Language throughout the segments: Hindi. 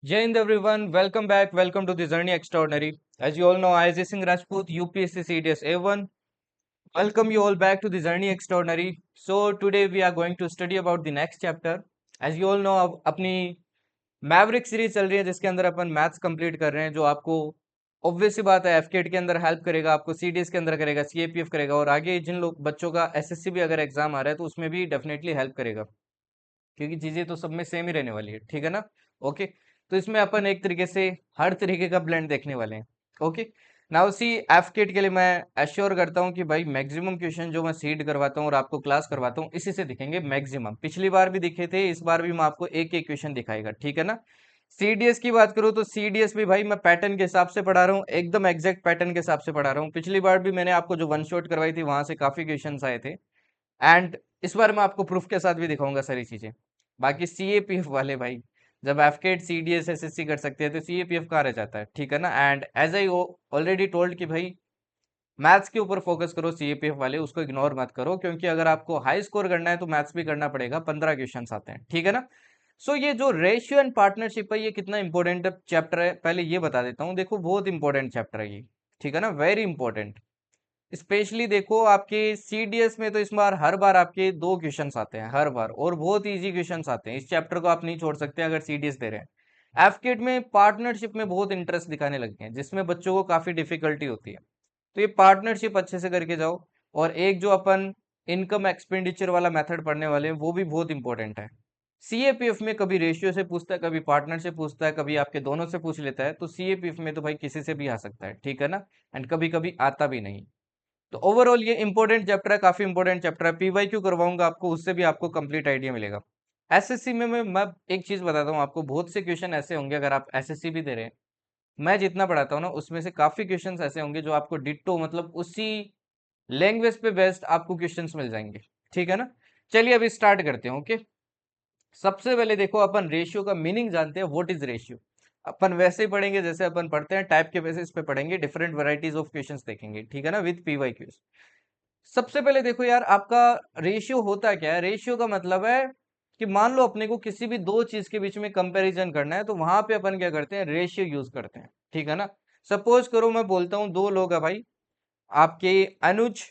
Jai Hind everyone, welcome back, welcome to the Journey Extraordinary. As you all know, I Ajay Singh Rajput, UPSC CDS A1. Welcome you all back to the Journey Extraordinary. So today we are going to study about the next chapter. As you all know, अब अपनी मैवरिक सीरीज चल रही है जिसके अंदर अपन मैथ्स कंप्लीट कर रहे हैं जो आपको ऑब्वियस सी बात है एफकेट के अंदर हेल्प करेगा, आपको सीडीएस के अंदर करेगा, सीएपीएफ करेगा और आगे जिन लोग बच्चों का एसएससी भी अगर एग्जाम आ रहा है तो उसमें भी डेफिनेटली हेल्प करेगा क्योंकि चीजें तो सब में सेम ही रहने वाली है। ठीक है ना? ओके। तो इसमें अपन एक तरीके से हर तरीके का ब्लेंड देखने वाले हैं। ओके। नाउ सी एफ केट के लिए मैं एश्योर करता हूँ कि भाई मैक्सिमम क्वेश्चन जो मैं सीड करवाता हूँ और आपको क्लास करवाता हूँ इसी से दिखेंगे मैक्सिमम। पिछली बार भी दिखे थे, इस बार भी मैं आपको एक एक क्वेश्चन दिखाएगा। ठीक है ना? सीडीएस की बात करूँ तो सीडीएस भी भाई मैं पैटर्न के हिसाब से पढ़ा रहा हूँ, एकदम एग्जैक्ट पैटर्न के हिसाब से पढ़ा रहा हूँ। पिछली बार भी मैंने आपको जो वन शॉट करवाई थी वहां से काफी क्वेश्चन आए थे एंड इस बार मैं आपको प्रूफ के साथ भी दिखाऊंगा सारी चीजें। बाकी सीएपीएफ वाले भाई, जब एफकेट सीडीएस एसएससी कर सकते हैं तो सीएपीएफ कहाँ रह जाता है? ठीक है ना? And as I already told कि भाई मैथ्स के ऊपर फोकस करो, सीएपीएफ वाले उसको इग्नोर मत करो क्योंकि अगर आपको हाई स्कोर करना है तो मैथ्स भी करना पड़ेगा। 15 क्वेश्चन आते हैं। ठीक है ना? सो ये जो रेशियो एंड पार्टनरशिप है ये कितना इंपॉर्टेंट चैप्टर है पहले ये बता देता हूँ। देखो बहुत इंपॉर्टेंट चैप्टर है ये। ठीक है ना? Very important. स्पेशली देखो आपके सीडीएस में तो इस बार हर बार आपके दो क्वेश्चंस आते हैं हर बार, और बहुत इजी क्वेश्चंस आते हैं। इस चैप्टर को आप नहीं छोड़ सकते अगर सीडीएस दे रहे हैं। एफकेट में पार्टनरशिप में बहुत इंटरेस्ट दिखाने लग गए हैं जिसमें बच्चों को काफी डिफिकल्टी होती है। तो ये पार्टनरशिप अच्छे से करके जाओ। और एक जो अपन इनकम एक्सपेंडिचर वाला मेथड पढ़ने वाले हैं वो भी बहुत इंपॉर्टेंट है। सीएपीएफ में कभी रेशियो से पूछता है, कभी पार्टनर से पूछता है, कभी आपके दोनों से पूछ लेता है। तो सीएपीएफ में तो भाई किसी से भी आ सकता है। ठीक है ना? एंड कभी कभी आता भी नहीं। तो ओवरऑल ये इंपॉर्टेंट चैप्टर है, काफी इंपॉर्टेंट चैप्टर है। पीवाईक्यू करवाऊंगा आपको, उससे भी आपको कंप्लीट आइडिया मिलेगा। एसएससी में मैं एक चीज बताता हूँ आपको, बहुत से क्वेश्चन ऐसे होंगे अगर आप एसएससी भी दे रहे हैं, मैं जितना पढ़ाता हूँ ना उसमें से काफी क्वेश्चंस ऐसे होंगे जो आपको डिट्टो मतलब उसी लैंग्वेज पे बेस्ड आपको क्वेश्चंस मिल जाएंगे। ठीक है ना? चलिए अभी स्टार्ट करते हैं। ओके। सबसे पहले देखो अपन रेशियो का मीनिंग जानते हैं। What is ratio? अपन वैसे ही पढ़ेंगे जैसे अपन पढ़ते हैं, टाइप के बेसिस पे पढ़ेंगे, डिफरेंट वैरायटीज ऑफ क्वेश्चंस देखेंगे। ठीक है ना? With PYQs. सबसे पहले देखो यार, आपका रेशियो होता क्या है? रेशियो का मतलब है कि मान लो अपने को किसी भी दो चीज के बीच में कंपैरिजन करना है तो वहां पे अपन क्या करते हैं? रेशियो यूज करते हैं। ठीक है ना? सपोज करो मैं बोलता हूँ दो लोग है भाई, आपके अनुज,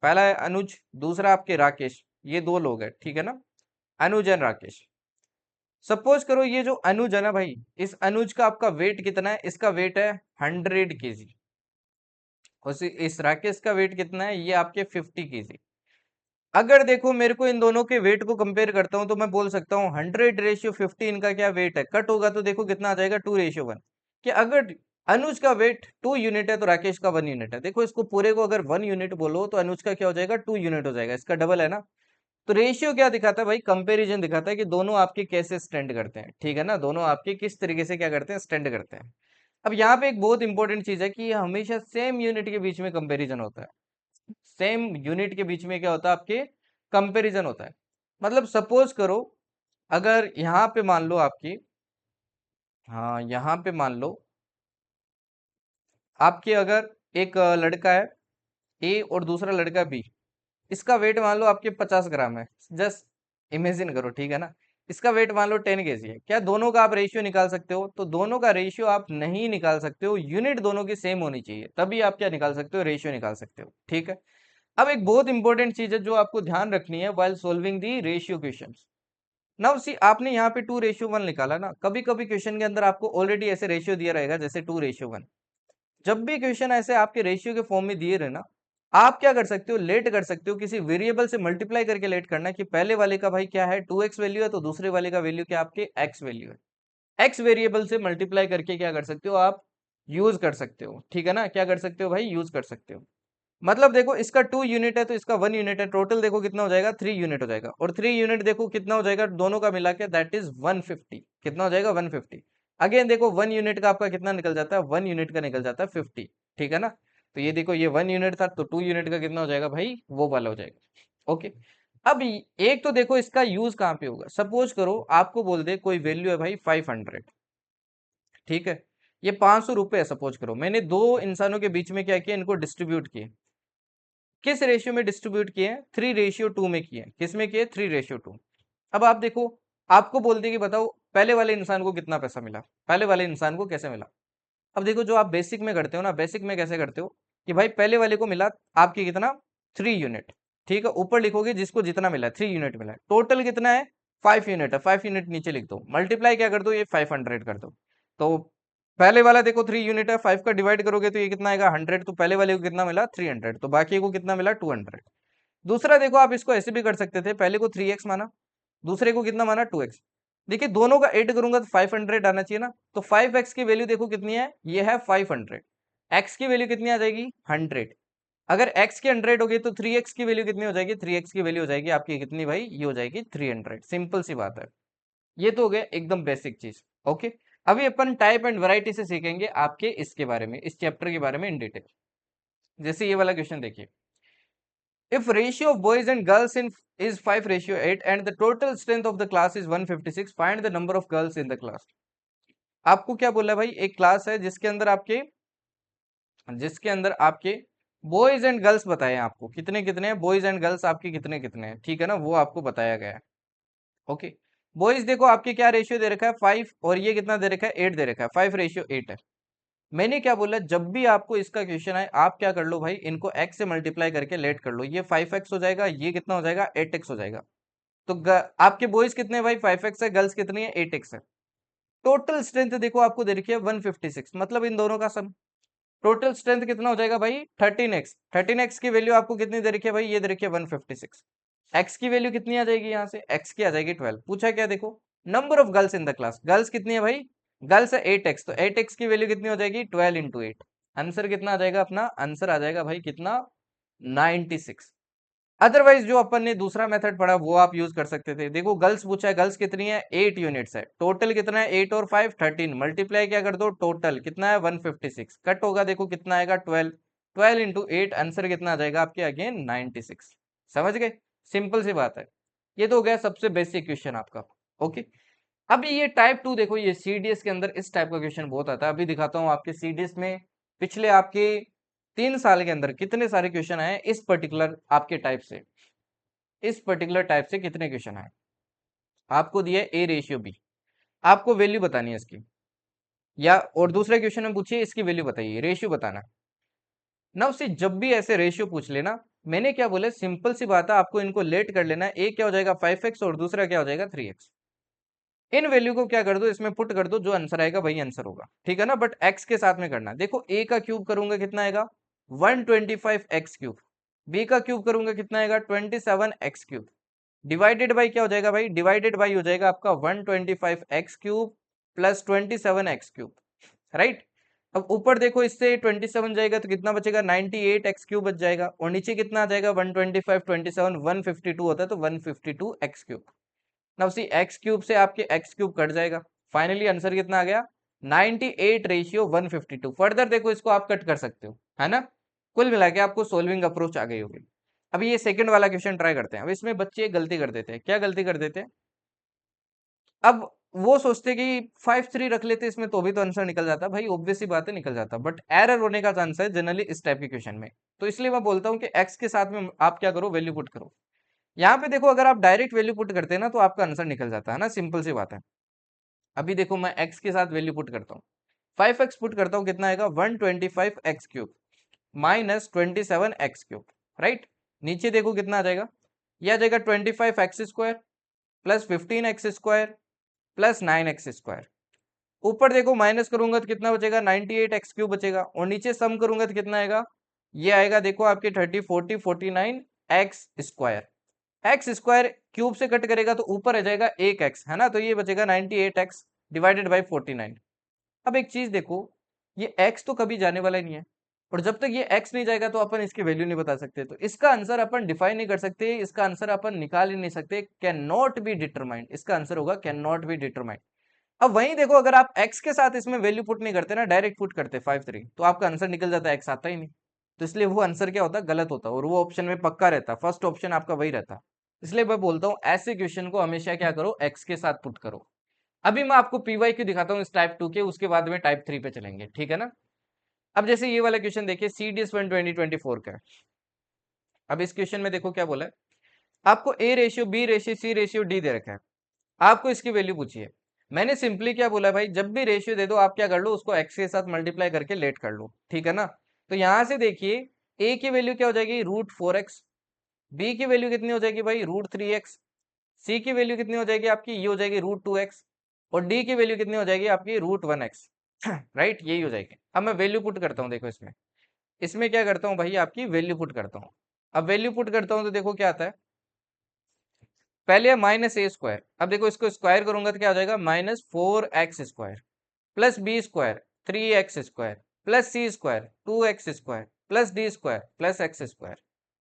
पहला है अनुज, दूसरा आपके राकेश। ये दो लोग हैं। ठीक है ना? अनुज एंड राकेश। सपोज करो ये जो अनुज है ना भाई, इस अनुज का आपका वेट कितना है? इसका वेट है 100 kg। और इस राकेश का वेट कितना है? ये आपके 50 kg। अगर देखो मेरे को इन दोनों के वेट को कंपेयर करता हूं तो मैं बोल सकता हूँ 100:50 इनका क्या वेट है, कट होगा तो देखो कितना आ जाएगा, 2:1। कि अगर अनुज का वेट 2 यूनिट है तो राकेश का 1 यूनिट है। देखो इसको पूरे को अगर 1 यूनिट बोलो तो अनुज का क्या हो जाएगा? 2 यूनिट हो जाएगा, इसका डबल है ना। तो रेशियो क्या दिखाता है भाई? कंपेरिजन दिखाता है कि दोनों आपके कैसे स्टैंड करते हैं। ठीक है ना? दोनों आपके किस तरीके से क्या करते हैं? स्टैंड करते हैं। अब यहाँ पे एक बहुत इंपॉर्टेंट चीज है कि ये हमेशा सेम यूनिट के बीच में कंपेरिजन होता है। सेम यूनिट के बीच में क्या होता है? आपके कंपैरिजन होता है। मतलब सपोज करो अगर यहाँ पे मान लो आपकी, हाँ यहाँ पे मान लो आपके अगर एक लड़का है ए और दूसरा लड़का बी, इसका वेट मान लो आपके 50 ग्राम है। जस्ट इमेजिन करो। ठीक है ना? इसका वेट मान लो 10 kg है। क्या दोनों का आप रेशियो निकाल सकते हो? तो दोनों का रेशियो आप नहीं निकाल सकते हो, यूनिट दोनों की सेम होनी चाहिए तभी आप क्या निकाल सकते हो? रेशियो निकाल सकते हो। ठीक है? अब एक बहुत इंपॉर्टेंट चीज है जो आपको ध्यान रखनी है व्हाइल सॉल्विंग दी रेशियो क्वेश्चंस। नाउ सी आपने यहाँ पे 2:1 निकाला ना, कभी कभी क्वेश्चन के अंदर आपको ऑलरेडी ऐसे रेशियो दिया रहेगा जैसे 2:1। जब भी क्वेश्चन ऐसे आपके रेशियो के फॉर्म में दिए रहे ना, आप क्या कर सकते हो? लेट कर सकते हो, किसी वेरिएबल से मल्टीप्लाई करके लेट करना है कि पहले वाले का भाई क्या है? 2x वैल्यू है तो दूसरे वाले का वैल्यू क्या आपके x वैल्यू है। x वेरिएबल से मल्टीप्लाई करके क्या कर सकते हो आप? यूज कर सकते हो। ठीक है ना? क्या कर सकते हो भाई? यूज कर सकते हो। मतलब देखो इसका 2 यूनिट है तो इसका 1 यूनिट है, टोटल देखो कितना हो जाएगा? 3 यूनिट हो जाएगा। और 3 यूनिट देखो कितना हो जाएगा दोनों का मिला के? That is 150। कितना हो जाएगा? 150। अगेन देखो 1 यूनिट का आपका कितना निकल जाता है? 1 यूनिट का निकल जाता है 50। ठीक है ना? तो ये देखो ये 1 यूनिट था तो 2 यूनिट का कितना हो जाएगा भाई? वो वाला हो जाएगा। ओके। अब एक तो देखो इसका यूज कहाँ पे होगा। सपोज करो आपको बोल दे कोई वैल्यू है भाई 500। ठीक है? ये 500 रुपए है। सपोज करो मैंने दो इंसानों के बीच में क्या किया? इनको डिस्ट्रीब्यूट किए। किस रेशियो में डिस्ट्रीब्यूट किए हैं? 3:2 में किए हैं। किस में किए? 3:2। अब आप देखो, आपको बोल दिए कि बताओ पहले वाले इंसान को कितना पैसा मिला, पहले वाले इंसान को कैसे मिला। अब देखो जो आप बेसिक में करते हो ना, बेसिक में कैसे करते हो कि भाई पहले वाले को मिला आपकी कितना 3 यूनिट, ठीक है, ऊपर लिखोगे जिसको जितना मिला 3 यूनिट मिला है, टोटल कितना है 5 यूनिट है, 5 यूनिट नीचे लिख दो, मल्टीप्लाई क्या कर दो ये 500 कर दो। तो पहले वाला देखो 3 यूनिट है, 5 का डिवाइड करोगे तो ये कितना आएगा 100, तो पहले वाले को कितना मिला 300, तो बाकी को कितना मिला 200। दूसरा देखो आप इसको ऐसे भी कर सकते थे, पहले को 3x माना, दूसरे को कितना माना 2x। देखिए दोनों का ऐड करूंगा तो 500 आना चाहिए ना, तो 5x की वैल्यू देखो कितनी है, ये है 500, x की वैल्यू कितनी आ जाएगी 100। अगर x की 100 हो गई तो 3x की वैल्यू कितनी हो जाएगी, 3x की वैल्यू हो जाएगी आपकी कितनी भाई, ये हो जाएगी 300। सिंपल सी बात है, ये तो हो गया एकदम बेसिक चीज। ओके, अभी अपन टाइप एंड वैरायटी से सीखेंगे आपके इसके बारे में, इस चैप्टर के बारे में इन डिटेल। जैसे ये वाला क्वेश्चन देखिए, if ratio of boys and girls in is 5:8 and the total strength of the class is 156, find the number of girls in the class। आपको क्या बोला भाई, एक क्लास है जिसके अंदर आपके बॉयज एंड गर्ल्स बताए हैं, आपको कितने कितने हैं बॉयज एंड गर्ल्स, आपके कितने कितने हैं, ठीक है ना, वो आपको बताया गया है। ओके, बॉयज देखो आपके क्या रेशियो दे रखा है 5, और ये कितना दे रखा है 8 दे रखा है, 5:8 है। मैंने क्या बोला, जब भी आपको इसका क्वेश्चन आए आप क्या कर लो भाई, इनको x से मल्टीप्लाई करके लेट कर लो, ये 5x हो जाएगा, ये कितना हो जाएगा 8x हो जाएगा। तो आपके बॉयज कितने हैं भाई 5x है, गर्ल्स कितनी है 8x है। टोटल स्ट्रेंथ देखो आपको दे रखी है 156, मतलब इन दोनों का सम, टोटल स्ट्रेंथ कितना हो जाएगा भाई 13x। 13x की वैल्यू आपको कितनी दे रखी है भाई, ये दे रखी है 156। x की वैल्यू कितनी आ जाएगी, यहाँ से x की आ जाएगी 12। पूछा क्या देखो, number of girls in the class, girls कितनी है भाई, गर्ल्स है 8x, तो 8x की वैल्यू कितनी हो जाएगी 12 इंटू 8। आंसर कितना आ जाएगा, अपना आंसर आ जाएगा भाई कितना 96। अदरवाइज जो अपन ने दूसरा मेथड पढ़ा वो आप यूज कर सकते थे। देखो गर्ल्स पूछा है, गर्ल्स कितनी है 8 यूनिट्स है, टोटल कितना है 8 और 5 13, मल्टीप्लाई क्या कर दो, टोटल कितना है 156, कट होगा देखो कितना आएगा 12, 12 इंटू 8, आंसर कितना आ जाएगा आपके अगेन 96। समझ गए, सिंपल सी बात है। ये तो हो गया सबसे बेसिक क्वेश्चन आपका। ओके, अब ये टाइप 2 देखो, ये सीडीएस के अंदर इस टाइप का क्वेश्चन बहुत आता है। अभी दिखाता हूँ आपके सीडीएस में पिछले आपके 3 साल के अंदर कितने सारे क्वेश्चन आए इस पर्टिकुलर आपके टाइप से, इस पर्टिकुलर टाइप से कितने क्वेश्चन आए। आपको दिया ए रेशियो बी, आपको वैल्यू बतानी है इसकी, या और दूसरे क्वेश्चन में पूछिए इसकी वैल्यू बताइए, रेशियो बताना। ना उसे जब भी ऐसे रेशियो पूछ लेना, मैंने क्या बोला सिंपल सी बात है, आपको इनको लेट कर लेना, एक क्या हो जाएगा 5x और दूसरा क्या हो जाएगा 3x। इन वैल्यू को क्या कर दो, इसमें पुट कर दो, जो आंसर आएगा वही आंसर होगा, ठीक है ना, बट x के साथ में करना। देखो a का क्यूब करूंगा कितना आएगा 125x क्यूब, b का क्यूब करूंगा कितना आएगा 27x क्यूब, डिवाइडेड बाई क्या हो जाएगा भाई, डिवाइडेड बाई हो जाएगा आपका 125x cube plus 27x cube, right. अब ऊपर देखो इससे 27 जाएगा तो कितना बचेगा 98x क्यूब बच जाएगा, और नीचे कितना आ जाएगा 125 27 152 होता है, तो 152x क्यूब। ना उसी x क्यूब से आपके x क्यूब कट जाएगा, फाइनली आंसर कितना आ गया 98 रेशियो 152। फर्दर देखो इसको आप कट कर सकते हो, है ना। कुल मिला के आपको सोल्विंग अप्रोच आ गई होगी। अभी ये सेकंड वाला क्वेश्चन ट्राई करते हैं। अब इसमें बच्चे गलती कर देते हैं, क्या गलती कर देते हैं, अब वो सोचते कि 5-3 रख लेते इसमें तो भी तो आंसर निकल जाता, भाई ऑब्वियस सी बात है निकल जाता, बट एरर होने का चांस है जनरली इस टाइप के क्वेश्चन में। तो इसलिए मैं बोलता हूँ कि x के साथ में आप क्या करो, वैल्यू पुट करो। यहाँ पे देखो अगर आप डायरेक्ट वैल्यू पुट करते हैं ना तो आपका आंसर निकल जाता है ना, सिंपल सी बात है। अभी देखो मैं x के साथ वैल्यू पुट करता हूँ, 5x पुट करता हूँ, कितना आएगा 125x cube minus 27x cube, right. नीचे देखो कितना आ जाएगा, यह आ जाएगा 25x square plus 15x square plus 9x square. ऊपर देखो माइनस करूंगा तो कितना बचेगा 98x क्यूब बचेगा, और नीचे सम करूंगा तो कितना आएगा, ये आएगा देखो आपके 30 40 49 x square. X square cube से कट करेगा तो ऊपर आ जाएगा 1x, है ना, तो ये बचेगा 98x डिवाइडेड बाई 49। अब एक चीज देखो, ये x तो कभी जाने वाला ही नहीं है, और जब तक ये x नहीं जाएगा तो अपन इसकी वैल्यू नहीं बता सकते, तो इसका आंसर अपन डिफाइन नहीं कर सकते, इसका आंसर अपन निकाल ही नहीं सकते, कैन नॉट बी डिटरमाइंड, इसका आंसर होगा कैन नॉट बी डिटरमाइंड। अब वहीं देखो अगर आप x के साथ इसमें वैल्यू पुट नहीं करते ना, डायरेक्ट पुट करते 5-3, तो आपका आंसर निकल जाता है, x आता ही नहीं, तो इसलिए वो आंसर क्या होता है गलत होता, और वो ऑप्शन में पक्का रहता, फर्स्ट ऑप्शन आपका वही रहता। इसलिए मैं बोलता हूँ ऐसे क्वेश्चन को हमेशा क्या करो, x के साथ पुट करो। अभी मैं आपको PYQ दिखाता हूँ इस टाइप 2 के, उसके बाद में टाइप 3 पे चलेंगे, ठीक है ना। अब जैसे ये वाला क्वेश्चन देखिए, CDS 1 2024 का है। अब इस क्वेश्चन में देखो क्या बोला है, आपको A ratio B ratio C ratio D दे रखा है, आपको इसकी वैल्यू पूछिए। मैंने सिंपली क्या बोला भाई, जब भी रेशियो दे दो आप क्या कर लो, उसको एक्स के साथ मल्टीप्लाई करके लेट कर लो, ठीक है ना। तो यहां से देखिए ए की वैल्यू क्या हो जाएगी, √4x, बी की वैल्यू कितनी हो जाएगी भाई, √3x, सी की वैल्यू कितनी हो जाएगी आपकी, ये हो जाएगी √2x, और डी की वैल्यू कितनी हो जाएगी आपकी, √1x। राइट, यही हो जाएगी। अब मैं वैल्यू पुट करता हूँ, देखो इसमें इसमें क्या करता हूँ भाई, आपकी वैल्यू पुट करता हूँ। अब वैल्यू पुट करता हूँ तो देखो क्या आता है, पहले है -a², अब देखो इसको स्क्वायर करूंगा तो क्या हो जाएगा, -4x² plus b² 3x² plus c² 2x² plus d² plus x²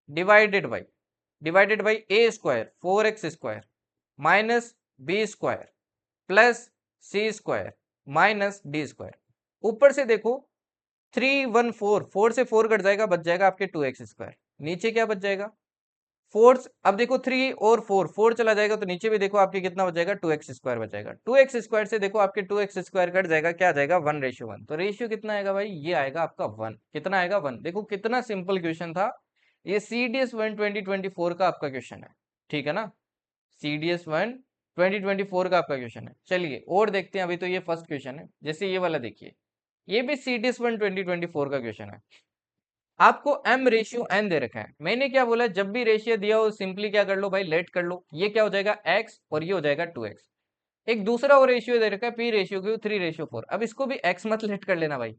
divided by a² 4x² minus b² plus c² minus d²। ऊपर से देखो 3 1 4, 4 से 4 कट जाएगा, बच जाएगा आपके 2x²। नीचे क्या बच जाएगा, फोर्स, अब देखो 3 और 4, 4 चला जाएगा तो नीचे भी देखो आपके कितना बच जाएगा, 2x² बचेगा। 2x² से देखो आपके 2x² कट जाएगा, क्या आ जाएगा, 1:1। तो रेशियो कितना आएगा भाई, ये आएगा आपका 1। कितना आएगा, 1। देखो कितना सिंपल क्वेश्चन था ये, CDS 1 2024 का आपका क्वेश्चन है, ठीक है ना। CDS 1 2024 का आपका क्वेश्चन है। चलिए और देखते हैं, अभी तो ये फर्स्ट क्वेश्चन है। जैसे ये वाला देखिए, ये भी CDS 1 2024 का क्वेश्चन है। आपको m/n दे रखा है, मैंने क्या बोला, जब भी रेशियो दिया हो सिंपली क्या कर लो भाई, लेट कर लो। ये क्या हो जाएगा, x, और ये हो जाएगा 2x। एक दूसरा और रेशियो दे रखा है, p/q 3:4। अब इसको भी x मत लेट कर लेना भाई,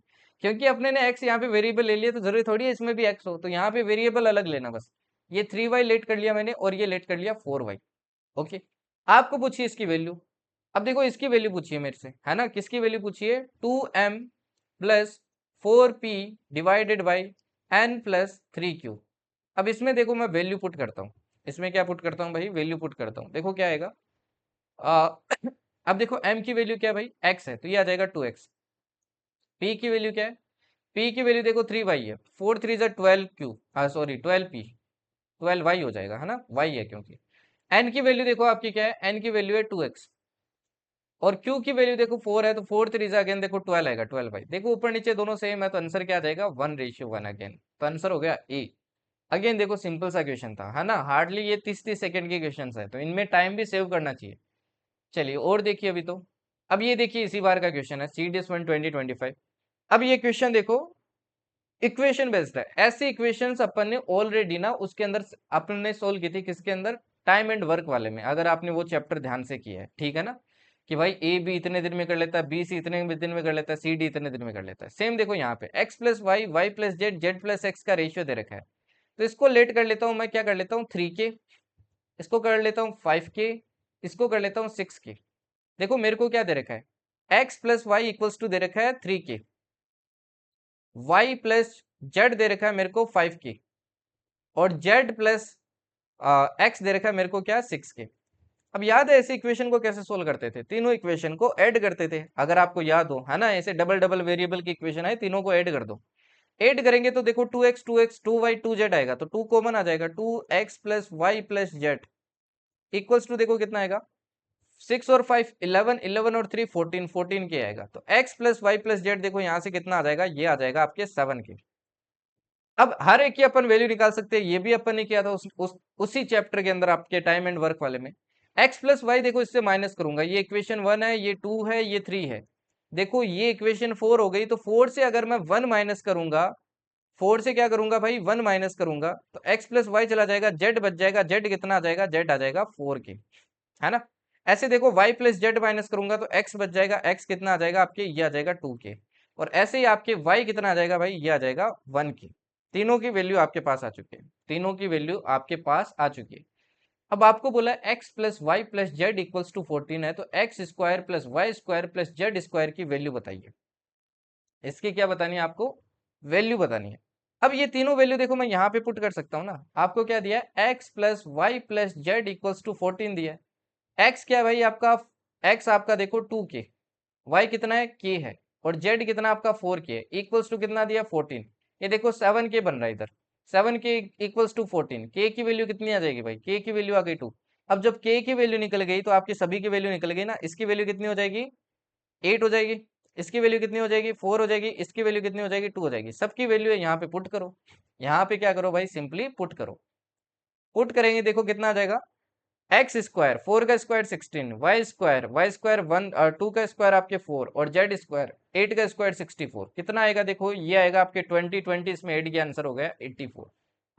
क्योंकि अपने ने x यहाँ पे वेरिएबल ले लिया, तो जरूरी थोड़ी है इसमें भी x हो, तो यहाँ पे वेरिएबल अलग लेना बस। ये 3y लेट कर लिया मैंने, और ये लेट कर लिया 4y। ओके, आपको पूछिए इसकी वैल्यू। अब देखो इसकी वैल्यू पूछिए मेरे से, है ना, किसकी वैल्यू पूछिए, 2m plus 4p divided by n plus 3q। अब इसमें देखो मैं वैल्यू पुट करता हूँ, इसमें क्या पुट करता हूँ भाई, वैल्यू पुट करता हूँ। देखो क्या आएगा, आ, अब देखो m की वैल्यू क्या है भाई, x है, तो ये आ जाएगा 2x। p की वैल्यू क्या है, p की वैल्यू देखो 3y है, 4 3 12q, सॉरी 12p, 12y हो जाएगा, है ना, y है क्योंकि। n की वैल्यू देखो आपकी क्या है, n की वैल्यू है 2x, और q की वैल्यू देखो 4 है, तो 4 3 अगेन देखो 12 आएगा, 12y। देखो ऊपर नीचे दोनों सेम है, तो आंसर क्या आ जाएगा, 1:1 अगेन। तो आंसर हो गया ए। अगेन देखो सिंपल सा क्वेश्चन था, है ना, हार्डली ये 30 सेकंड के क्वेश्चन है, तो इनमें टाइम भी सेव करना चाहिए। चलिए और देखिए अभी तो, अब ये देखिए इसी बार का क्वेश्चन है, CDS 1 2025। अब ये क्वेश्चन देखो इक्वेशन बेस्ड है। ऐसी इक्वेशंस अपन ने ऑलरेडी ना उसके अंदर अपन ने सोल्व की थी, किसके अंदर, टाइम एंड वर्क वाले में, अगर आपने वो चैप्टर ध्यान से किया है, ठीक है ना, कि भाई ए बी इतने दिन में कर लेता है, बी सी इतने दिन में कर लेता है, सी डी इतने दिन में कर लेता है। सेम देखो यहाँ पे x plus y, y plus z, z plus x का रेशियो दे रखा है। तो इसको लेट कर लेता हूँ मैं, क्या कर लेता हूँ, 3k, इसको कर लेता हूँ 5k, इसको कर लेता हूँ 6k। देखो मेरे को क्या दे रखा है, x plus Y equals to दे रखा है 3k, y प्लस जेड दे रखा है मेरे को 5k, और z प्लस x दे रखा है मेरे को क्या, 6k। अब याद है ऐसे इक्वेशन को कैसे सोल्व करते थे, तीनों इक्वेशन को ऐड करते थे, अगर आपको याद हो, है ना, ऐसे डबल डबल वेरिएबल की इक्वेशन है, तीनों को ऐड कर दो। ऐड करेंगे तो देखो 2x 2x 2y 2z आएगा, तो 2 कॉमन आ जाएगा, 2x plus y plus z equals to देखो कितना आएगा, 6 और 5 11, 11 और 3 14, 14 के आएगा। तो x plus y plus z देखो यहाँ से कितना आ जाएगा, ये आ जाएगा आपके 7 के। अब हर एक की अपन वैल्यू निकाल सकते हैं, ये भी अपन ने किया था उसी चैप्टर के अंदर आपके टाइम एंड वर्क वाले में। x प्लस वाई देखो इससे माइनस करूंगा, ये इक्वेशन 1 है, ये 2 है, ये 3 है। देखो ये इक्वेशन 4 हो गई, तो 4 से अगर मैं 1 माइनस करूंगा, 4 से क्या करूंगा भाई, 1 माइनस करूंगा, तो x प्लस वाई चला जाएगा, z बच जाएगा, z कितना आ जाएगा, z आ जाएगा 4 के, है ना। ऐसे देखो y प्लस जेड माइनस करूंगा तो x बच जाएगा, x कितना आ जाएगा आपके, ये आ जाएगा 2 के। और ऐसे ही आपके y कितना आ जाएगा भाई, ये आ जाएगा 1 के। तीनों की वैल्यू आपके पास आ चुकी है, तीनों की वैल्यू आपके पास आ चुकी है। अब आपको बोला x plus y plus z equals to 14 है, तो x square plus y square plus z square की वैल्यू बताइए। इसकी क्या बतानी है आपको, वैल्यू बतानी है। अब ये तीनों वैल्यू देखो मैं यहाँ पे पुट कर सकता हूँ ना। आपको क्या दिया है, x plus y plus z equals to 14 दिया है। x क्या है भाई आपका, x आपका देखो 2k, y कितना है, k है, और z कितना आपका 4k है, इक्वल्स टू कितना दिया 14। ये देखो 7k बन रहा है इधर, 7k इक्वल्स टू 14, k की वैल्यू कितनी आ जाएगी भाई, k की वैल्यू आ गई 2। अब जब k की वैल्यू निकल गई तो आपकी सभी की वैल्यू निकल गई ना, इसकी वैल्यू कितनी हो जाएगी, 8 हो जाएगी, इसकी वैल्यू कितनी हो जाएगी, 4 हो जाएगी, इसकी वैल्यू कितनी हो जाएगी, 2 हो जाएगी। सबकी वैल्यू है यहाँ पे पुट करो, यहाँ पे क्या करो भाई, सिंपली पुट करो। पुट करेंगे देखो कितना आ जाएगा, एक्स स्क्वायर 4 का स्क्वायर 16, वाई स्क्वायर 1 2 का स्क्वायर आपके 4 और जेड स्क्वायर 8 का स्क्वायर 64 कितना आएगा देखो ये आएगा आपके 20 इसमें 8 का आंसर हो गया 84।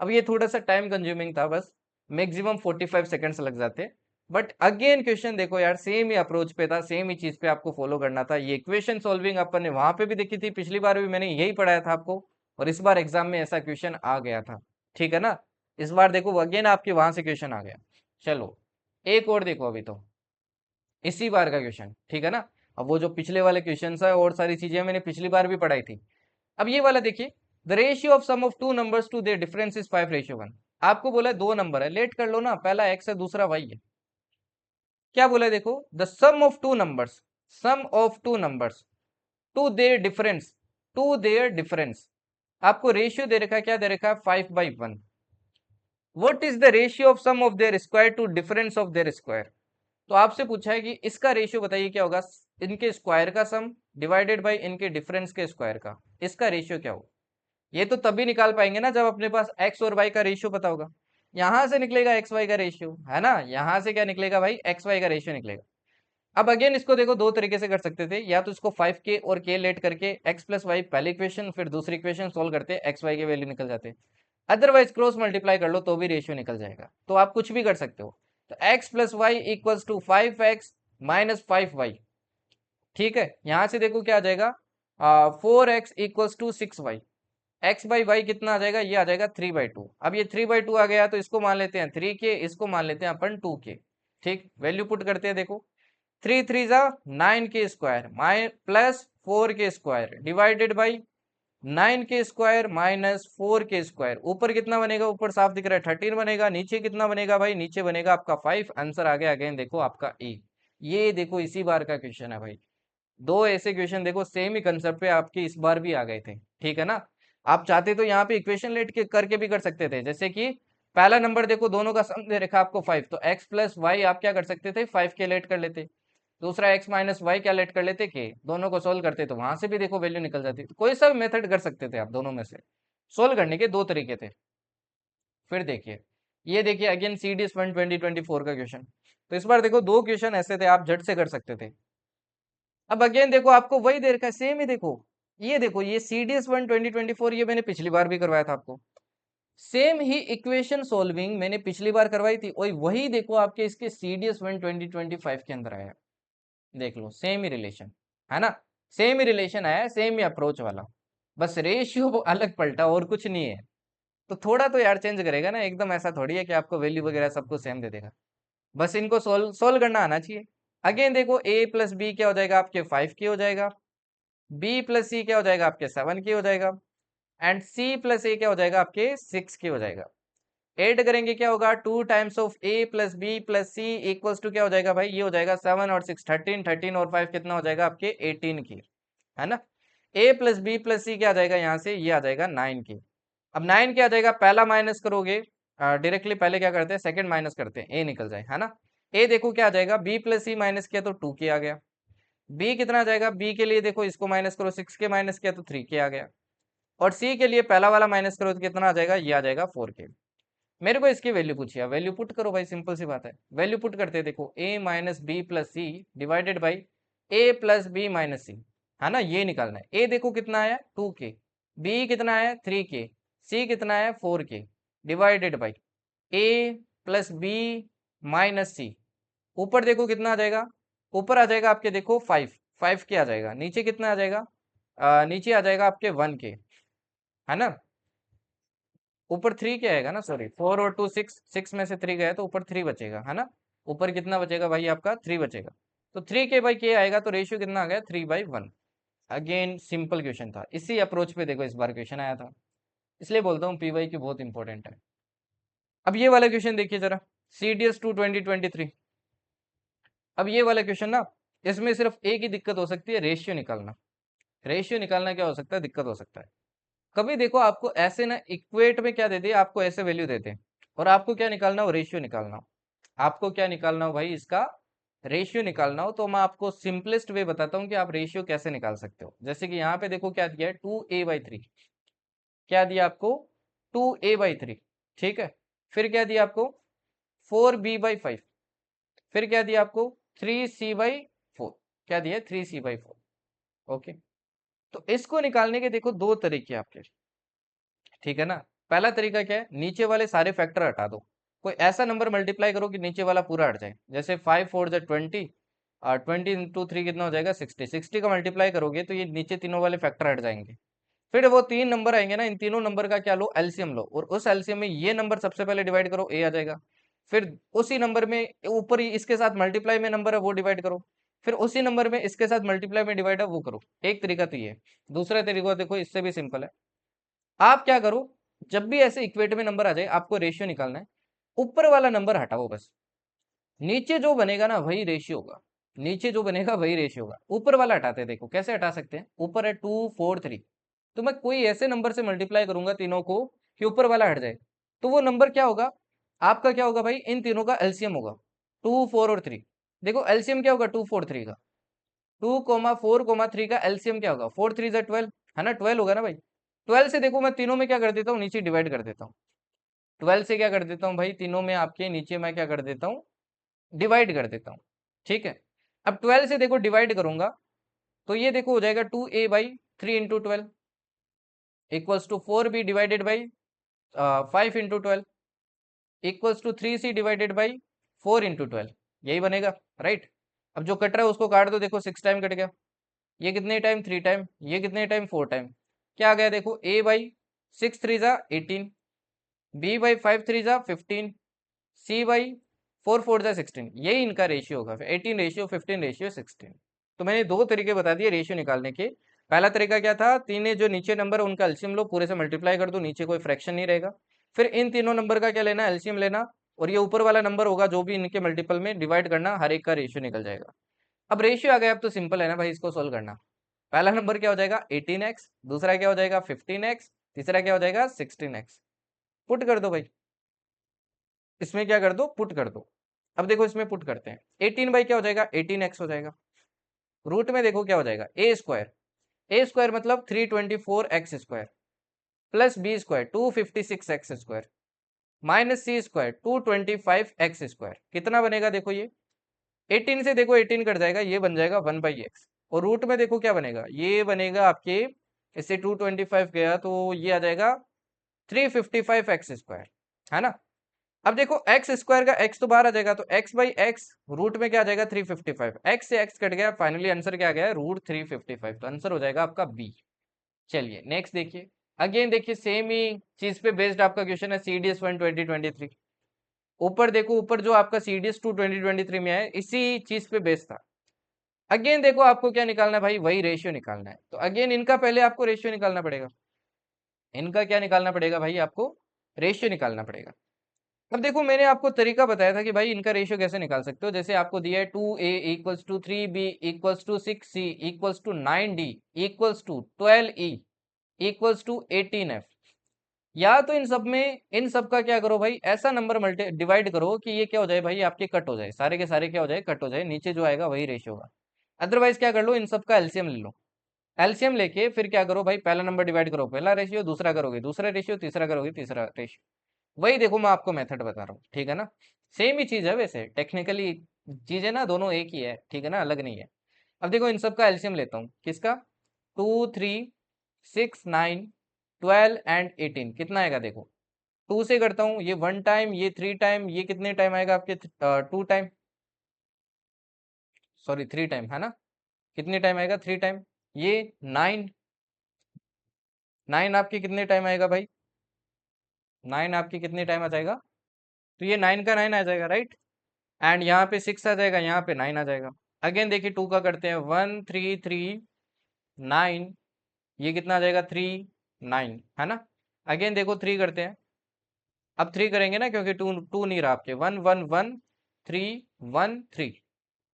अब ये थोड़ा सा टाइम कंज्यूमिंग था, बस मैक्सिमम 45 सेकंड्स लग जाते, बट अगेन क्वेश्चन देखो यार सेम ही अप्रोच पे था, सेम ही चीज पे आपको फॉलो करना था। ये इक्वेशन सॉल्विंग अपन ने वहां पे भी देखी थी, पिछली बार भी मैंने यही पढ़ाया था आपको, और इस बार एग्जाम में ऐसा क्वेश्चन आ गया था, ठीक है ना। इस बार देखो अगेन आपके वहां से क्वेश्चन आ गया। चलो एक और देखो अभी तो इसी बार का क्वेश्चन, ठीक है ना। अब वो जो पिछले वाले क्वेश्चन है और सारी चीजें मैंने पिछली बार भी पढ़ाई थी। अब ये वाला देखिए, the ratio of sum of two numbers to their difference is 5:1। आपको बोला है दो नंबर है, लेट कर लो ना, पहला एक्स है दूसरा वाई है। क्या बोला है देखो, the sum of two numbers to their difference, आपको रेशियो दे रखा है, क्या दे रखा है 5/1। What is the ratio of sum of their square to difference of their square. तो आपसे पूछा है कि इसका रेशियो बताइए क्या होगा, इनके स्क्वायर का सम डिवाइडेड बाय इनके डिफरेंस के स्क्वायर का, इसका रेशियो क्या होगा। ये तो तभी निकाल पाएंगे ना जब अपने पास एक्स और वाई का रेशियो पता होगा। यहां से निकलेगा एक्स वाई का रेशियो, है ना, यहां से क्या निकलेगा भाई, एक्स वाई का रेशियो निकलेगा। अब अगेन इसको देखो दो तरीके से कर सकते थे, या तो इसको 5k और k लेट करके एक्स प्लस वाई पहले इक्वेशन, फिर दूसरी इक्वेशन सोल्व करते, एक्स वाई के वैल्यू निकल जाते। अदरवाइज क्रॉस मल्टीप्लाई कर लो तो भी रेशियो निकल जाएगा, तो आप कुछ भी कर सकते हो। तो x plus Y equals to 5x minus 5y, ठीक है। यहां से देखो क्या आ जाएगा, 4x equals to 6y, x by y कितना आ जाएगा, ये आ जाएगा 3/2। अब ये 3/2 आ गया तो इसको मान लेते हैं 3k, इसको मान लेते हैं अपन 2k, ठीक। वैल्यू पुट करते हैं, देखो 3 3 9 के स्क्वायर माइ प्लस 4 के स्क्वायर डिवाइडेड बाई 9 के स्क्वायर माइनस 4 के स्क्वायर। ऊपर कितना बनेगा, ऊपर साफ दिख रहा है 13 बनेगा, नीचे कितना बनेगा भाई, नीचे बनेगा आपका 5। आंसर आ गया अगेन देखो आपका ए। ये देखो इसी बार का क्वेश्चन है भाई, दो ऐसे क्वेश्चन देखो सेम ही कंसेप्ट पे आपके इस बार भी आ गए थे, ठीक है ना। आप चाहते तो यहाँ पे इक्वेशन लेट के करके भी कर सकते थे, जैसे कि पहला नंबर देखो दोनों का सम दे रखा आपको 5, तो x प्लस वाई आप क्या कर सकते थे, 5 के लेट कर लेते। दूसरा x माइनस वाई क्या लेट कर लेते, के, दोनों को सोल्व करते तो वहां से भी देखो वैल्यू निकल जाती। तो कोई सा भी मेथड कर सकते थे आप, दोनों में से सोल्व करने के दो तरीके थे। फिर देखिए, ये देखिए अगेन CDS 1 2024 का क्वेश्चन। तो इस बार देखो दो क्वेश्चन ऐसे थे आप झट से कर सकते थे। अब अगेन देखो आपको वही दे रखा है, सेम ही देखो, ये देखो ये CDS 1 2024 ये मैंने पिछली बार भी करवाया था आपको। सेम ही इक्वेशन सॉल्विंग मैंने पिछली बार करवाई थी, और वही देखो आपके इसके CDS 1 2025 के अंदर आया। देख लो सेम ही रिलेशन, है ना, सेम ही रिलेशन आया, सेम ही अप्रोच वाला, बस रेशियो अलग पलटा और कुछ नहीं है। तो थोड़ा तो यार चेंज करेगा ना, एकदम ऐसा थोड़ी है कि आपको वैल्यू वगैरह सबको सेम दे देगा। बस इनको सोल्व सोल्व करना आना चाहिए। अगेन देखो a प्लस बी क्या हो जाएगा आपके 5k हो जाएगा, b प्लस सी क्या हो जाएगा आपके 7k हो जाएगा, एंड c प्लस ए क्या हो जाएगा आपके 6k हो जाएगा। ऐड करेंगे क्या होगा, 2 times of a plus B plus C equals to क्या हो जाएगा भाई, ये हो जाएगा 7 और 6 13, 13 और 5 कितना हो जाएगा आपके 18 की, है ना। a प्लस बी प्लस सी क्या आ जाएगा यहाँ से, ये आ जाएगा 9 की। अब 9 क्या आ जाएगा, पहला माइनस करोगे डायरेक्टली, पहले क्या करते हैं सेकंड माइनस करते हैं, a निकल जाए, है ना। a देखो क्या आ जाएगा, b प्लस सी माइनस किया तो 2k आ गया। b कितना आ जाएगा, b के लिए देखो इसको माइनस करो, 6k माइनस किया तो 3k आ गया। और c के लिए पहला वाला माइनस करो तो कितना आ जाएगा, ये आ जाएगा 4k। मेरे को इसकी वैल्यू पूछी है, वैल्यू पुट करो भाई, सिंपल सी बात है। वैल्यू पुट करते हैं, देखो a minus B plus C divided by a plus B minus C, है ना, ये निकालना है। a देखो कितना आया 2k, b कितना आया 3k, c कितना आया 4k, divided by a plus B minus C. ऊपर देखो कितना आ जाएगा, ऊपर आ जाएगा आपके देखो 5 के आ जाएगा, नीचे कितना आ जाएगा, नीचे आ जाएगा आपके 1k, है ना। ऊपर 3k आएगा ना, सॉरी 4 और 2 6, 6 में से 3 गया तो ऊपर 3 बचेगा, है ना। ऊपर कितना बचेगा भाई आपका 3 बचेगा। तो 3k/k आएगा, तो रेशियो कितना आ गया 3/1। अगेन सिंपल क्वेश्चन था, इसी अप्रोच पे देखो इस बार क्वेश्चन आया था, इसलिए बोलता हूँ PYQ बहुत इंपॉर्टेंट है। अब ये वाला क्वेश्चन देखिए जरा, CDS 2 2023। अब ये वाला क्वेश्चन ना, इसमें सिर्फ एक ही दिक्कत हो सकती है, रेशियो निकालना। रेशियो निकालना क्या हो सकता है, दिक्कत हो सकता है। कभी देखो आपको ऐसे ना इक्वेट में क्या देते हैं, आपको ऐसे वैल्यू देते हैं, और आपको क्या निकालना हो, रेशियो निकालना हो। आपको क्या निकालना हो भाई, इसका रेशियो निकालना हो, तो मैं आपको सिंपलेस्ट वे बताता हूँ कि आप रेशियो कैसे निकाल सकते हो। जैसे कि यहाँ पे देखो क्या दिया है, 2a/3, क्या दिया आपको 2a/3, ठीक है। फिर क्या दिया आपको 4b/5, फिर क्या दिया आपको 3c/4, क्या दिया 3c/4। ओके, तो इसको निकालने के देखो दो तरीके आपके, ठीक है ना। पहला तरीका क्या है, नीचे वाले सारे फैक्टर हटा दो, कोई ऐसा नंबर मल्टीप्लाई करो कि नीचे वाला पूरा हट जाए। जैसे 5×4 = 20, और 20 × 3 कितना हो जाएगा 60, 60 का मल्टीप्लाई करोगे तो ये नीचे तीनों वाले फैक्टर हट जाएंगे। फिर वो तीन नंबर आएंगे ना, इन तीनों नंबर का क्या लो, एलसीएम लो, और उस एलसीएम में ये नंबर सबसे पहले डिवाइड करो, ए आ जाएगा। फिर उसी नंबर में ऊपर ही इसके साथ मल्टीप्लाई में नंबर है वो डिवाइड करो, फिर उसी नंबर में इसके साथ मल्टीप्लाई में डिवाइड है वो करो। एक तरीका तो ये है। दूसरा तरीका देखो, इससे भी सिंपल है। आप क्या करो, जब भी ऐसे इक्वेट में नंबर आ जाए आपको रेशियो निकालना है, ऊपर वाला नंबर हटाओ बस, नीचे जो बनेगा ना वही रेशियो होगा, नीचे जो बनेगा वही रेशियो होगा। ऊपर वाला हटाते हैं, देखो कैसे हटा सकते हैं। ऊपर है 2 4 3, तो मैं कोई ऐसे नंबर से मल्टीप्लाई करूंगा तीनों को कि ऊपर वाला हट जाए, तो वो नंबर क्या होगा आपका, क्या होगा भाई, इन तीनों का एलसीएम होगा 2 4 और 3। देखो एलसीएम क्या होगा 2 4 3 का, 2 4 3 का एलसीएम क्या होगा, 4 3 = 12, है ना, 12 होगा ना भाई। 12 से देखो मैं तीनों में क्या कर देता हूँ, नीचे डिवाइड कर देता हूँ। 12 से क्या कर देता हूँ भाई, तीनों में आपके नीचे मैं क्या कर देता हूँ, डिवाइड कर देता हूँ। ठीक है, अब 12 से देखो डिवाइड करूंगा तो ये देखो हो जाएगा 2a/3 × 12 equals to 4b/5 × 12 equals to 3c/4 × 12, यही बनेगा, राइट। अब जो कट रहा है उसको काट दो, देखो 6 टाइम कट गया, ये कितने टाइम 3 टाइम, ये कितने टाइम 4 टाइम। क्या आ गया देखो, a/6 3 = 18, b/5 3 = 15, c/4 4 = 16, यही इनका रेशियो होगा, 18:15:16। तो मैंने दो तरीके बता दिए रेशियो निकालने के। पहला तरीका क्या था, तीनों जो नीचे नंबर है उनका एलसीएम लो, पूरे से मल्टीप्लाई कर दो, नीचे कोई फ्रैक्शन नहीं रहेगा। फिर इन तीनों नंबर का क्या लेना, एलसीएम लेना, और ये ऊपर वाला नंबर होगा जो भी इनके मल्टीपल में डिवाइड करना, हर एक का रेशियो निकल जाएगा। अब रेशियो आ गया, अब तो सिंपल है ना भाई इसको सोल्व करना। पहला नंबर क्या हो जाएगा 18x, दूसरा क्या हो जाएगा 15x, तीसरा क्या हो जाएगा 16x। पुट कर दो भाई, इसमें क्या कर दो, पुट कर दो। अब देखो इसमें पुट करते हैं, 18 बाई क्या हो जाएगा 18x हो जाएगा, रूट में देखो क्या हो जाएगा a², a² मतलब 324x² plus b² 256x² minus c² 225x², कितना बनेगा देखो ये 18 से देखो 18 कट जाएगा, ये बन जाएगा 1/x, और रूट में देखो क्या बनेगा, ये बनेगा आपके, इससे 225 गया तो ये आ जाएगा 355x², है ना। अब देखो x² का x तो बाहर आ जाएगा, तो x/x रूट में क्या आ जाएगा 355, x से x कट गया, फाइनली आंसर क्या आ गया √355, तो आंसर हो जाएगा आपका बी। चलिए नेक्स्ट देखिए, अगेन देखिए सेम ही चीज पे बेस्ड आपका क्वेश्चन है, CDS 1 2023। ऊपर देखो, ऊपर जो आपका CDS 2 2023 में है इसी चीज पे बेस्ड था। अगेन देखो आपको क्या निकालना है भाई, वही रेशियो निकालना है, तो अगेन इनका पहले आपको रेशियो निकालना पड़ेगा। इनका क्या निकालना पड़ेगा भाई, आपको रेशियो निकालना पड़ेगा। अब देखो मैंने आपको तरीका बताया था कि भाई इनका रेशियो कैसे निकाल सकते हो। जैसे आपको दिया है 2a = 3b = 6c = 9d = 12e = 18f। या तो इन सब में, इन सब का क्या करो भाई, ऐसा नंबर मल्टी डिवाइड करो कि ये क्या हो जाए भाई, आपके कट हो जाए, सारे के सारे क्या हो जाए, कट हो जाए, नीचे जो आएगा वही रेशियो होगा। अदरवाइज क्या कर लो, इन सब का एलसीएम ले लो। एलसीएम लेके फिर क्या करो भाई, पहला नंबर डिवाइड करो पहला रेशियो, दूसरा करोगे दूसरा रेशियो, तीसरा करोगे तीसरा रेशियो। वही देखो मैं आपको मेथड बता रहा हूँ, ठीक है ना। सेम ही चीज है, वैसे टेक्निकली चीजें ना दोनों एक ही है, ठीक है ना, अलग नहीं है। अब देखो इन सब का एलसीएम लेता हूँ, किसका, 2 3 6 9 12 एंड 18 कितना आएगा देखो, 2 से करता हूँ, ये 1 टाइम, ये 3 टाइम, ये कितने टाइम आएगा आपके 2 टाइम, सॉरी 3 टाइम, है ना। कितने टाइम आएगा 3 टाइम, ये 9, 9 आपके कितने टाइम आएगा भाई, 9 आपके कितने टाइम आ जाएगा, तो ये 9 का 9 आ जाएगा, राइट। एंड यहाँ पे 6 आ जाएगा, यहाँ पे 9 आ जाएगा। अगेन देखिए 2 का करते हैं, 1 3 3 9, ये कितना आ जाएगा 3 9, है ना। अगेन देखो 3 करते हैं, अब 3 करेंगे ना क्योंकि 2 2 नहीं रहा आपके, 1 1 1 3 1 3,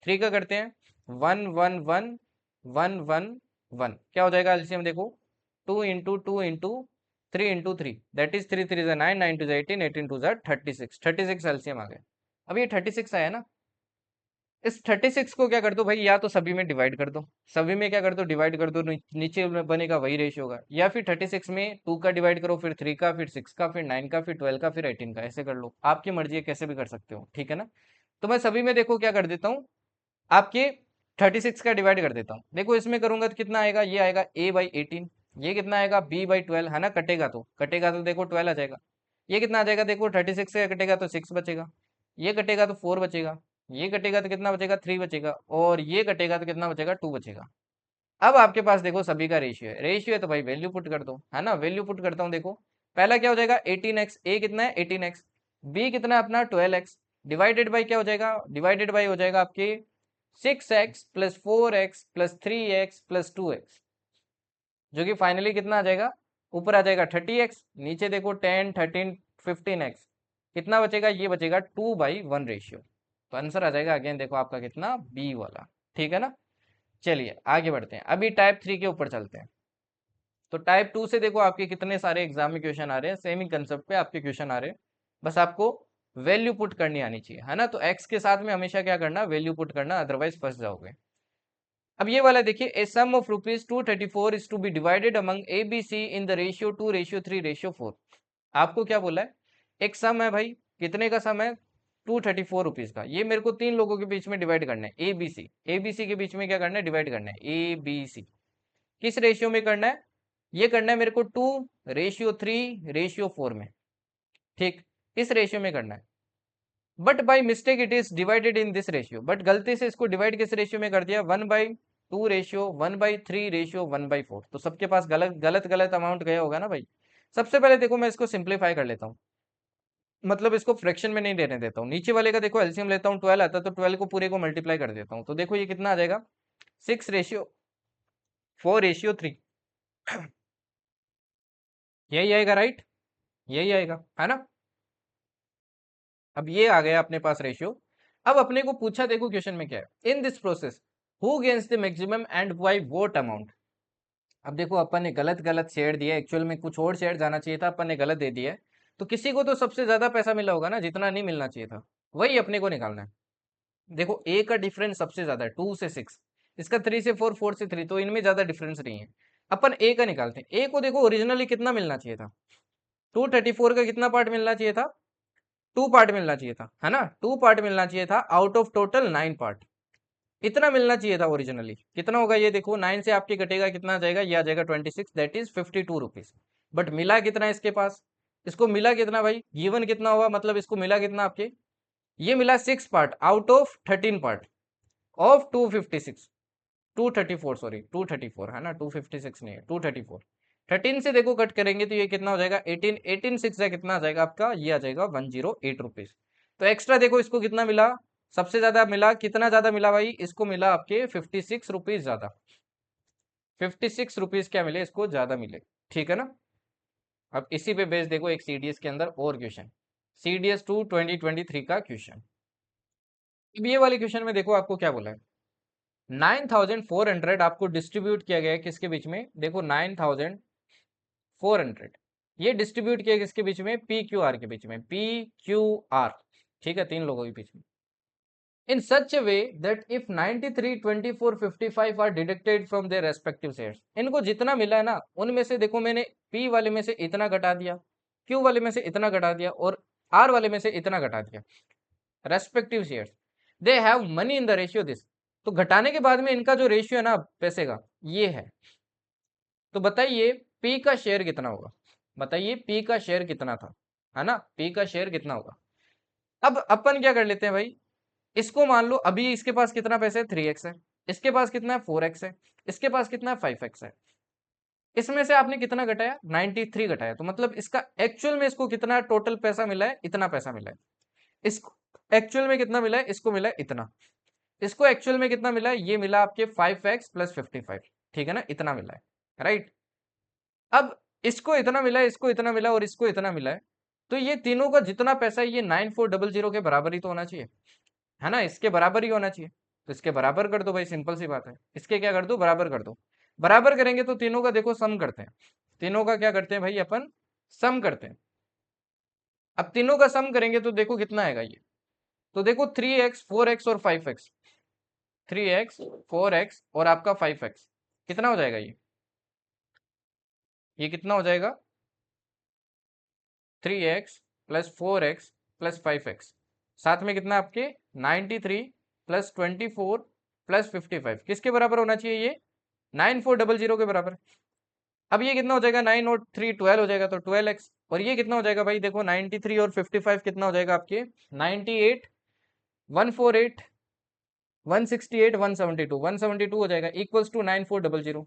3 का करते हैं, 1 1 1 1 1 1, क्या हो जाएगा एलसीएम देखो, 2 × 2 × 3 × 3 दैट इज 3 3 9 9 2 18 18 2 36, 36 एलसीएम आ गया। अब ये 36 आया ना, इस 36 को क्या कर दो भाई, या तो सभी में डिवाइड कर दो, सभी में क्या कर दो डिवाइड कर दो, नीचे में बनेगा वही रेशियो होगा, या फिर 36 में 2 का डिवाइड करो, फिर 3 का, फिर 6 का, फिर 9 का, फिर 12 का, फिर 18 का, ऐसे कर लो, आपकी मर्जी है कैसे भी कर सकते हो, ठीक है ना। तो मैं सभी में देखो क्या कर देता हूँ, आपके 36 का डिवाइड कर देता हूँ। देखो इसमें करूंगा तो कितना आएगा, ये आएगा a/18, ये कितना आएगा b/12, है ना, कटेगा तो देखो 12 आ जाएगा। ये कितना आ जाएगा, देखो 36 से कटेगा तो 6 बचेगा, ये कटेगा तो 4 बचेगा, ये कटेगा तो कितना बचेगा, 3 बचेगा, और ये कटेगा तो कितना बचेगा, 2 बचेगा। अब आपके पास देखो सभी का रेशियो है तो भाई वैल्यू पुट कर दो, है ना, वैल्यू पुट करता हूँ। देखो पहला क्या हो जाएगा 18x, ए कितना है 18x, बी कितना है अपना 12x, डिवाइडेड बाई क्या हो जाएगा, डिवाइडेड बाई हो जाएगा आपके 6x plus 4x plus 3x plus 2x, जो कि फाइनली कितना आ जाएगा, ऊपर आ जाएगा 30x, नीचे देखो 10 13 15x, कितना बचेगा, ये बचेगा 2/1 रेशियो। तो आंसर आ जाएगा अगेन देखो आपका कितना, बी वाला। ठीक है ना। चलिए आगे बढ़ते हैं, अभी टाइप 3 के ऊपर चलते हैं। तो टाइप 2 से देखो आपके कितने सारे एग्जाम में क्वेश्चन आ रहे हैं, सेम ही कंसेप्ट पे आपके क्वेश्चन आ रहे हैं, बस आपको वैल्यू पुट करनी आनी चाहिए, है ना। तो एक्स के साथ में हमेशा क्या करना, वैल्यू पुट करना, अदरवाइज फंस जाओगे। अब ये वाला देखिए, a sum of rupees 234 is to be divided among A B C in the ratio 2:3:4। आपको क्या बोला है, एक सम है भाई, कितने का सम है, 234 रुपीज का, ये मेरे को तीन लोगों के बीच में डिवाइड करना है, ए बी सी के बीच में क्या करना है, डिवाइड करना है, A B C। किस रेशियो में करना है, ये करना है मेरे को 2:3:4 में, ठीक, इस रेशियो में करना है। But by mistake it is divided in this ratio, but गलती से इसको डिवाइड किस रेशियो में कर दिया, 1/2 रेशियो, 1/3 रेशियो, 1/4। तो सबके पास गलत गलत गलत अमाउंट गया होगा ना भाई। सबसे पहले देखो मैं इसको सिंप्लीफाई कर लेता हूँ, मतलब इसको फ्रैक्शन में नहीं देने देता हूँ, नीचे वाले का देखो एलसीएम लेता हूँ, 12 आता है, तो 12 को पूरे को मल्टीप्लाई कर देता हूँ। तो देखो ये कितना आ जाएगा, 6:4:3, यही आएगा राइट, यही आएगा, है ना। अब ये आ गया अपने पास रेशियो। अब अपने को पूछा, देखो क्वेश्चन में क्या है, in this process who gains the maximum and by what amount. अब देखो अपन ने गलत गलत शेयर दिया, एक्चुअल में कुछ और शेयर जाना चाहिए था, अपन ने गलत दे दिया है। तो किसी को तो सबसे ज्यादा पैसा मिला होगा ना, जितना नहीं मिलना चाहिए था, वही अपने को निकालना है। देखो ए का डिफरेंस सबसे ज्यादा है, 2 से 6, इसका 3 से 4, 4 से 3, तो इनमें ज्यादा डिफरेंस नहीं है। अपन ए का निकालते हैं। ए को देखो ओरिजिनली कितना मिलना चाहिए था, 234 का कितना पार्ट मिलना चाहिए था, 2 पार्ट मिलना चाहिए था, है ना, 2 पार्ट मिलना चाहिए था आउट ऑफ टोटल 9 पार्ट, इतना मिलना चाहिए था ओरिजिनली। कितना होगा ये देखो, 9 से आपके कटेगा कितना आ जाएगा, ये आ जाएगा 26, दैट इज 52 रुपीज। बट मिला कितना इसके पास, इसको मिला कितना भाई, गिवन कितना हुआ, मतलब इसको मिला कितना आपके, ये मिला 6 part out of 13 part of 256, 234, sorry 234, है ना, 256 नहीं है, 234। 13 से देखो कट करेंगे तो ये कितना हो जाएगा, 18, 18 6 से कितना आ जाएगा आपका, ये आ जाएगा 108 रुपीज। तो एक्स्ट्रा देखो इसको कितना मिला, सबसे ज्यादा मिला, कितना ज्यादा मिला भाई, इसको मिला आपके 56 रुपीज ज्यादा, 56 रुपीज क्या मिले इसको, ज्यादा मिले। ठीक है ना। अब इसी पे बेस देखो एक सीडीएस के अंदर और क्वेश्चन, CDS 2 2023 का क्वेश्चन। अब ये वाले क्वेश्चन में देखो आपको क्या बोला है, 9400 आपको डिस्ट्रीब्यूट किया गया है किसके बीच में, देखो 9400 ये डिस्ट्रीब्यूट किया किसके बीच में, PQR के बीच में, PQR, ठीक है, तीन लोगों के बीच में। In such a way that if 93 24 55 are deducted from their respective shares, इनको जितना मिला है ना उनमें से देखो मैंने P वाले में से इतना घटा दिया, Q वाले में से इतना घटा दिया, और R वाले में से इतना घटा दिया, respective shares, they have money in the ratio this. तो घटाने के बाद में इनका जो रेशियो है ना पैसे का, ये है। तो बताइए P का शेयर कितना होगा, बताइए P का शेयर कितना था, है ना, P का शेयर कितना होगा। अब अपन क्या कर लेते हैं भाई, इसको मान लो अभी इसके पास कितना पैसे है, 3x है, इसके पास कितना है 4x है, इसके पास कितना है 5x है, इसमें से आपने कितना घटाया, 93 घटाया, तो मतलब इसका एक्चुअल में इसको कितना टोटल पैसा मिला है, इतना पैसा मिला है। इसको एक्चुअल में कितना मिला है, इसको मिला है इतना, इसको एक्चुअल में कितना मिला है, ये मिला आपके 5x प्लस 55, ठीक है ना, इतना मिला है, राइट। अब इसको इतना मिला है, इसको इतना मिला और इसको इतना मिला है, तो ये तीनों का जितना पैसा है ये 9400 के बराबर ही तो होना चाहिए, है ना, इसके बराबर ही होना चाहिए। तो इसके बराबर कर दो भाई, सिंपल सी बात है, इसके क्या कर दो, बराबर कर दो। बराबर करेंगे तो तीनों का देखो सम करते हैं, तीनों का क्या करते हैं भाई अपन, सम करते हैं। अब तीनों का सम करेंगे तो देखो कितना आएगा ये, तो देखो 3x 4x और 5x, 3x 4x और आपका 5x, कितना हो जाएगा ये कितना हो जाएगा, 3x plus 4x plus 5x, साथ में कितना आपके 93 प्लस 24 प्लस 55 किसके बराबर होना चाहिए ये 9400 के बराबर। अब ये कितना हो जाएगा 9 और 3 12 हो जाएगा तो 12x। और ये कितना हो जाएगा भाई देखो 93 और 55 कितना हो जाएगा आपके 98 148 168 172 172 हो जाएगा इक्वल्स टू 9400।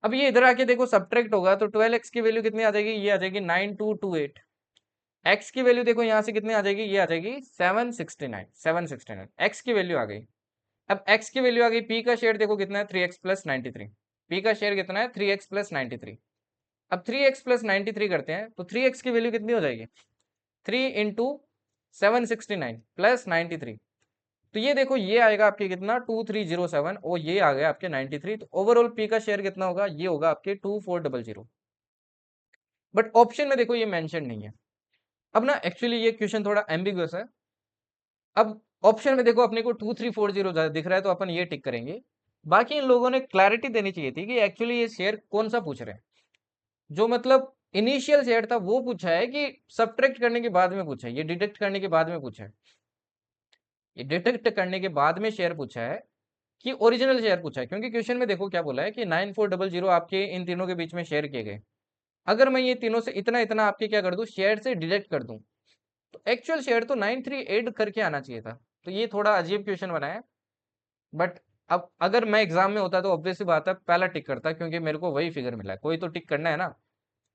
अब ये इधर आके देखो सब्ट्रैक्ट होगा तो 12x की वैल्यू कितनी आ जाएगी ये आ जाएगी 9228। x की वैल्यू देखो यहाँ से कितनी आ जाएगी ये आ जाएगी 769 x की वैल्यू आ गई। अब x की वैल्यू आ गई p का शेयर देखो कितना है 3x प्लस 93। p का शेयर कितना है 3x प्लस 93। अब 3x प्लस 93 करते हैं तो 3x की वैल्यू कितनी हो जाएगी 3 इंटू 769 प्लस 93। तो ये देखो ये आएगा आपके कितना 2307 और ये आ गया आपके 93। तो ओवरऑल p का शेयर कितना होगा ये होगा आपके 2400। बट ऑप्शन में देखो ये मेंशन नहीं है। अब ना एक्चुअली ये क्वेश्चन थोड़ा एम्बिगुअस है। अब ऑप्शन में देखो अपने को 2340 दिख रहा है तो अपन ये टिक करेंगे। बाकी इन लोगों ने क्लैरिटी देनी चाहिए थी कि एक्चुअली ये शेयर कौन सा पूछ रहे हैं। जो मतलब इनिशियल शेयर था वो पूछा है कि सब्ट्रैक्ट करने के बाद में पूछा है, ये डिटेक्ट करने के बाद में पूछा है, ये डिटेक्ट करने के बाद में शेयर पूछा है कि ओरिजिनल शेयर पूछा है। क्योंकि क्वेश्चन में देखो क्या बोला है कि 9400 आपके इन तीनों के बीच में शेयर किए गए। अगर मैं ये तीनों से इतना इतना आपके क्या कर दूं शेयर से डिडक्ट कर दूं तो एक्चुअल शेयर तो 938 करके आना चाहिए था। तो ये थोड़ा अजीब क्वेश्चन बनाया। बट अब अगर मैं एग्जाम में होता तो ऑब्वियस सी बात है पहला टिक करता क्योंकि मेरे को वही फिगर मिला है, कोई तो टिक करना है ना।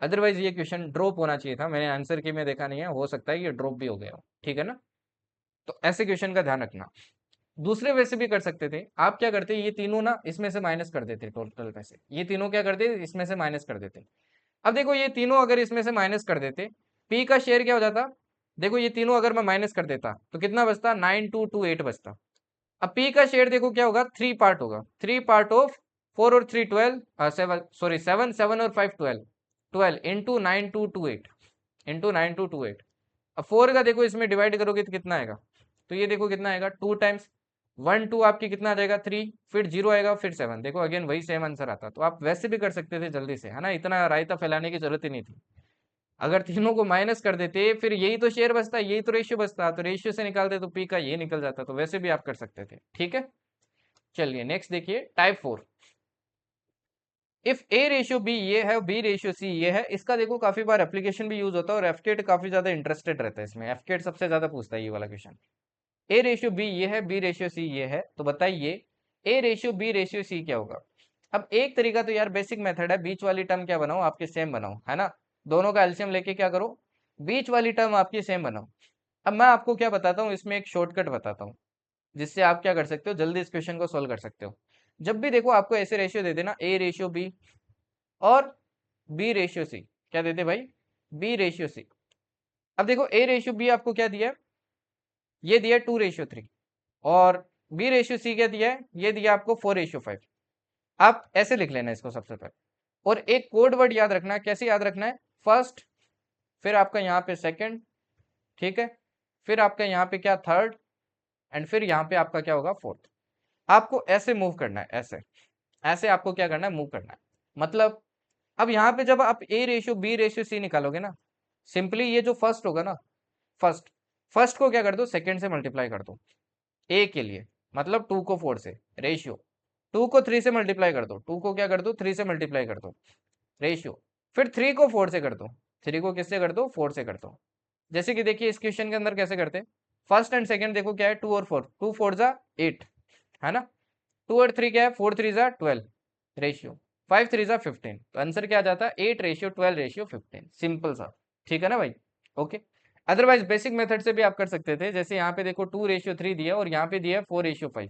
अदरवाइज ये क्वेश्चन ड्रॉप होना चाहिए था, मैंने आंसर की में देखा नहीं है, हो सकता है ये ड्रॉप भी हो गया हो, ठीक है ना। तो ऐसे क्वेश्चन का ध्यान रखना। दूसरे वे से भी कर सकते थे, आप क्या करते ये तीनों ना इसमें से माइनस कर देते, टोटल में से ये तीनों क्या करते इसमें से माइनस कर देते। अब देखो ये तीनों अगर इसमें से माइनस कर देते पी का शेयर क्या हो जाता, देखो ये तीनों अगर मैं माइनस कर देता तो कितना बचता 9228 बचता। अब पी का शेयर देखो क्या होगा 3 पार्ट होगा, 3 पार्ट ऑफ 4 और 3 12 7 सॉरी 7 7 और 5 12 12 इंटू 9228 इंटू 9228। अब 4 का देखो इसमें डिवाइड करोगे तो कितना आएगा, तो ये देखो कितना आएगा 2 टाइम्स 1 2 आपकी कितना आ जाएगा 3 फिर 0 आएगा फिर 7। देखो अगेन वही सेम आंसर आता। तो आप वैसे भी कर सकते थे जल्दी से, है ना, इतना रायता फैलाने की जरूरत ही नहीं थी। अगर तीनों को माइनस कर देते फिर यही तो शेयर बचता, यही तो रेशियो बचता, तो रेशियो से निकालते तो पी का ये निकल जाता। तो वैसे भी आप कर सकते थे, ठीक है। चलिए नेक्स्ट देखिए type 4। If A ratio B ये है बी रेशियो सी ये है, इसका देखो काफी बार एप्लीकेशन भी यूज होता है और एफकेट काफी ज्यादा इंटरेस्टेड रहता है इसमें, एफकेट सबसे ज्यादा पूछता है ये वाला क्वेश्चन। ए रेशियो बी ये है बी रेशियो सी ये है, तो बताइए A ratio B ratio C क्या होगा। अब एक तरीका तो यार बेसिक मेथड है, बीच वाली टर्म क्या बनाओ आपके सेम बनाओ, है ना, दोनों का एलसीएम लेके क्या करो बीच वाली टर्म आपकी सेम बनाओ। अब मैं आपको क्या बताता हूँ इसमें एक शॉर्टकट बताता हूँ जिससे आप क्या कर सकते हो जल्दी इस क्वेश्चन को सोल्व कर सकते हो। जब भी देखो आपको ऐसे रेशियो दे देना ए रेशियो बी और बी रेशियो सी, क्या देते भाई बी रेशियो सी। अब देखो ए रेशियो बी आपको क्या दिया है, ये दिया 2:3 और बी रेशियो सी क्या दिया है, ये दिया आपको 4:5। आप ऐसे लिख लेना इसको सबसे पहले। और एक कोड वर्ड याद रखना, कैसे याद रखना है, फर्स्ट फिर आपका यहाँ पे सेकंड, ठीक है, फिर आपका यहाँ पे क्या थर्ड एंड फिर यहाँ पे आपका क्या होगा फोर्थ। आपको ऐसे मूव करना है, ऐसे ऐसे आपको क्या करना है मूव करना है। मतलब अब यहाँ पे जब आप A ratio B ratio C निकालोगे ना, सिंपली ये जो फर्स्ट होगा ना, फर्स्ट फर्स्ट को क्या कर दो सेकंड से मल्टीप्लाई कर दो ए के लिए, मतलब 2 को 4 से रेशियो, 2 को 3 से मल्टीप्लाई कर दो, 2 को क्या कर दो 3 से मल्टीप्लाई कर दो रेशियो, फिर 3 को 4 से कर दो, 3 को किससे कर दो 4 से कर दो। जैसे कि देखिए इस क्वेश्चन के अंदर कैसे करते हैं, फर्स्ट एंड सेकंड देखो क्या है 2 और 4, 2 4 जा 8, है ना, 2 और 3 क्या है 4 3 जा 12 रेशियो, 5 3 जा 15। तो आंसर क्या आ जाता है 8:12:15, सिंपल सा, ठीक है ना भाई, ओके। अदरवाइज बेसिक मेथड से भी आप कर सकते थे, जैसे यहाँ पे देखो 2:3 दिया और यहाँ पे दिया है 4:5।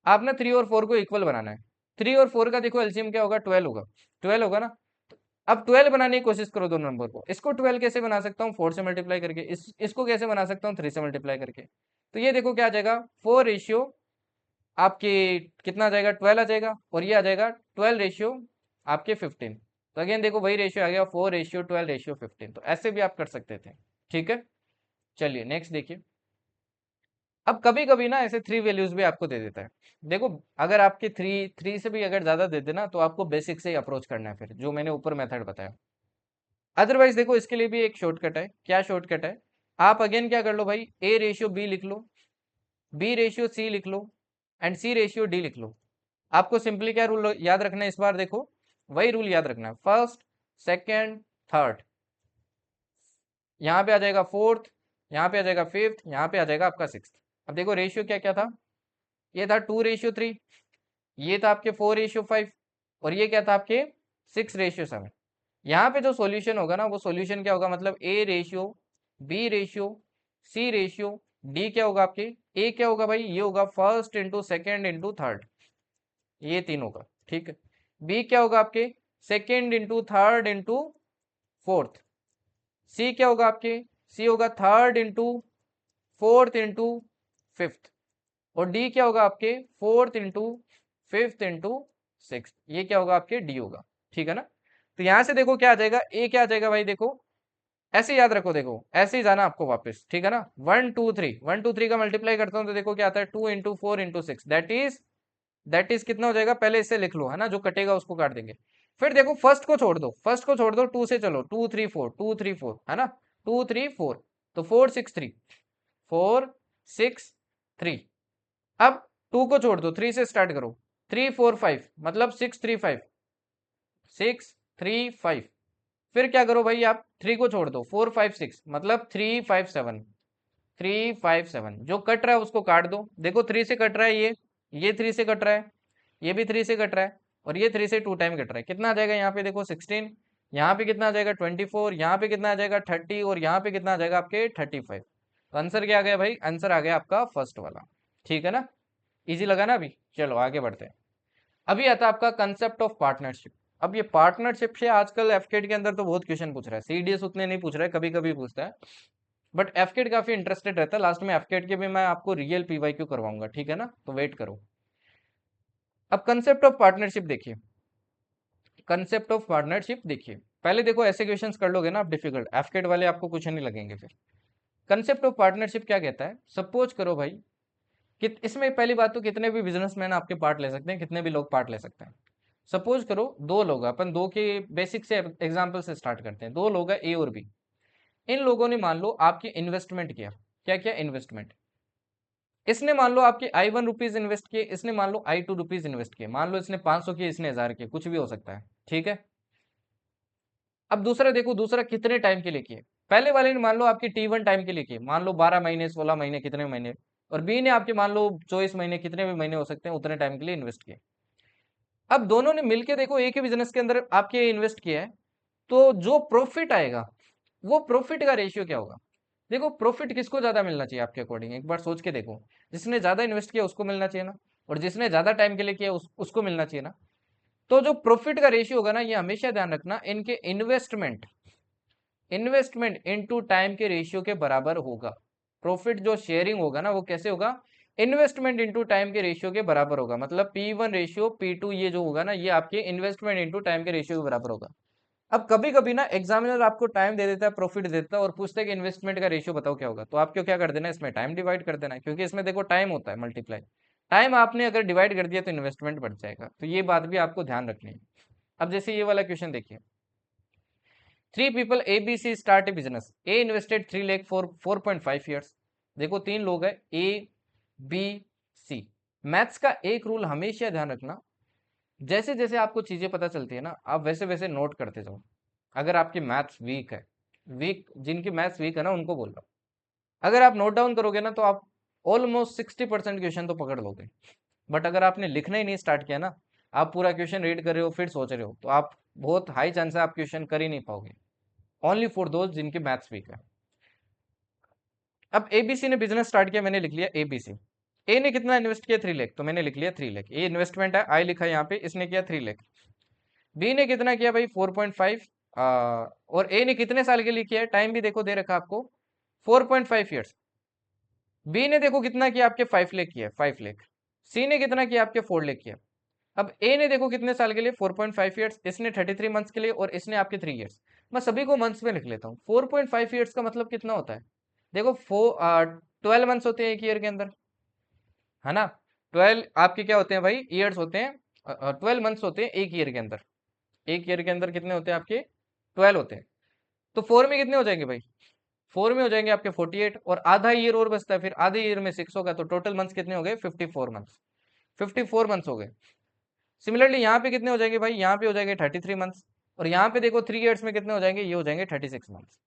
आप ना 3 और 4 को इक्वल बनाना है, 3 और 4 का देखो एलसीएम क्या होगा 12 होगा, 12 होगा ना। अब 12 बनाने की कोशिश करो दो नंबर को, इसको 12 कैसे बना सकता हूँ 4 से मल्टीप्लाई करके, इसको कैसे बना सकता हूँ 3 से मल्टीप्लाई करके। तो ये देखो क्या आ जाएगा 4 रेशियो आपके कितना आ जाएगा 12 आ जाएगा और ये आ जाएगा 12 रेशियो आपके 15। तो अगेन देखो वही रेशियो आ गया 4:12:15। तो ऐसे भी आप कर सकते थे, ठीक है। चलिए नेक्स्ट देखिए। अब कभी कभी ना ऐसे 3 वैल्यूज भी आपको दे देता है। देखो अगर आपके 3 से भी अगर ज्यादा दे देना तो आपको बेसिक से ही अप्रोच करना है, फिर जो मैंने ऊपर मेथड बताया। अदरवाइज देखो इसके लिए भी एक शॉर्टकट है, क्या शॉर्टकट है, आप अगेन क्या कर लो भाई, ए रेशियो बी लिख लो, बी रेशियो सी लिख लो एंड सी रेशियो डी लिख लो। आपको सिंपली क्या रूल याद रखना है इस बार, देखो वही रूल याद रखना है, फर्स्ट सेकेंड थर्ड, यहाँ पे आ जाएगा फोर्थ, यहाँ पे आ जाएगा फिफ्थ, यहाँ पे आ जाएगा आपका सिक्स्थ। अब देखो रेशियो क्या क्या था, ये था 2:3, ये था आपके 4:5 और ये क्या था आपके 6:7। यहाँ पे जो सॉल्यूशन होगा ना वो सॉल्यूशन क्या होगा, मतलब A ratio B ratio C ratio D क्या होगा आपके, ए क्या होगा भाई, ये होगा first into second into third, ये तीन होगा, ठीक है। बी क्या होगा आपके, second into third into fourth. C क्या होगा आपके, सी होगा third into fourth into fifth. और डी क्या होगा आपके, fourth into fifth into six, ये क्या होगा आपके डी होगा, ठीक है ना। तो यहां से देखो क्या आ जाएगा, ए क्या आ जाएगा भाई, देखो ऐसे याद रखो, देखो ऐसे ही जाना आपको वापस, ठीक है ना। 1 2 3 का मल्टीप्लाई करता हूं तो देखो क्या आता है, 2 × 4 × 6, दैट इज कितना हो जाएगा, पहले इससे लिख लो, है ना, जो कटेगा उसको काट देंगे। फिर देखो फर्स्ट को छोड़ दो, फर्स्ट को छोड़ दो, टू से चलो, 2 3 4 है ना, 2 3 4, तो 4 6 3, 4 6 3। अब टू को छोड़ दो, थ्री से स्टार्ट करो, 3 4 5 मतलब 6 3 5, 6 3 5। फिर क्या करो भाई, आप थ्री को छोड़ दो, 4 5 6 मतलब 3 5 7, 3 5 7। जो कट रहा है उसको काट दो, देखो थ्री से कट रहा है, ये थ्री से कट रहा है, ये भी थ्री से कट रहा है, और ये थ्री से टू टाइम कट रहा है। कितना आ जाएगा यहाँ पे, देखो 16, यहाँ पे कितना आ जाएगा 24, यहाँ पे कितना आ जाएगा 30, और यहाँ पे कितना आ जाएगा आपके 35। तो आंसर क्या आ गया भाई, आंसर आ गया आपका फर्स्ट वाला, ठीक है ना। इजी लगा ना अभी, चलो आगे बढ़ते हैं। अभी आता है आपका कंसेप्ट ऑफ पार्टनरशिप। अब ये पार्टनरशिप से आजकल एफकेट के अंदर तो बहुत क्वेश्चन पूछ रहा है, सीडीएस उतने नहीं पूछ रहा है, कभी कभी पूछता है, बट एफकेट काफी इंटरेस्टेड रहता है। लास्ट में एफकेट के भी मैं आपको रियल पीवाईक्यू करवाऊंगा, ठीक है ना, तो वेट करो। अब कंसेप्ट ऑफ पार्टनरशिप देखिए, कंसेप्ट ऑफ पार्टनरशिप देखिए, पहले देखो ऐसे क्वेश्चंस कर लोगे ना आप डिफिकल्ट, एफकेट वाले आपको कुछ नहीं लगेंगे फिर। कंसेप्ट ऑफ पार्टनरशिप क्या कहता है, सपोज करो भाई कि इसमें पहली बात तो कितने भी बिजनेसमैन आपके पार्ट ले सकते हैं, कितने भी लोग पार्ट ले सकते हैं। सपोज करो दो लोग, अपन दो के बेसिक से एग्जांपल से स्टार्ट करते हैं, दो लोग हैं ए और बी। इन लोगों ने मान लो आपकी इन्वेस्टमेंट किया, क्या क्या इन्वेस्टमेंट, इसने मान लो आपके I1 रुपीज इन्वेस्ट किए, इसने मान लो I2 रुपीज इन्वेस्ट किए, मान लो इसने 500 किए, इसने 1000 किए, कुछ भी हो सकता है, ठीक है। अब दूसरा देखो, दूसरा कितने टाइम के लिए किए, पहले वाले ने मान लो आपके T1 टाइम के लिए किए, मान लो 12 महीने 16 महीने कितने महीने, और बी ने आपके मान लो 24 महीने, कितने भी महीने हो सकते हैं उतने टाइम के लिए इन्वेस्ट किए। अब दोनों ने मिलके देखो एक ही बिजनेस के अंदर आपके इन्वेस्ट किया है, तो जो प्रॉफिट आएगा वो प्रॉफिट का रेशियो क्या होगा। देखो प्रॉफिट किसको ज्यादा मिलना चाहिए आपके अकॉर्डिंग, एक बार सोच के देखो, जिसने ज्यादा इन्वेस्ट किया उसको मिलना चाहिए ना, और जिसने ज्यादा टाइम के लिए किया उसको मिलना चाहिए ना। तो जो प्रॉफिट का रेशियो होगा ना, ये हमेशा ध्यान रखना, इनके इन्वेस्टमेंट इन्वेस्टमेंट इनटू टाइम के रेशियो के बराबर होगा। प्रॉफिट जो शेयरिंग होगा ना वो कैसे होगा, इन्वेस्टमेंट इनटू टाइम के रेशियो के बराबर होगा, मतलब P1 रेशियो P2 ये जो होगा ना, ये आपके इन्वेस्टमेंट इनटू टाइम के रेशियो के बराबर होगा। अब कभी कभी ना एग्जामिनर आपको टाइम दे देता है, प्रॉफिट दे देता है, और पूछता है कि इन्वेस्टमेंट का रेशियो बताओ क्या होगा, तो आपको क्या कर देना है, इसमें टाइम डिवाइड कर देना है, क्योंकि इसमें देखो टाइम होता है मल्टीप्लाई, टाइम आपने अगर डिवाइड कर दिया तो इन्वेस्टमेंट बढ़ जाएगा, तो ये बात भी आपको ध्यान रखनी है। अब जैसे ये वाला क्वेश्चन देखिए, 3 people ABC start a business. A invested 3 lakh for 4.5 years. देखो तीन लोग हैं A B C। मैथ्स का एक रूल हमेशा ध्यान रखना, जैसे जैसे आपको चीजें पता चलती है ना, आप वैसे वैसे नोट करते जाओ। अगर आपकी मैथ्स वीक है, वीक जिनकी मैथ्स वीक है ना उनको बोल रहा हूँ, अगर आप नोट डाउन करोगे ना तो आप ऑलमोस्ट 60% क्वेश्चन तो पकड़ लोगे। बट अगर आपने लिखना ही नहीं स्टार्ट किया ना, आप पूरा क्वेश्चन रीड कर रहे हो फिर सोच रहे हो, तो आप बहुत हाई चांस है आप क्वेश्चन कर ही नहीं पाओगे, ओनली फॉर दोज जिनके मैथ्स वीक है। अब एबीसी ने बिजनेस स्टार्ट किया, मैंने लिख लिया एबीसी। ए ने कितना इन्वेस्ट किया 3 लाख, तो मैंने लिख लिया 3 लाख, ये इन्वेस्टमेंट है, आई लिखा यहाँ पे, इसने किया 3 लाख। बी ने कितना किया भाई 4.5, और ए ने कितने साल के लिए किया है, टाइम भी देखो दे रखा आपको 4.5 ईयर्स। बी ने देखो कितना किया आपके 5 लाख किया, 5 लाख। सी ने कितना किया आपके 4 लाख किया। अब ए ने देखो कितने साल के लिए 4.5 ईयर्स, इसने 33 मंथ्स के लिए, और इसने आपके 3 ईयर्स। मैं सभी को मंथ्स में लिख लेता हूँ। 4.5 ईयर्स का मतलब कितना होता है, देखो 12 मंथ्स होते हैं एक ईयर के अंदर, है ना। 12 आपके क्या होते हैं भाई, ईयर्स होते हैं, 12 मंथ्स होते हैं एक ईयर के अंदर। एक ईयर के अंदर कितने होते हैं आपके, 12 होते हैं। तो 4 में कितने हो जाएंगे भाई, 4 में हो जाएंगे आपके 48 और आधा ईयर और बचता है, फिर आधे ईयर में 6 होगा, तो टोटल मंथ्स कितने हो गए? 54 मंथ्स। 54 मंथ्स हो गए। सिमिलरली यहाँ पे कितने हो जाएंगे भाई? यहाँ पे हो जाएंगे 33 मंथ्स, और यहाँ पे देखो 3 ईयर्स में कितने हो जाएंगे? ये हो जाएंगे 36 मंथ्स।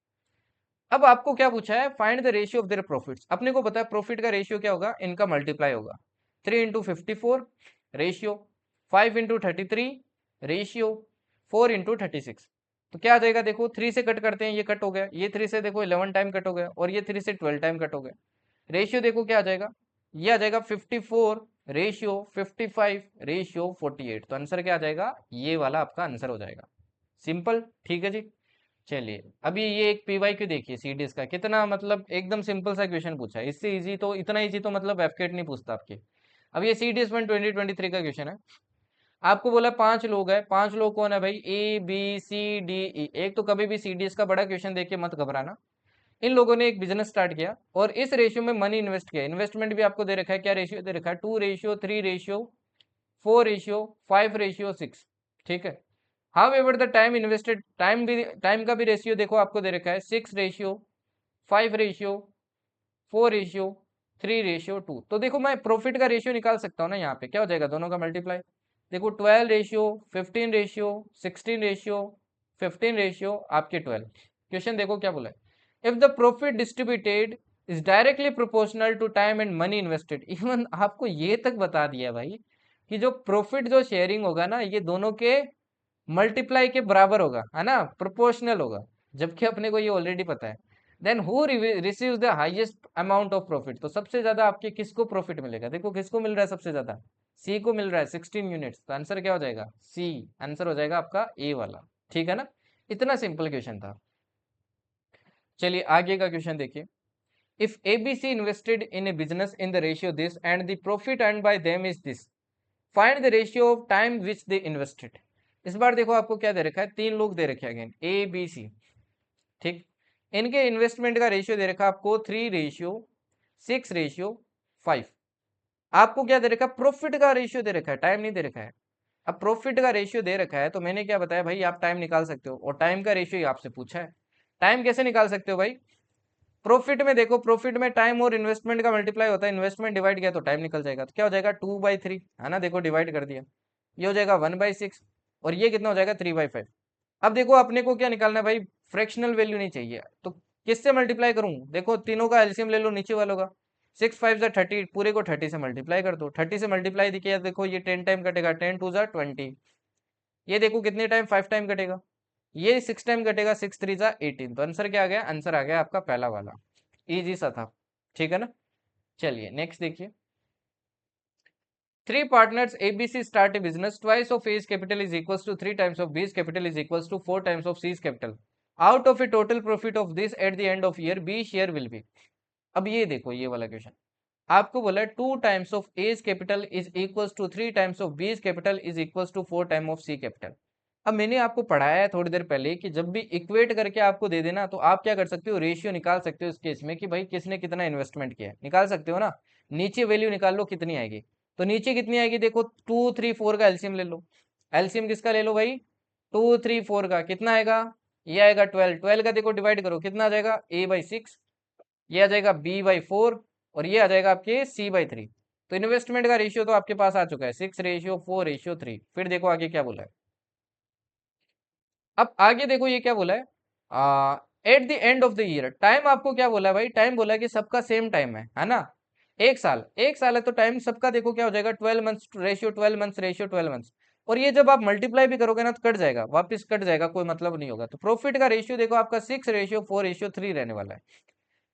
अब आपको क्या पूछा है? Find the ratio of their profits. अपने को पता है प्रॉफिट का रेशियो क्या होगा? इनका मल्टीप्लाई होगा। 3 into 54 ratio, 5 into 33 ratio, 4 into 36। तो क्या आ जाएगा? देखो 3 से कट करते हैं, ये कट हो गया, ये 3 से देखो 11 टाइम कट हो गया, और ये 3 से 12 टाइम कट हो गया। रेशियो देखो क्या आ जाएगा? ये आ जाएगा 54 रेशियो 55 रेशियो 48। तो आंसर क्या आ जाएगा? ये वाला आपका आंसर हो जाएगा। सिंपल, ठीक है जी। चलिए अभी ये एक पीवाईक्यू देखिए सीडीएस का, कितना मतलब एकदम सिंपल सा क्वेश्चन पूछा है। इससे इजी तो, इतना इजी तो मतलब एफकेट नहीं पूछता आपके। अब ये सीडीएस 2023 का क्वेश्चन है। आपको बोला 5 लोग है, 5 लोग कौन है भाई? A B C D E. एक तो कभी भी सीडीएस का बड़ा क्वेश्चन देख के मत घबराना। इन लोगों ने एक बिजनेस स्टार्ट किया और इस रेशियो में मनी इन्वेस्ट किया। इन्वेस्टमेंट भी आपको दे रखा है, क्या रेशियो दे रखा है? 2 रेशियो 3 रेशियो 4 रेशियो 5 रेशियो 6। ठीक है। How ever the time invested, time का भी रेशियो देखो आपको दे रखा है 6 रेशियो 5 रेशियो 4 रेशियो 3 रेशियो 2। तो देखो मैं प्रॉफिट का रेशियो निकाल सकता हूँ ना, यहाँ पे क्या हो जाएगा? दोनों का मल्टीप्लाई। देखो 12 रेशियो 15 रेशियो 16 रेशियो 15 रेशियो आपके 12। क्वेश्चन देखो क्या बोला है? If the profit distributed is directly proportional to time and money invested. Even आपको ये तक बता दिया भाई कि जो प्रॉफिट जो शेयरिंग होगा ना, ये दोनों के मल्टीप्लाई के बराबर होगा, है ना, प्रोपोर्शनल होगा। जबकि अपने को ये ऑलरेडी पता है। Then who receives the highest amount of profit. तो सबसे ज्यादा आपके किसको प्रॉफिट मिलेगा? देखो किसको मिल रहा है सबसे ज्यादा? सी को मिल रहा है 16 यूनिट्स। तो आंसर क्या हो जाएगा? सी। आंसर हो जाएगा आपका ए वाला। ठीक है ना, इतना सिंपल क्वेश्चन था। चलिए आगे का क्वेश्चन देखिए। If ABC invested in a business in the ratio this and the profit earn by them is this, find the ratio of time which they invested. इस बार देखो आपको क्या दे रखा है? 3 लोग दे रखे हैं अगेन, ए बी सी। ठीक। इनके इन्वेस्टमेंट का रेशियो दे रखा है आपको 3 रेशियो 6 रेशियो 5। आपको क्या दे रखा है? प्रॉफिट का रेशियो दे रखा है, टाइम नहीं दे रखा है। अब प्रॉफिट का रेशियो दे रखा है तो मैंने क्या बताया भाई? आप टाइम निकाल सकते हो, और टाइम का रेशियो आपसे पूछा है। टाइम कैसे निकाल सकते हो भाई? प्रॉफिट में देखो, प्रॉफिट में टाइम और इन्वेस्टमेंट का मल्टीप्लाई होता है। इन्वेस्टमेंट डिवाइड किया तो टाइम निकल जाएगा। तो क्या हो जाएगा? 2/3, है ना, देखो डिवाइड कर दिया। ये हो जाएगा 1/6, और ये कितना हो जाएगा? 3/5। अब देखो अपने को क्या निकालना है भाई? फ्रैक्शनल वैल्यू नहीं चाहिए, तो किससे मल्टीप्लाई करूं? देखो तीनों का एलसीएम ले लो नीचे वालों का। 6 5 जा 30, पूरे को 30 से मल्टीप्लाई कर दो। 30 से मल्टीप्लाई किया, देखो ये 10 टाइम कटेगा, 10 2 जा 20। ये देखो कितने टाइम? 5 टाइम कटेगा। ये 6 टाइम कटेगा, 6 3 जा 18। तो आंसर क्या आ गया? आंसर आ गया आपका पहला वाला। इजी सा था, ठीक है ना। चलिए नेक्स्ट देखिए। Three partners ABC start a business. Twice of A's capital is equals to 3 times of B's capital is equals to 4 times of C's capital. Out of a total profit of this at the end of year, B share will be. अब ये देखो ये वाला क्वेश्चन आपको बोला 2 times of A's capital is equals to 3 times of B's capital is equals to 4 time of C capital. अब मैंने आपको पढ़ाया है थोड़ी देर पहले कि जब भी इक्वेट करके आपको दे देना तो आप क्या कर सकते हो? रेशियो निकाल सकते हो इस केस में कि भाई किसने कितना इन्वेस्टमेंट किया है, निकाल सकते हो ना। नीचे वैल्यू निकाल लो कितनी आएगी। तो नीचे कितनी आएगी? देखो 2 3 4 का एलसीएम ले लो। एलसीएम किसका ले लो भाई? 2 3 4 का कितना आएगा? ये आएगा 12। 12 का देखो डिवाइड करो कितना आ जाएगा? A/6। ये आ जाएगा B/4, और ये आ जाएगा आपके C/3। तो इन्वेस्टमेंट का रेशियो तो आपके पास आ चुका है 6 रेशियो 4 रेशियो 3। फिर देखो आगे क्या बोला है। अब आगे देखो ये क्या बोला है? Eight the end of the year, time आपको क्या बोला है भाई? टाइम बोला है कि सबका सेम टाइम है ना। एक साल, एक साल है तो टाइम सबका देखो क्या हो जाएगा? 12 months ratio 12 months ratio 12 months. और ये जब आप मल्टीप्लाई भी करोगे ना तो कट जाएगा, वापस कट जाएगा, कोई मतलब नहीं होगा। तो प्रॉफिट का रेशियो देखो आपका 6 रेशियो 4 रेशियो 3 रहने वाला है।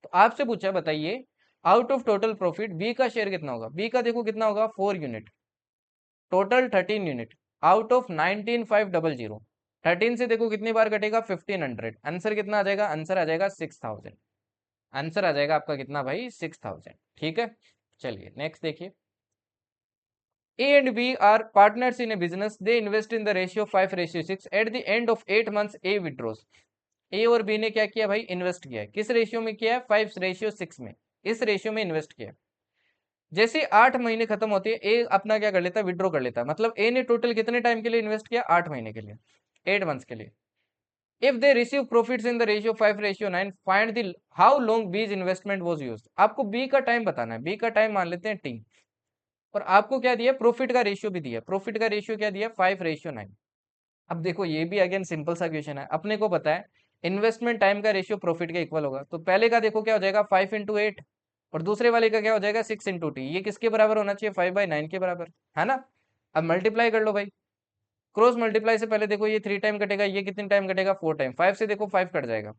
तो आपसे पूछा बताइए out of total profit B का शेयर कितना होगा? बी का देखो कितना होगा? 4 unit, total 13 unit out of 19,500। 13 से देखो कितनी बार कटेगा? 1500। आंसर कितना आ जाएगा? आंसर आ जाएगा 6000। आंसर आ जाएगा आपका कितना भाई? 6000। ठीक है। चलिए नेक्स्ट देखिए। A and B are partners in a business. They invest in the ratio 5/6. At the end of 8 months, A withdraws. A और B ने क्या किया भाई? इन्वेस्ट किया है। किस रेशियो में किया है? 5/6 में। इस रेशियो में इन्वेस्ट किया। जैसे 8 महीने खत्म होते हैं, ए अपना क्या कर लेता है? विड्रॉ कर लेता है। मतलब ए ने टोटल कितने टाइम के लिए इन्वेस्ट किया? 8 महीने के लिए, 8 मंथ्स के लिए। If they receive profits in the ratio 5:9, find the how long बीज इन्वेस्टमेंट वाज यूज्ड। आपको बी का टाइम बताना है, बी का टाइम मान लेते हैं टी, और आपको क्या दिया, प्रॉफिट का रेशियो भी दिया, प्रॉफिट का रेशियो क्या दिया, 5:9। अब देखो ये भी अगेन सिंपल सा क्वेश्चन है, अपने को पता है इन्वेस्टमेंट टाइम का रेशियो प्रॉफिट के इक्वल होगा, तो पहले का देखो क्या हो जाएगा 5 × 8, और दूसरे वाले का क्या हो जाएगा 6 × T। ये किसके बराबर होना चाहिए, 5/9 के बराबर, है ना। अब मल्टीप्लाई कर लो भाई, क्रॉस मल्टीप्लाई से पहले देखो ये 3 टाइम कटेगा, ये कितने टाइम कटेगा 4 टाइम, 5 से देखो 5 कट जाएगा,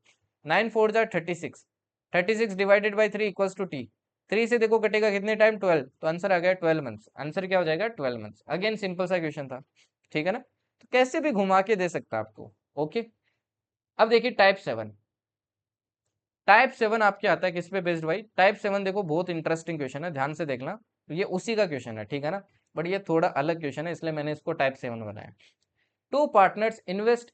9×4 = 36, 36 divided by 3 equals to T, 3 से देखो कटेगा कितने टाइम 12, तो आंसर आ गया 12 मंथ्स, आंसर क्या हो जाएगा 12 मंथ्स। अगेन सिंपल सा क्वेश्चन था, ठीक है ना, तो कैसे भी घुमा के दे सकता आपको। ओके, अब देखिए टाइप 7, टाइप 7 आपके आता है किस पे बेस्ड भाई, टाइप 7 देखो बहुत इंटरेस्टिंग क्वेश्चन है, ध्यान से देखना, तो ये उसी का क्वेश्चन है, ठीक है ना, बट ये थोड़ा अलग क्वेश्चन है, इसलिए मैंने इसको टाइप 7 बनाया। Two partners invest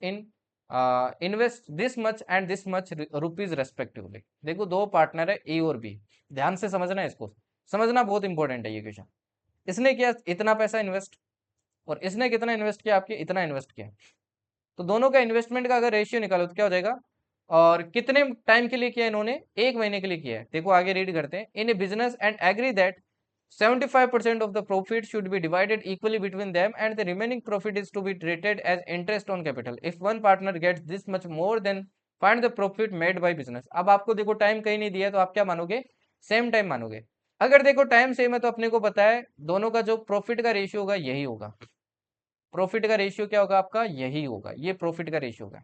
this much and this much rupees respectively. देखो दो पार्टनर है ए और बी, ध्यान से समझना है, इसको समझना बहुत इंपॉर्टेंट है ये क्वेश्चन। इसने किया इतना पैसा इन्वेस्ट, और इसने कितना इन्वेस्ट किया, आपके इतना इन्वेस्ट किया, तो दोनों का इन्वेस्टमेंट का अगर रेशियो निकालो तो क्या हो जाएगा, और कितने टाइम के लिए किया इन्होंने, 1 महीने के लिए किया है। देखो आगे रीड करते हैं, in a business and agree that 75% of the profit should be divided equally between them and the remaining profit is to be treated as interest on capital. If one partner gets this much more, then find the profit made by business. अब आपको देखो टाइम कहीं नहीं दिया, तो आप क्या मानोगे, सेम टाइम मानोगे। अगर देखो टाइम सेम है तो अपने को पता है दोनों का जो प्रॉफिट का रेशियो होगा यही होगा, प्रॉफिट का रेशियो क्या होगा आपका, यही होगा, ये प्रॉफिट का रेशियो होगा।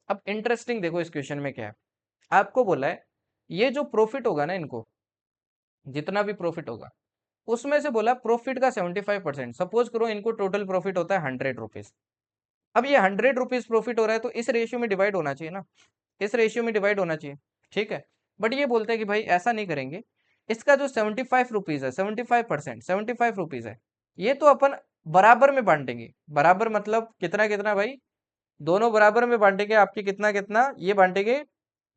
अब इंटरेस्टिंग देखो इस क्वेश्चन में क्या है, आपको बोला है ये जो प्रॉफिट होगा ना, इनको जितना भी प्रॉफिट होगा उसमें से बोला प्रॉफिट का 75%, सपोज करो इनको टोटल प्रॉफिट होता है 100 रुपीज। अब ये 100 रुपीज प्रॉफिट हो रहा है तो इस रेशियो में डिवाइड होना चाहिए ना, इस रेशियो में डिवाइड होना चाहिए, ठीक है। बट ये बोलते हैं कि भाई ऐसा नहीं करेंगे, इसका जो 75 रुपीज है, 75%, 75 रुपीज है, ये तो अपन बराबर में बांटेंगे, बराबर मतलब कितना कितना भाई, दोनों बराबर में बांटेंगे, आपके कितना कितना ये बांटेंगे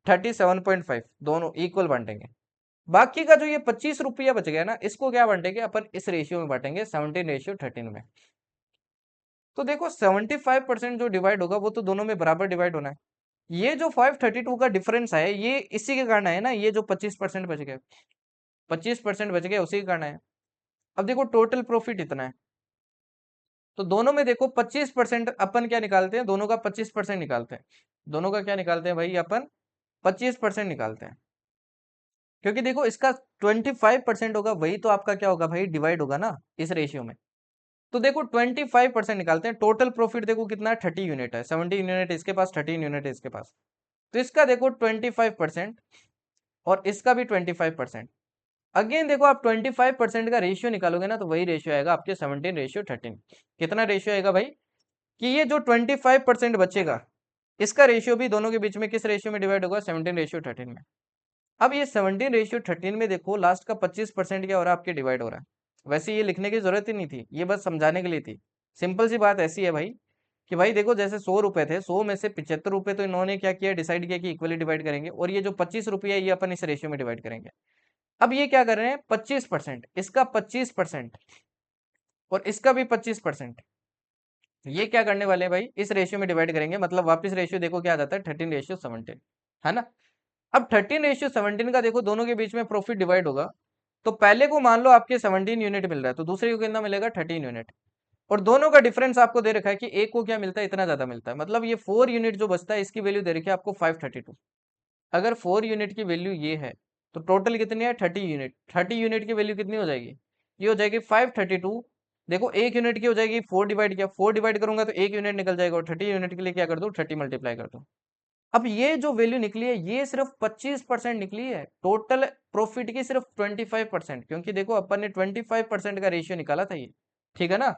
37.5, दोनों इक्वल बांटेंगे। बाकी का जो ये 25 रुपया बच गया ना, इसको क्या बांटेंगे अपन, इस रेशियो में बांटेंगे 17:13 में। तो देखो 75% जो डिवाइड होगा वो तो दोनों में बराबर डिवाइड होना है। ये जो 532 का डिफरेंस है ये इसी के कारण है ना, ये जो 25% बच गए, 25% बच गए उसी के कारण है। अब देखो टोटल प्रॉफिट इतना है, तो दोनों में देखो 25% अपन क्या निकालते हैं, दोनों का 25% निकालते हैं, दोनों का क्या निकालते हैं भाई अपन, 25% निकालते हैं, क्योंकि देखो इसका 25% होगा, वही तो आपका क्या होगा भाई, डिवाइड होगा ना इस रेशियो में। तो देखो 25% निकालते हैं, टोटल प्रॉफिट देखो कितना है, 30 यूनिट है, 17 यूनिट इसके पास, 13 यूनिट इसके पास, तो इसका देखो 25% और इसका भी 25%। अगेन देखो आप 25% का रेशियो निकालोगे ना, तो वही रेशियो आएगा आपके 17:13। कितना रेशियो आएगा भाई, कि ये जो 25% बचेगा इसका रेशियो भी दोनों के बीच में किस रेशियो में डिवाइड होगा, 17:13 में। अब ये 17:13 में देखो लास्ट का 25% क्या हो रहा है, आपके डिवाइड हो रहा है। वैसे ये लिखने की जरूरत ही नहीं थी, ये बस समझाने के लिए थी। सिंपल सी बात ऐसी है भाई, कि भाई देखो जैसे 100 रुपए थे, 100 में से 75 रुपए तो इन्होंने क्या किया, डिसाइड किया कि इक्वली डिवाइड करेंगे, और ये जो 25 रुपये है ये अपन इस रेशियो में डिवाइड करेंगे। अब ये क्या कर रहे हैं, 25%, इसका 25% और इसका भी 25%, ये क्या करने वाले हैं भाई, इस रेशियो में डिवाइड करेंगे, मतलब वापस रेशियो देखो क्या आ जाता है, 13:17, है ना। अब 13:17 का देखो दोनों के बीच में प्रॉफिट डिवाइड होगा, तो पहले को मान लो आपके 17 यूनिट मिल रहा है, तो दूसरे को कितना मिलेगा, 13 यूनिट, और दोनों का डिफरेंस आपको दे रखा है कि एक को क्या मिलता है, इतना ज्यादा मिलता है, मतलब ये 4 यूनिट जो बचता है इसकी वैल्यू दे रखी है आपको 532। अगर 4 यूनिट की वैल्यू ये है, तो टोटल कितनी है, 30 यूनिट, 30 यूनिट की वैल्यू कितनी हो जाएगी, ये हो जाएगी 532। देखो 1 यूनिट की हो जाएगी, 4 डिवाइड किया, 4 डिवाइड करूंगा तो 1 यूनिट निकल जाएगा, और 30 यूनिट के लिए क्या कर दो, 30 मल्टीप्लाई कर दो। अब ये जो वैल्यू निकली है ये सिर्फ 25% निकली है, टोटल प्रॉफिट की सिर्फ 25%, क्योंकि देखो अपन ने 25% का रेशियो निकाला था ये, ठीक है ना,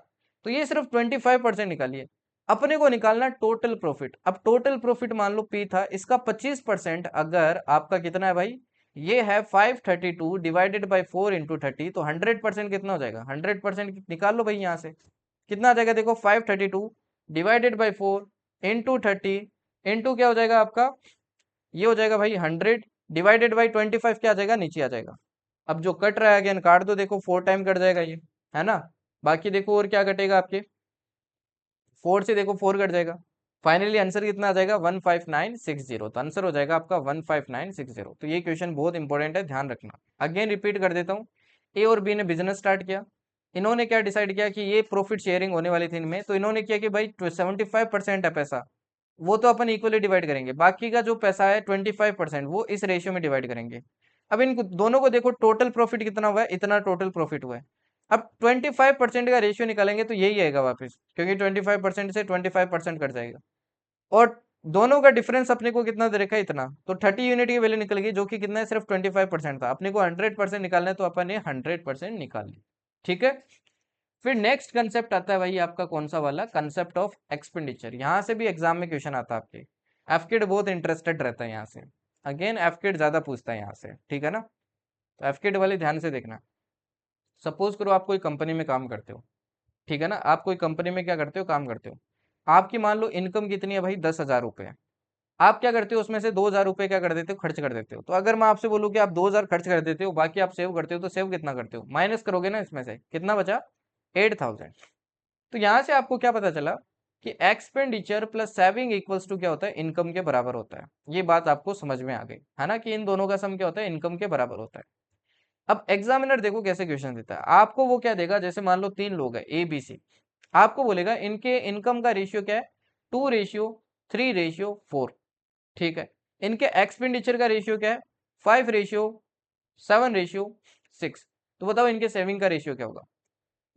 तो ये सिर्फ 25% निकाली है। अपने को निकालना टोटल प्रॉफिट। अब टोटल प्रॉफिट मान लो पी था, इसका 25% अगर आपका कितना है भाई, ये है 532 डिवाइडेड बाई 4 × 30, तो 100% कितना हो जाएगा, 100% निकाल लो भाई यहाँ से, कितना आ जाएगा देखो, 532 डिवाइडेड बाई 4 × 30 इंटू क्या हो जाएगा आपका, ये हो जाएगा भाई 100 डिवाइडेड बाई 25, क्या आ जाएगा, नीचे आ जाएगा। अब जो कट रहा है अगेन काट दो, देखो 4 टाइम कट जाएगा ये, है ना। बाकी देखो और क्या कटेगा आपके, 4 से देखो 4 कट जाएगा, फाइनली आंसर कितना आ जाएगा 15960। तो आंसर हो जाएगा आपका 15960। तो ये क्वेश्चन बहुत इंपॉर्टेंट है, ध्यान रखना। अगेन रिपीट कर देता हूँ। ए और बी ने बिजनेस स्टार्ट किया। इन्होंने क्या डिसाइड किया कि ये प्रॉफिट शेयरिंग होने वाली थी इनमें, तो इन्होंने किया कि भाई 75% है पैसा, वो तो अपन इक्वली डिवाइड करेंगे, बाकी का जो पैसा है 25% वो इस रेशियो में डिवाइड करेंगे। अब इन दोनों को देखो, टोटल प्रॉफिट कितना हुआ है, इतना टोटल प्रॉफिट हुआ है। अब 25% का रेशियो निकालेंगे तो यही आएगा वापस, क्योंकि 25% से 25% कट जाएगा। और दोनों का डिफरेंस अपने को कितना दे रखा है, इतना, तो 30 यूनिट की वैल्यू निकल गई, जो कि कितना है, सिर्फ 25% था। अपने को 100% निकालना है, तो अपन ने 100% निकाल लिया। ठीक है। फिर नेक्स्ट कंसेप्ट आता है भाई आपका कौन सा वाला, कंसेप्ट ऑफ एक्सपेंडिचर। यहाँ से भी एग्जाम में क्वेश्चन आता है आपके। एफकिड बहुत इंटरेस्टेड रहता है यहाँ से। अगेन एफकिड ज्यादा पूछता है यहाँ से, ठीक है ना। तो एफकिड वाले ध्यान से देखना। सपोज करो आप कोई कंपनी में काम करते हो, ठीक है ना। आप कोई कंपनी में क्या करते हो, काम करते हो। आपकी मान लो इनकम कितनी है भाई, 10,000 रुपये। आप क्या करते हो, उसमें से 2,000 रुपये क्या कर देते हो, खर्च कर देते हो। तो अगर मैं आपसे बोलूं कि आप 2,000 खर्च कर देते हो, बाकी आप सेव करते हो, तो सेव कितना करते हो, माइनस करोगे ना, इसमें से कितना बचा, 8,000। तो यहां से आपको क्या पता चला कि expenditure plus saving equals to क्या होता है, इनकम के बराबर होता है। ये बात आपको समझ में आ गई है ना, कि इन दोनों का सम क्या होता है, इनकम के बराबर होता है। अब एग्जामिनर देखो कैसे क्वेश्चन देता है आपको। वो क्या देगा, जैसे मान लो 3 लोग है ए बी सी, आपको बोलेगा इनके इनकम का रेशियो क्या है, 2:3:4। ठीक है। इनके एक्सपेंडिचर का रेशियो क्या है, 5:7:6। तो बताओ इनके सेविंग का रेशियो क्या होगा।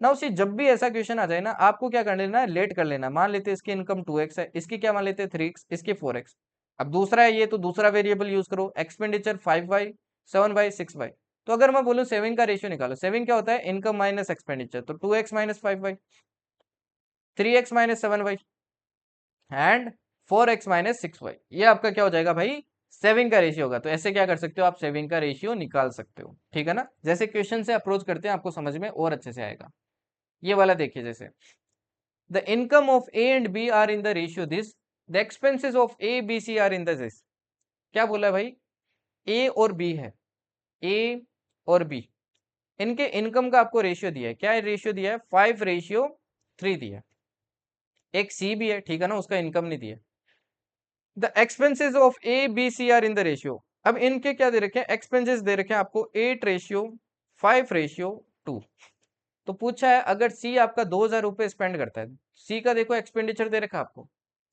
ना उसी, जब भी ऐसा क्वेश्चन आ जाए ना, आपको क्या कर लेना है, लेट कर लेना। मान लेते हैं इसकी इनकम 2x है, इसकी क्या मान लेते हैं 3x, इसकी 4x। अब दूसरा है ये, तो दूसरा वेरिएबल यूज करो, एक्सपेंडिचर 5y 7y 6y। तो अगर मैं बोलूं सेविंग का रेशियो निकालो, सेविंग क्या होता है, इनकम माइनस एक्सपेंडिचर, तो 2x minus 5y, 3x minus 7y and 4x minus 6y। ये आपका क्या हो जाएगा भाई, सेविंग का रेशियो होगा। तो ऐसे क्या कर सकते हो आप, सेविंग का रेशियो निकाल सकते हो, ठीक है ना। जैसे क्वेश्चन से अप्रोच करते हैं, आपको समझ में और अच्छे से आएगा। ये वाला देखिए, जैसे the income of A and B are in the ratio this, the expenses of A B C are in the this। क्या बोला है भाई, A और B है, A और B, इनके इनकम का आपको रेशियो दिया है। क्या रेशियो दिया है, 5:3 दिया है। एक C भी है, ठीक है ना, उसका इनकम नहीं दिया। The expenses of A B C are in the ratio. अब इनके क्या दे रखे हैं, एक्सपेंसेस दे रखे हैं आपको 8:5:2। तो पूछा है अगर सी आपका 2,000 रुपये स्पेंड करता है, सी का देखो एक्सपेंडिचर दे रखा है आपको,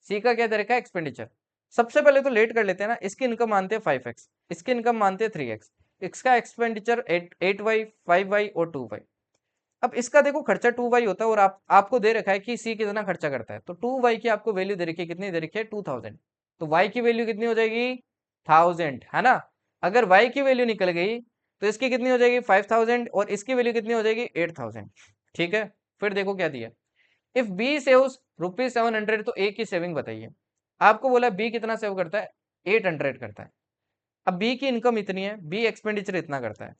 सी का क्या दे रखा है, एक्सपेंडिचर। सबसे पहले तो लेट कर लेते हैं ना, इसकी इनकम मानते हैं 5x, इसकी इनकम मानते हैं 3x, इसका एक्सपेंडिचर 8y 5y और 2y। अब इसका देखो खर्चा 2y होता है, और आपको दे रखा है कि सी कितना खर्चा करता है, तो 2y की आपको वैल्यू दे रखी है, कितनी दे रखी है, 2,000। तो y की वैल्यू कितनी हो जाएगी, 1,000, है ना। अगर y की वैल्यू निकल गई तो इसकी कितनी हो जाएगी, 5,000, और इसकी वैल्यू कितनी हो जाएगी, 8,000। ठीक है। फिर देखो क्या दिया, इफ बी सेव्स ₹700, तो ए की सेविंग बताइए। आपको बोला बी कितना सेव करता है, 800 करता है। अब बी की इनकम इतनी है, बी एक्सपेंडिचर इतना करता है।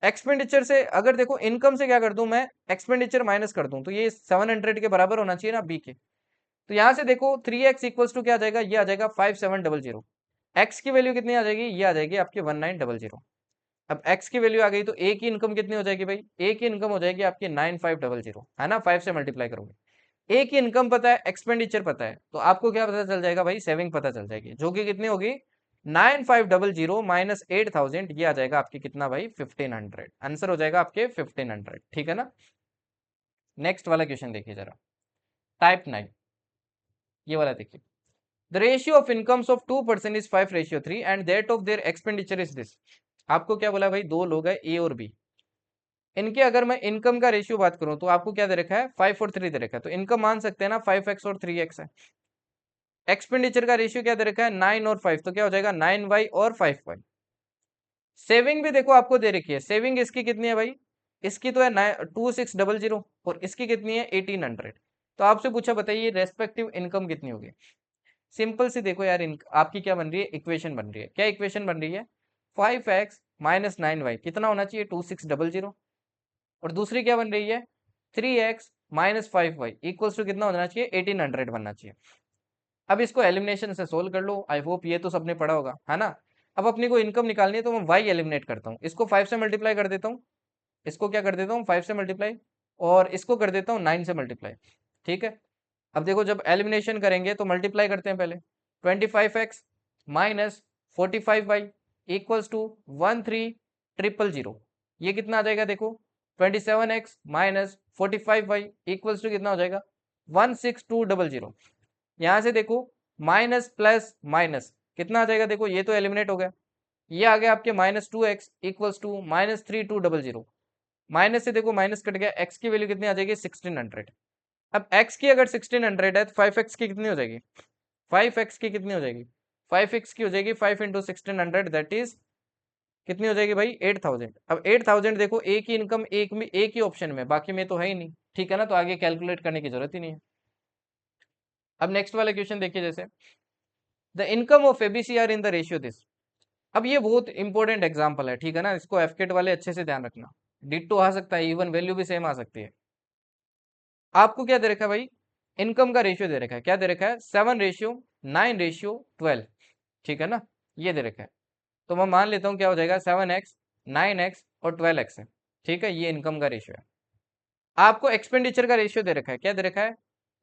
एक्सपेंडिचर से अगर देखो, इनकम से क्या कर दूं मैं, एक्सपेंडिचर माइनस कर दूं, तो ये 700 के बराबर होना चाहिए ना बी के। तो यहां से देखो 3x इक्वल्स टू क्या आ जाएगा, ये आ जाएगा 5,700। एक्स की वैल्यू कितनी आ जाएगी, ये आ जाएगी आपकी 1,900। अब एक्स की वैल्यू आ गई, तो ए की इनकम कितनी हो जाएगी भाई, ए की इनकम हो जाएगी आपकी 9,500, है ना, 5 से मल्टीप्लाई करोगे। ए की इनकम पता है, एक्सपेंडिचर पता है, तो आपको क्या पता चल जाएगा भाई, सेविंग पता चल जाएगी, जो कि कितनी होगी, 9,500 माइनस 8,000, ये आ जाएगा आपकी कितना भाई, 1,500। आंसर हो जाएगा आपके 1,500, ठीक है ना। नेक्स्ट वाला क्वेश्चन देखिए जरा, टाइप 9, ये वाला देखिए। The ratio of incomes of 2 person is 5:3 and that of their expenditure is this. आपको क्या बोला भाई, 2 लोग है ए और बी, इनके अगर मैं इनकम का रेशियो बात करूं, तो आपको क्या दे रखा है, 5 और 3 दे रखा है, तो इनकम मान सकते हैं ना 5x और 3x है। एक्सपेंडिचर का रेशियो क्या दे रखा है, 9 और 5, तो क्या हो जाएगा 9y और 5y। सेविंग भी देखो आपको दे रखी है, सेविंग इसकी कितनी है भाई, इसकी तो है 2,600, और इसकी कितनी है 1,800। तो आपसे पूछा बताइए रेस्पेक्टिव इनकम कितनी होगी। सिंपल सी देखो यार, आपकी क्या बन रही है, इक्वेशन बन रही है। क्या इक्वेशन बन रही है, 5x माइनस 9y कितना होना चाहिए, 2,600। और दूसरी क्या बन रही है, 3x minus 5y equals to कितना होना चाहिए, 1,800 बनना चाहिए। अब इसको एलिमिनेशन से सोल्व कर लो, आई होप ये तो सबने पढ़ा होगा, है ना। अब अपनी को इनकम निकालनी है, तो मैं y एलिमिनेट करता हूँ, इसको 5 से मल्टीप्लाई कर देता हूँ, इसको क्या कर देता हूँ 5 से मल्टीप्लाई, और इसको कर देता हूँ 9 से मल्टीप्लाई। ठीक है। अब देखो जब एलिमिनेशन करेंगे तो मल्टीप्लाई करते हैं पहले, 25x minus 45y equals to 13,000। ये कितना आ जाएगा देखो, 27x minus 45y equals to कितना हो जाएगा, 16200। यहाँ से देखो माइनस प्लस माइनस कितना आ जाएगा, देखो ये तो एलिमिनेट हो गया, ये आ गया आपके -2x इक्वल्स टू -3200। माइनस से देखो माइनस कट गया, x की वैल्यू कितनी आ जाएगी 1600। अब x की अगर 1600 है तो 5x की कितनी हो जाएगी, 5x की कितनी हो जाएगी, 5x की हो जाएगी 5 इंटू 1600 दैट इज कितनी हो जाएगी भाई 8000। अब 8000 देखो एक ही इनकम एक में एक ही ऑप्शन में, बाकी में तो है ही नहीं, ठीक है ना, तो आगे कैलकुलेट करने की जरूरत ही नहीं है। अब नेक्स्ट वाला क्वेश्चन देखिए, जैसे the income of ABC are in the ratio this. अब ये बहुत इंपॉर्टेंट एग्जांपल है, ठीक है ना, इसको एफकेट वाले अच्छे से ध्यान रखना, डिट्टो आ सकता है, इवन वैल्यू भी सेम आ सकती है। आपको क्या दे रखा है भाई, इनकम का रेशियो दे रखा है, क्या दे रखा है 7:9:12, ठीक है ना, ये दे रखा है। तो मैं मान लेता हूँ क्या हो जाएगा 7x 9x और 12x है, ठीक है, ये इनकम का रेशियो है। आपको एक्सपेंडिचर का रेशियो दे रखा है, क्या दे रखा है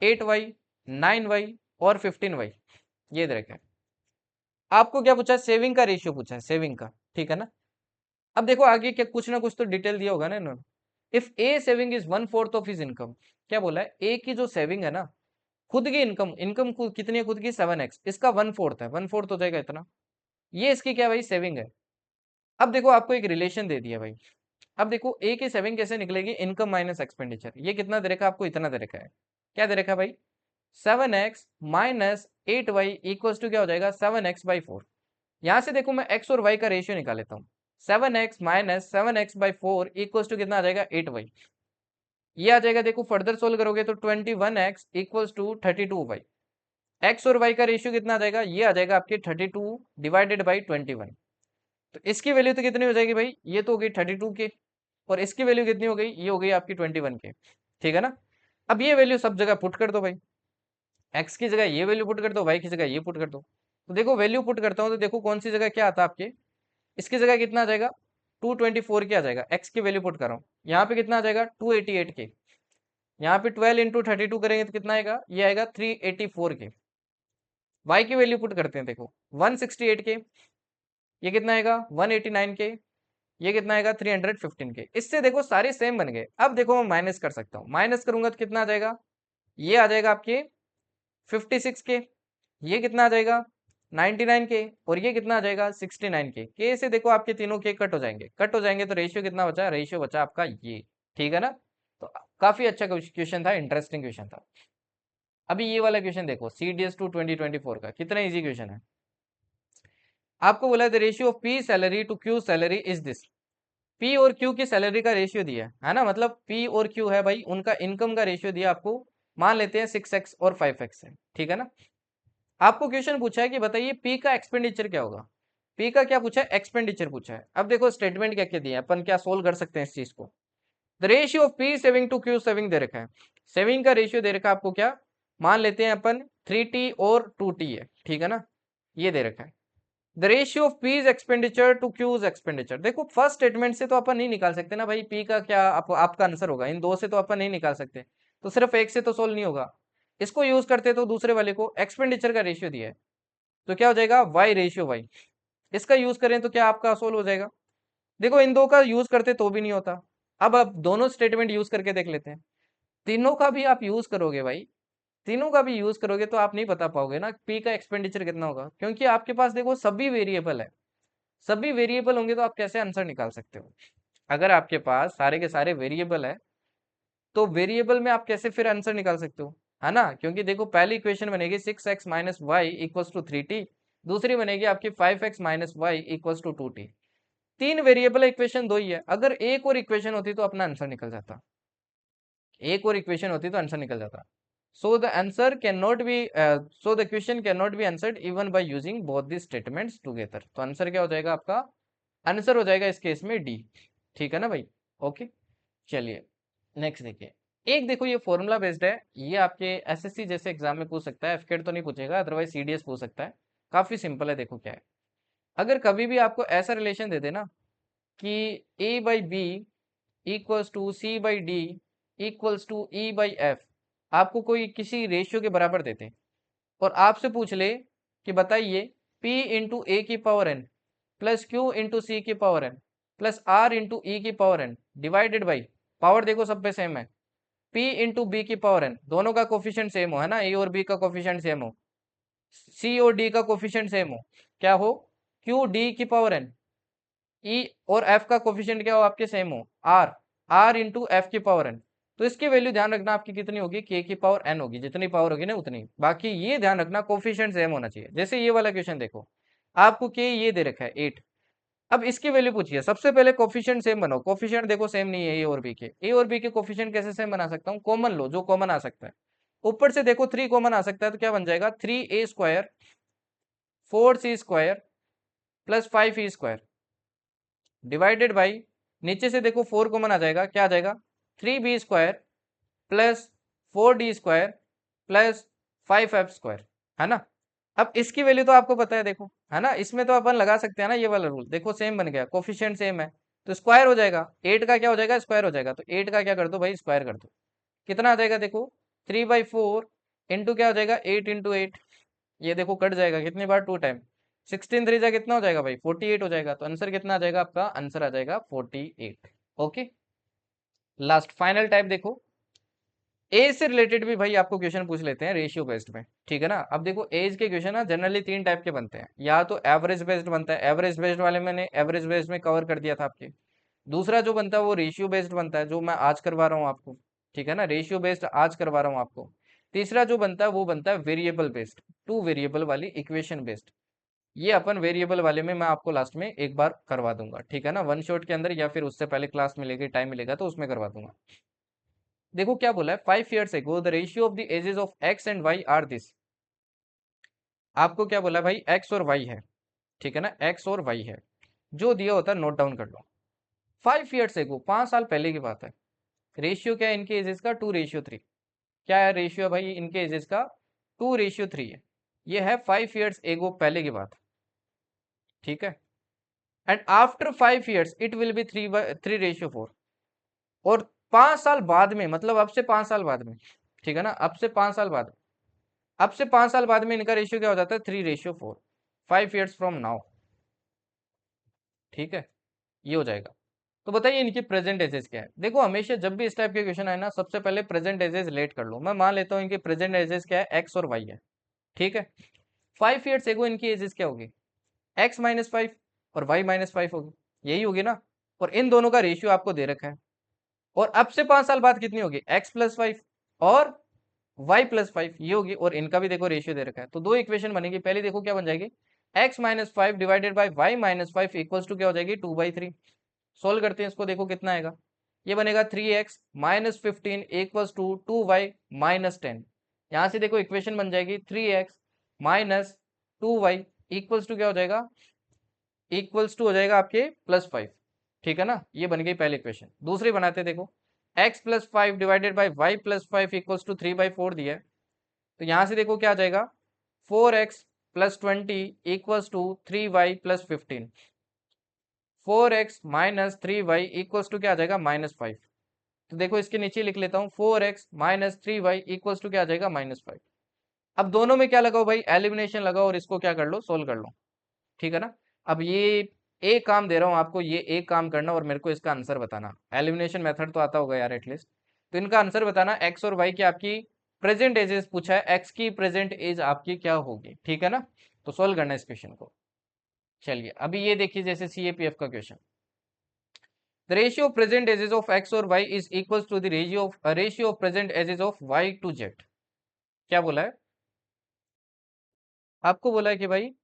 8y 9y और 15y, ये दे रखा है। आपको क्या पूछा है, सेविंग का रेशियो पूछा है, सेविंग का, ठीक है ना। अब देखो आगे क्या कुछ ना कुछ तो डिटेल दिया होगा ना इन्होंने। If A saving is 1/4 of his income, क्या बोला है, ए की जो सेविंग है ना, खुद की इनकम, इनकम कितनी है खुद की 7x, इसका 1/4 है, 1/4 हो जाएगा इतना, ये इसकी क्या भाई सेविंग है। अब देखो आपको एक रिलेशन दे दिया भाई, अब देखो ए की सेविंग कैसे निकलेगी, इनकम माइनस एक्सपेंडिचर, ये कितना दे रखा है आपको, इतना दे रखा है, क्या दे रखा है भाई 7x minus 8y equals to क्या हो जाएगा 7x/4। यहां से देखो मैं x और y का रेशियो निकाल लेता हूँ, 7x minus 7x/4 equals to कितना आ जाएगा 8y। ये आ जाएगा देखो फर्दर सोल्व करोगे तो 21x equals to 32y। x और y का रेशियो कितना आ जाएगा, ये आ जाएगा आपके 32 डिवाइडेड बाई 21। तो इसकी वैल्यू तो कितनी हो जाएगी भाई, ये तो हो गई 32 के, और इसकी वैल्यू कितनी हो गई, ये हो गई आपकी 21 के, ठीक है ना। अब ये वैल्यू सब जगह पुट कर दो भाई, x की जगह ये वैल्यू पुट कर दो, y की जगह ये पुट कर दो। तो देखो वैल्यू पुट करता हूँ तो देखो कौन सी जगह क्या आता है आपके, इसकी जगह कितना आ जाएगा 224 के आ जाएगा, x की वैल्यू पुट कर रहा हूँ, यहाँ पे कितना आ जाएगा 288 के, यहाँ पे 12 इंटू 32 करेंगे तो कितना आएगा, ये आएगा 384 के। y की वैल्यू पुट करते हैं देखो 168 के, ये कितना आएगा 189 के, ये कितना आएगा 315 के। इससे देखो सारे सेम बन गए। अब देखो मैं माइनस कर सकता हूँ, माइनस करूंगा तो कितना आ जाएगा, ये आ जाएगा आपके 56 के, ये कितना आ जाएगा 99 के, और ये कितना आ जाएगा 69 के से देखो आपके तीनों के कट हो जाएंगे, कट हो जाएंगे तो रेशियो कितना बचा, रेशियो बचा आपका ये, ठीक है ना। तो काफी अच्छा क्वेश्चन था, इंटरेस्टिंग क्वेश्चन था। अभी ये वाला क्वेश्चन देखो, CDS 2 2024 का कितना इजी क्वेश्चन है। आपको बोला the ratio of P salary to Q salary is this. P और क्यू की सैलरी का रेशियो दिया है ना, मतलब पी और क्यू है भाई, उनका इनकम का रेशियो दिया आपको, मान लेते हैं 6x और 5x है, ठीक है ना। आपको क्वेश्चन पूछा है कि बताइए पी का एक्सपेंडिचर क्या होगा, पी का क्या पूछा है, एक्सपेंडिचर पूछा है। अब देखो स्टेटमेंट क्या क्या दिया है, अपन क्या सोल्व कर सकते हैं इस चीज को। The ratio of P saving to Q saving दे रखा है, सेविंग का रेशियो दे रखा है आपको, क्या मान लेते हैं अपन 3t और 2t है, ठीक है ना, ये दे रखा है। The ratio of P's expenditure to Q's expenditure, देखो फर्स्ट स्टेटमेंट से तो अपन नहीं निकाल सकते ना भाई, पी का क्या आपका आंसर होगा, इन दो से तो अपन नहीं निकाल सकते, तो सिर्फ एक से तो सोल्व नहीं होगा। इसको यूज करते तो दूसरे वाले को, एक्सपेंडिचर का रेशियो दिया है तो क्या हो जाएगा वाई रेशियो वाई, इसका यूज करें तो क्या आपका सोल्व हो जाएगा। देखो इन दो का यूज करते तो भी नहीं होता, अब आप दोनों स्टेटमेंट यूज करके देख लेते हैं। तीनों का भी आप यूज करोगे भाई, तीनों का भी यूज करोगे तो आप नहीं बता पाओगे ना पी का एक्सपेंडिचर कितना होगा, क्योंकि आपके पास देखो सभी वेरिएबल है, सभी वेरिएबल होंगे तो आप कैसे आंसर निकाल सकते हो। अगर आपके पास सारे के सारे वेरिएबल है तो वेरिएबल में आप कैसे फिर आंसर निकाल सकते हो, है ना। क्योंकि देखो पहली इक्वेशन बनेगी 6x minus Y equals to 3t, दूसरी बनेगी आपकी 5x minus Y equals to 2t। तीन वेरिएबल इक्वेशन दो ही है, अगर एक और इक्वेशन होती तो अपना आंसर निकल जाता, एक और इक्वेशन होती तो आंसर निकल जाता। So the answer can not be, so the question can not be answered even by using both the statements together. तो आंसर क्या हो जाएगा आपका, आंसर हो जाएगा इस केस में डी, ठीक है ना भाई। ओके चलिए नेक्स्ट देखिए, एक देखो ये फॉर्मूला बेस्ड है, ये आपके एसएससी जैसे एग्जाम में पूछ सकता है, एफकेट तो नहीं पूछेगा, अदरवाइज सीडीएस पूछ सकता है। काफी सिंपल है, देखो क्या है, अगर कभी भी आपको ऐसा रिलेशन दे देना कि a by B equals to C by D equals to E by F, आपको कोई किसी रेशियो के बराबर देते हैं और आपसे पूछ ले कि बताइए P इंटू ए की power n plus Q into C की power n plus R into E की power n divided by, power देखो सब पे सेम है, P इंटू बी की पावर n, दोनों का कोफिशिएंट सेम हो, है ना, ए और बी का कोफिशिएंट सेम हो, सी और डी का कोफिशिएंट सेम हो, क्या हो, क्यू डी की पावर n, ई और एफ का कोफिशिएंट क्या हो आपके सेम हो, आर, आर इंटू एफ की पावर एन। तो इसकी वैल्यू ध्यान रखना आपकी कितनी होगी, के की पावर एन होगी, जितनी पावर होगी ना उतनी, बाकी ये ध्यान रखना कोफिशिएंट सेम होना चाहिए। जैसे ये वाला क्वेश्चन देखो, आपको के ये दे रखा है 8, अब इसकी वैल्यू पूछिए, सबसे पहले कोफिशिएंट सेम बनाओ, कोफिशिएंट देखो सेम नहीं है ए और बी के, ए और बी के कोफिशिएंट कैसे सेम बना सकता हूँ, कॉमन लो जो कॉमन आ सकता है, ऊपर से देखो 3 कॉमन आ सकता है तो क्या बन जाएगा 3a² 4c² plus 5e² divided by, नीचे से देखो 4 कॉमन आ जाएगा, क्या आ जाएगा 3b² plus 4d² plus 5f², है ना। अब इसकी वैल्यू तो आपको पता है देखो, है ना, इसमें तो अपन लगा सकते हैं ना ये वाला रूल, देखो सेम बन गया, कोफिशिएंट सेम है तो स्क्वायर हो जाएगा, 8 का क्या हो जाएगा स्क्वायर हो जाएगा, तो 8 का क्या कर दो भाई स्क्वायर कर दो, कितना आ जाएगा देखो 3/4 इंटू क्या हो जाएगा 8 इंटू 8, ये देखो कट जाएगा कितनी बार 2 टाइम, 16 3 जा कितना हो जाएगा भाई 48 हो जाएगा, तो आंसर कितना आ जाएगा आपका, आंसर आ जाएगा 48। ओके, लास्ट फाइनल टाइप देखो, एज से रिलेटेड भी भाई आपको क्वेश्चन पूछ लेते हैं रेशियो बेस्ड में, ठीक है ना। अब देखो एज के क्वेश्चन ना जनरली 3 टाइप के बनते हैं, या तो एवरेज बेस्ड बनता है, एवरेज बेस्ड वाले मैंने एवरेज बेस्ड में कवर कर दिया था आपके, दूसरा जो बनता है वो रेशियो बेस्ड बनता है जो मैं आज करवा रहा हूँ आपको, ठीक है ना, रेशियो बेस्ड आज करवा रहा हूँ आपको, तीसरा जो बनता है वो बनता है वेरिएबल बेस्ड, 2 वेरिएबल वाली इक्वेशन बेस्ड, ये अपन वेरिएबल वाले में मैं आपको लास्ट में एक बार करवा दूंगा, ठीक है ना, वन शॉट के अंदर, या फिर उससे पहले क्लास मिलेगी टाइम मिलेगा तो उसमें करवा दूंगा। देखो क्या बोला है, 5 years ago the ratio of the ages of X and Y are this, आपको क्या बोला भाई एक्स और वाई है, ठीक है ना, एक्स और वाई है, जो दिया होता है नोट डाउन कर लो। 5 years ago 5 साल पहले की बात है, रेशियो क्या है इनके एजेस का 2:3, क्या है रेशियो भाई इनके एजेस का 2:3 है, ये है 5 years ago पहले की बात, ठीक है, and after 5 years it will be 3:4, और 5 साल बाद में, मतलब अब से 5 साल बाद में, ठीक है ना, अब से 5 साल बाद, अब से 5 साल बाद में इनका रेशियो क्या हो जाता है 3:4, 5 years फ्रॉम नाउ, ठीक है, ये हो जाएगा। तो बताइए इनकी प्रेजेंट एजेस क्या है, देखो हमेशा जब भी इस टाइप के क्वेश्चन आए ना सबसे पहले प्रेजेंट एजेस लेट कर लो, मैं मान लेता हूँ इनकी प्रेजेंट एजेस क्या है एक्स और वाई है, ठीक है, 5 years एगो इनकी एजेस क्या होगी, x-5 और y-5 होगी, यही होगी ना, और इन दोनों का रेशियो आपको दे रखा है, और अब से 5 साल बाद कितनी होगी x+5 और y+5 ये होगी, और इनका भी देखो रेशियो दे रखा है, तो दो इक्वेशन बनेगी, पहले देखो क्या बन जाएगी x-5 divided by y-5 equals to क्या हो जाएगी 2/3, सोल्व करते हैं इसको, देखो कितना आएगा, ये बनेगा 3x-15 इक्वल्स टू 2y-10, यहाँ से देखो इक्वेशन बन जाएगी 3x-2y इक्वल्स टू क्या हो जाएगा, इक्वल्स टू हो जाएगा आपके +5, ठीक है ना, ये बन गई पहली इक्वेशन। दूसरी बनाते देखो, x+5 divided by y+5 equals to 3/4 दिया है, तो यहाँ से देखो क्या आ जाएगा 4x+20 equals to 3y+15, 4x-3y equals to क्या आ जाएगा -5, तो देखो इसके नीचे लिख लेता हूँ 4x-3y इक्वल्स टू क्या आ जाएगा -5। अब दोनों में क्या लगाओ भाई एलिमिनेशन लगाओ और इसको क्या कर लो सोल्व कर लो, ठीक है ना। अब ये एक काम दे रहा हूँ आपको, ये एक काम करना और मेरे को इसका आंसर बताना, एलिमिनेशन मेथड तो आता होगा यार एटलीस्ट, तो इनका आंसर बताना, एक्स और वाई की आपकी प्रेजेंट एजेस पूछा है, एक्स की प्रेजेंट एज आपकी क्या होगी, ठीक है ना, तो सोल्व करना इस क्वेश्चन को। चलिए अभी ये देखिए जैसे CAPF का question, the ratio of present ages of X और Y is equal to the ratio of present ages of Y to Z, क्या बोला है आपको, बोला है कि भाई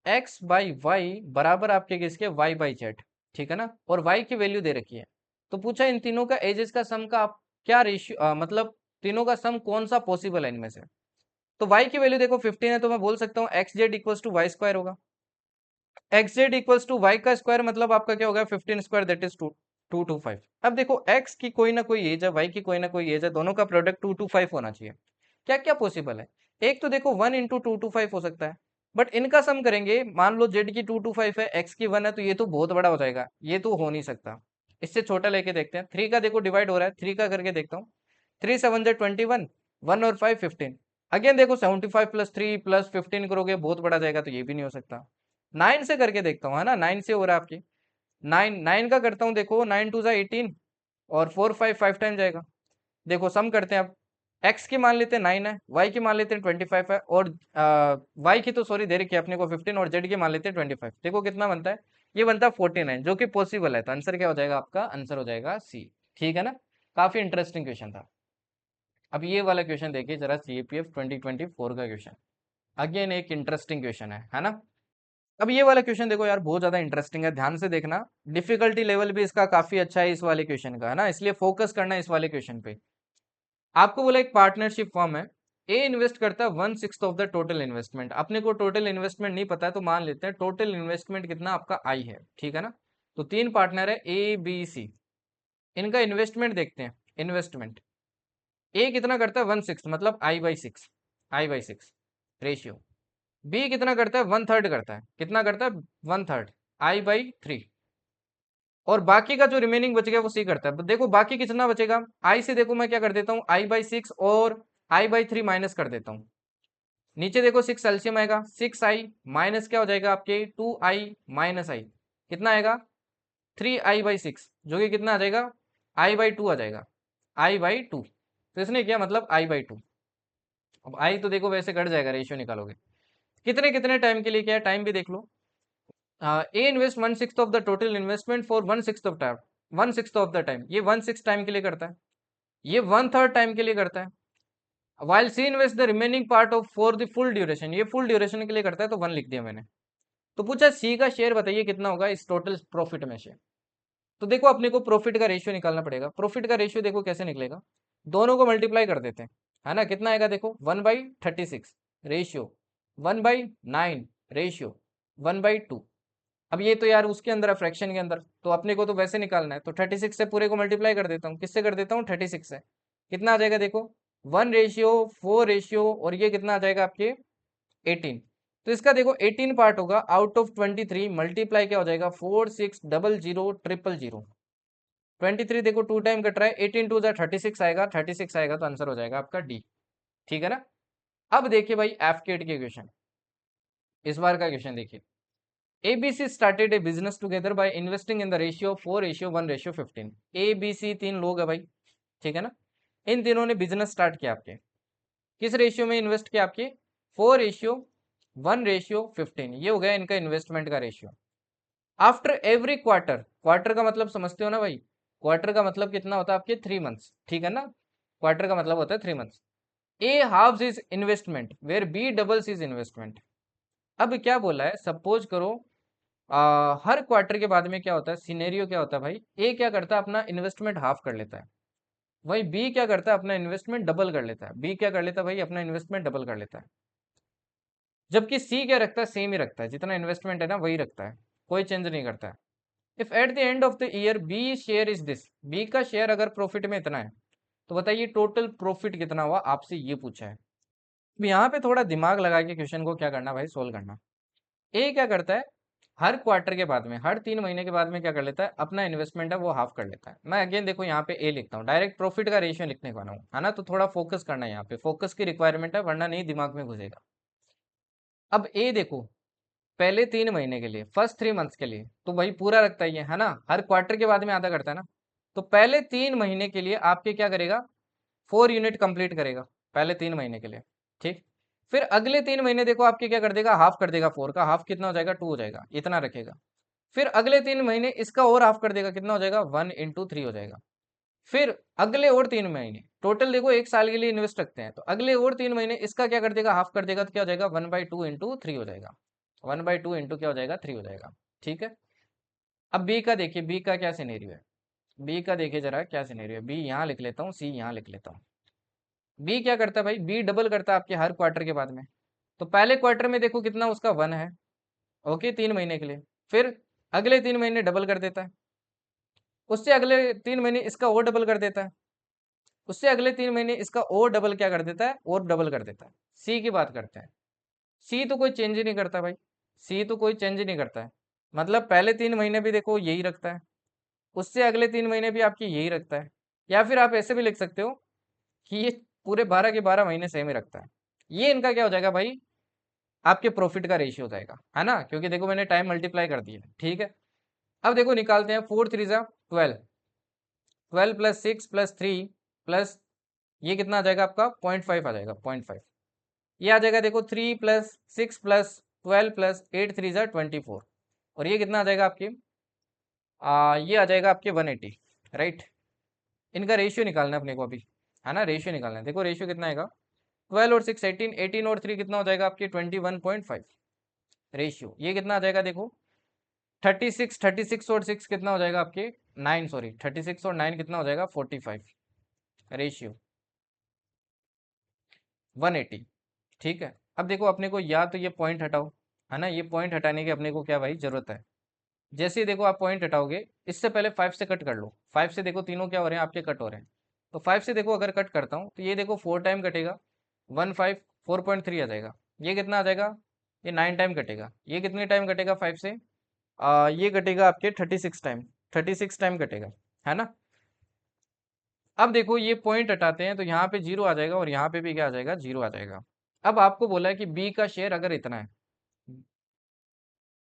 एक्स बाई वाई बराबर आपके किसके y/z, ठीक है ना, और y की वैल्यू दे रखी है, तो पूछा इन तीनों का एजेस का सम का आप क्या रेशियो, मतलब तीनों का सम कौन सा पॉसिबल है इनमें से, तो y की वैल्यू देखो 15 है, तो मैं बोल सकता हूँ X Z equals to Y square होगा, X Z equals to Y का स्क्वायर मतलब आपका क्या होगा 15 स्क्वायर दैट इज 225। अब देखो x की कोई ना कोई एज है, y की कोई ना कोई एज है, दोनों का प्रोडक्ट 225 होना चाहिए, क्या क्या पॉसिबल है, एक तो देखो 1 × 225 हो सकता है, बट इनका सम करेंगे, मान लो z की 225 है, x की 1 है, तो ये तो बहुत बड़ा हो जाएगा, ये तो हो नहीं सकता, इससे छोटा लेके देखते हैं, 3 का देखो डिवाइड हो रहा है, 3 का करके देखता हूँ, 3 7 21, 1 और 5 15। अगेन देखो 75 प्लस 3 प्लस 15 करोगे बहुत बड़ा जाएगा, तो ये भी नहीं हो सकता। 9 से करके देखता हूँ, है ना, 9 से हो रहा है आपकी। 9 का करता हूँ, देखो 9 टू जा 18 और 4 5 5 टाइम जाएगा। देखो सम करते हैं अब, एक्स की मान लेते हैं 9 है, वाई की मान लेते हैं 25 है, और वाई की तो सॉरी दे रखी है अपने को 15, और जेड की मान लेते हैं 25। देखो कितना बनता है, ये बनता है 49, जो कि पॉसिबल है। तो आंसर क्या हो जाएगा आपका, आंसर हो जाएगा सी। ठीक है ना, काफी इंटरेस्टिंग क्वेश्चन था। अब ये वाला क्वेश्चन देखिए जरा, सीपीएफ 2024 का क्वेश्चन, अगेन एक इंटरेस्टिंग क्वेश्चन है ना। अब ये वाला क्वेश्चन देखो यार, बहुत ज्यादा इंटरेस्टिंग है, ध्यान से देखना। डिफिकल्टी लेवल भी इसका काफी अच्छा है इस वाले क्वेश्चन का, है ना, इसलिए फोकस करना है इस वाले क्वेश्चन पे। आपको बोला एक पार्टनरशिप फॉर्म है, ए इन्वेस्ट करता है 1/6 ऑफ द टोटल इन्वेस्टमेंट। अपने को टोटल इन्वेस्टमेंट नहीं पता है, तो मान लेते हैं टोटल इन्वेस्टमेंट कितना आपका आई है, ठीक है ना। तो तीन पार्टनर है ए बी सी, इनका इन्वेस्टमेंट देखते हैं। इन्वेस्टमेंट ए कितना करता है 1/6, मतलब I by six, I by 6 ratio. B कितना करता है 1/3 करता है, कितना करता है 1/3, आई बाई 3। और बाकी का जो रिमेनिंग बच गया वो सी करता है। देखो बाकी कितना बचेगा, आई से देखो मैं क्या कर देता हूँ, आई बाई 6 और आई बाई 3 माइनस कर देता हूँ। नीचे देखो 6 एल्सियम आएगा, 6i माइनस क्या हो जाएगा आपके 2i माइनस आई, कितना आएगा 3i/6, जो कि कितना आ जाएगा i/2 आ जाएगा, i/2। तो इसने किया मतलब i/2। अब आई तो देखो वैसे कट जाएगा, रेशियो निकालोगे। कितने कितने टाइम के लिए क्या है, टाइम भी देख लो। A invest 1/6 of the total investment for 1/6 of time, 1/6 of the time, ये 1/6 टाइम के लिए करता है, ये 1/3 टाइम के लिए करता है। While C invest the remaining part of for the full duration, ये फुल ड्यूरेशन के लिए करता है, तो 1 लिख दिया मैंने। तो पूछा सी का शेयर बताइए कितना होगा इस टोटल प्रॉफिट में से। तो देखो अपने को प्रॉफिट का रेशियो निकालना पड़ेगा। प्रॉफिट का रेशियो देखो कैसे निकलेगा, दोनों को मल्टीप्लाई कर देते हैं, है ना। कितना आएगा देखो 1/36 रेशियो 1/9 रेशियो 1/2। अब ये तो यार उसके अंदर है, फ्रैक्शन के अंदर, तो अपने को तो वैसे निकालना है, तो 36 से पूरे को मल्टीप्लाई कर देता हूँ। किससे कर देता हूँ, 36 से। कितना आ जाएगा देखो 1/4 रेशियो, और ये कितना आ जाएगा आपके 18। तो इसका देखो 18 पार्ट होगा आउट ऑफ 23, मल्टीप्लाई क्या हो जाएगा 46000000। 23 देखो 2 टाइम कट रहा है, 18 टू 36 आएगा, 36 आएगा, तो आंसर हो जाएगा आपका डी। ठीक है ना। अब देखिए भाई एफकेट के क्वेश्चन, इस बार का क्वेश्चन देखिए। ABC started a business together by investing in the ratio 4:1:15। A B C तीन लोग है भाई, ठीक है ना। इन तीनों ने बिजनेस स्टार्ट किया आपके, किस रेशियो में इन्वेस्ट किया आपके 4:1:15, ये हो गया इनका इन्वेस्टमेंट का ratio. After every quarter, quarter का मतलब समझते हो ना भाई, क्वार्टर का मतलब कितना होता है आपके 3 मंथ्स, ठीक है ना। क्वार्टर का मतलब होता है 3 months. A half's is investment where B double's is investment. अब क्या बोला है, सपोज करो हर क्वार्टर के बाद में क्या होता है, सिनेरियो क्या होता है भाई, ए क्या करता है अपना इन्वेस्टमेंट हाफ कर लेता है, वही बी क्या करता है अपना इन्वेस्टमेंट डबल कर लेता है। बी क्या कर लेता है भाई, अपना इन्वेस्टमेंट डबल कर लेता है। जबकि सी क्या रखता है, सेम ही रखता है, जितना इन्वेस्टमेंट है ना वही रखता है, कोई चेंज नहीं करता है। If at the end of the year B share is this, B का शेयर अगर प्रॉफिट में इतना है, तो बताइए टोटल प्रॉफिट कितना हुआ, आपसे ये पूछा है। अब यहाँ पे थोड़ा दिमाग लगा के क्वेश्चन को क्या करना भाई, सोल्व करना। ए क्या करता है, हर क्वार्टर के बाद में, हर 3 महीने के बाद में क्या कर लेता है, अपना इन्वेस्टमेंट है वो हाफ कर लेता है। मैं अगेन देखो यहाँ पे ए लिखता हूँ, डायरेक्ट प्रॉफिट का रेशियो लिखने वाला हूँ, है ना। तो थोड़ा फोकस करना है यहाँ पे, फोकस की रिक्वायरमेंट है, वरना नहीं दिमाग में घुसेगा। अब ए देखो पहले 3 महीने के लिए, फर्स्ट 3 मंथ्स के लिए, तो भाई पूरा रखता ही है ना, हर क्वार्टर के बाद में आधा करता है ना। तो पहले 3 महीने के लिए आपके क्या करेगा, 4 यूनिट कंप्लीट करेगा पहले 3 महीने के लिए, ठीक। फिर अगले 3 महीने देखो आपके क्या कर देगा, हाफ कर देगा, 4 का हाफ कितना हो जाएगा, 2 हो जाएगा, इतना रखेगा। फिर अगले 3 महीने इसका और हाफ कर देगा, कितना हो जाएगा 1/3 हो जाएगा। फिर अगले और 3 महीने, टोटल देखो 1 साल के लिए इन्वेस्ट रखते हैं, तो अगले और 3 महीने इसका क्या कर देगा, हाफ कर देगा, तो क्या हो जाएगा 1/2 × 3 हो जाएगा, 1/2 क्या हो जाएगा 3 हो जाएगा, ठीक है। अब बी का देखिए, बी का क्या सिनेरियो है, बी का देखिए जरा क्या सिनेरियो है। बी यहाँ लिख लेता हूँ, सी यहाँ लिख लेता हूँ। बी क्या करता है भाई, बी डबल करता है आपके हर क्वार्टर के बाद में। तो पहले क्वार्टर में देखो कितना उसका 1 है, ओके, 3 महीने के लिए। फिर अगले 3 महीने डबल कर देता है, उससे अगले 3 महीने इसका और डबल कर देता है, उससे अगले 3 महीने इसका और डबल क्या कर देता है, और डबल कर देता है। सी की बात करते हैं, सी तो कोई चेंज ही नहीं करता भाई, सी तो कोई चेंज ही नहीं करता है। मतलब पहले 3 महीने भी देखो यही रखता है, उससे अगले 3 महीने भी आपकी यही रखता है। या फिर आप ऐसे भी लिख सकते हो कि ये पूरे 12 के 12 महीने सेम ही रखता है। ये इनका क्या हो जाएगा भाई, आपके प्रॉफिट का रेशियो हो जाएगा, है ना, क्योंकि देखो मैंने टाइम मल्टीप्लाई कर दिया, ठीक है। अब देखो निकालते हैं, 4 3 जा 12, 12 प्लस 6 प्लस 3 प्लस ये कितना आ जाएगा आपका 0.5 आ जाएगा, 0.5 ये आ जाएगा। देखो 3 प्लस 6 प्लस 12 प्लस 8 3 जा 24 और ये कितना आ जाएगा आपके ये आ जाएगा आपके 180, राइट। इनका रेशियो निकालना है अपने को अभी, है ना, रेशियो निकालना है। देखो रेशियो कितना आएगा, 12 और 6 18, 18 और 3 कितना हो जाएगा आपके 21.5 रेशियो। ये कितना आ जाएगा देखो 36, 36 और 6 कितना हो जाएगा आपके 9, सॉरी 36 और 9 कितना हो जाएगा 45 रेशियो 180, ठीक है। अब देखो अपने को या तो ये पॉइंट हटाओ, है ना, ये पॉइंट हटाने की अपने को क्या भाई जरूरत है। जैसे ही देखो आप पॉइंट हटाओगे, इससे पहले 5 से कट कर लो, 5 से देखो तीनों क्या हो रहे हैं आपके कट हो रहे हैं। तो 5 से देखो अगर कट करता हूँ तो ये देखो 4 टाइम कटेगा, 1 5 4.3 आ जाएगा। ये कितना आ जाएगा, ये 9 टाइम कटेगा। ये कितने टाइम कटेगा 5 से, ये कटेगा आपके 36 टाइम, 36 टाइम कटेगा, है ना। अब देखो ये पॉइंट हटाते हैं तो यहाँ पे जीरो आ जाएगा और यहाँ पे भी क्या आ जाएगा, जीरो आ जाएगा। अब आपको बोला है कि बी का शेयर अगर इतना है,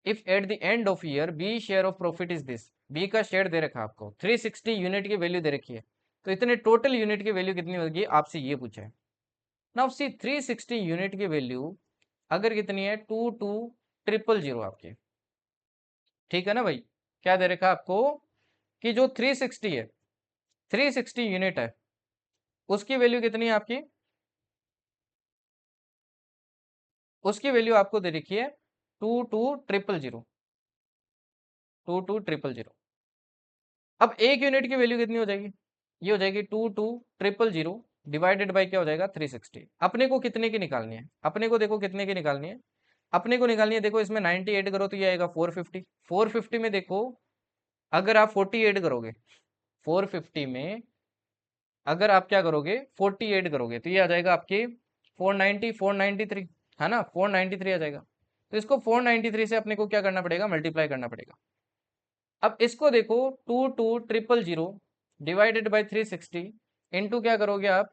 if at the end of year B share of profit is this, B का शेयर दे रखा है आपको, 360 यूनिट की वैल्यू दे रखी है, तो इतने टोटल यूनिट की वैल्यू कितनी होगी आपसे ये पूछा है। नाउ सी 360 यूनिट की वैल्यू अगर कितनी है 22,000 आपके, ठीक है ना भाई। क्या दे रखा है आपको कि जो 360 है, 360 यूनिट है, उसकी वैल्यू कितनी है आपकी, उसकी वैल्यू आपको दे रखी है 22,000, 22,000। अब एक यूनिट की वैल्यू कितनी हो जाएगी, ये हो जाएगी 22,000 डिवाइडेड बाई क्या हो जाएगा 360। अपने को कितने की निकालनी है, अपने को देखो कितने की निकालनी है, अपने को निकालनी है देखो इसमें 90 ऐड करो तो ये आएगा 450, 450 में देखो अगर आप 40 ऐड करोगे, 450 में अगर आप क्या करोगे 40 ऐड करोगे तो ये आ जाएगा आपके 490, 493, है ना, 493 आ जाएगा। तो इसको 493 से अपने को क्या करना पड़ेगा, मल्टीप्लाई करना पड़ेगा। अब इसको देखो 22,000 डिवाइडेड बाई 360 इंटू क्या करोगे आप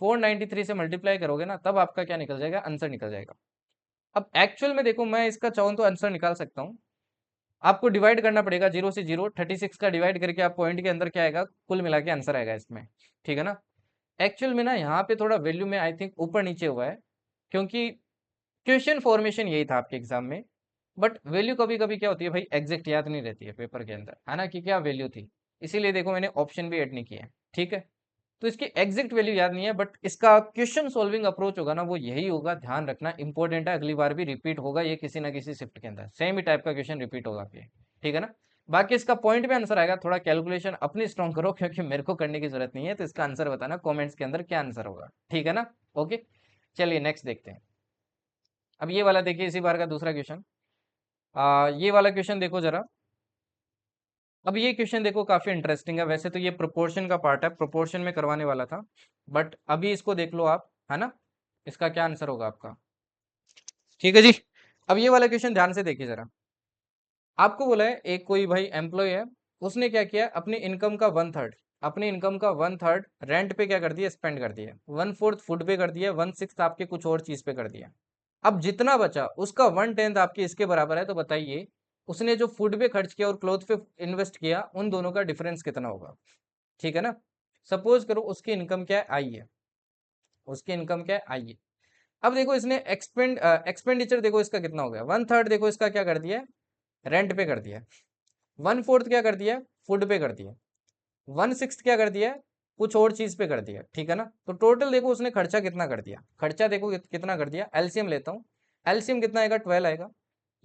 493 से मल्टीप्लाई करोगे ना, तब आपका क्या निकल जाएगा, आंसर निकल जाएगा। अब एक्चुअल में देखो मैं इसका चाहूँ तो आंसर निकाल सकता हूँ, आपको डिवाइड करना पड़ेगा, जीरो से जीरो 36 का डिवाइड करके आप पॉइंट के अंदर क्या आएगा, कुल मिला के आंसर आएगा इसमें, ठीक है ना। एक्चुअल में ना यहाँ पे थोड़ा वैल्यू में आई थिंक ऊपर नीचे हुआ है, क्योंकि क्वेश्चन फॉर्मेशन यही था आपके एग्जाम में, बट वैल्यू कभी कभी क्या होती है भाई एग्जैक्ट याद नहीं रहती है पेपर के अंदर, है ना, कि क्या वैल्यू थी। इसीलिए देखो मैंने ऑप्शन भी ऐड नहीं किया है, ठीक है। तो इसकी एग्जैक्ट वैल्यू याद नहीं है, बट इसका क्वेश्चन सॉल्विंग अप्रोच होगा ना वो यही होगा, ध्यान रखना इंपॉर्टेंट है, अगली बार भी रिपीट होगा ये किसी ना किसी शिफ्ट के अंदर, सेम ही टाइप का क्वेश्चन रिपीट होगा ये, ठीक है ना। बाकी इसका पॉइंट पे आंसर आएगा, थोड़ा कैलकुलेशन अपनी स्ट्रॉन्ग करो क्योंकि मेरे को करने की जरूरत नहीं है। तो इसका आंसर बताना कॉमेंट्स के अंदर क्या आंसर होगा, ठीक है ना। ओके, चलिए नेक्स्ट देखते हैं। अब ये वाला देखिए, इसी बार का दूसरा क्वेश्चन, ये वाला क्वेश्चन देखो जरा। अब ये क्वेश्चन देखो काफी इंटरेस्टिंग है, वैसे तो ये प्रोपोर्शन का पार्ट है, प्रोपोर्शन में करवाने वाला था, बट अभी इसको देख लो आप, है ना, इसका क्या आंसर होगा आपका, ठीक है जी। अब ये वाला क्वेश्चन ध्यान से देखिए जरा। आपको बोला है एक कोई भाई एम्प्लॉय है, उसने क्या किया, अपनी इनकम का 1/3, अपनी इनकम का 1/3 रेंट पे क्या कर दिया, स्पेंड कर दिया, 1/4 फूड पे कर दिया, 1/6 आपके कुछ और चीज पे कर दिया। अब जितना बचा उसका 1/10 आपके इसके बराबर है, तो बताइए उसने जो फूड पे खर्च किया और क्लोथ पे इन्वेस्ट किया, उन दोनों का डिफरेंस कितना होगा, ठीक है ना। सपोज करो उसकी इनकम क्या है, आई है, उसकी इनकम क्या है, आई है। अब देखो इसने एक्सपेंडिचर देखो इसका कितना हो गया, 1/3 देखो इसका क्या कर दिया, रेंट पे कर दिया, 1/4 क्या कर दिया, फूड पे कर दिया, 1/6 क्या कर दिया, कुछ और चीज पे कर दिया, ठीक है ना। तो टोटल देखो उसने खर्चा कितना कर दिया, खर्चा देखो कितना कर दिया। एलसीएम लेता हूँ, एलसीएम कितना आएगा, 12 आएगा।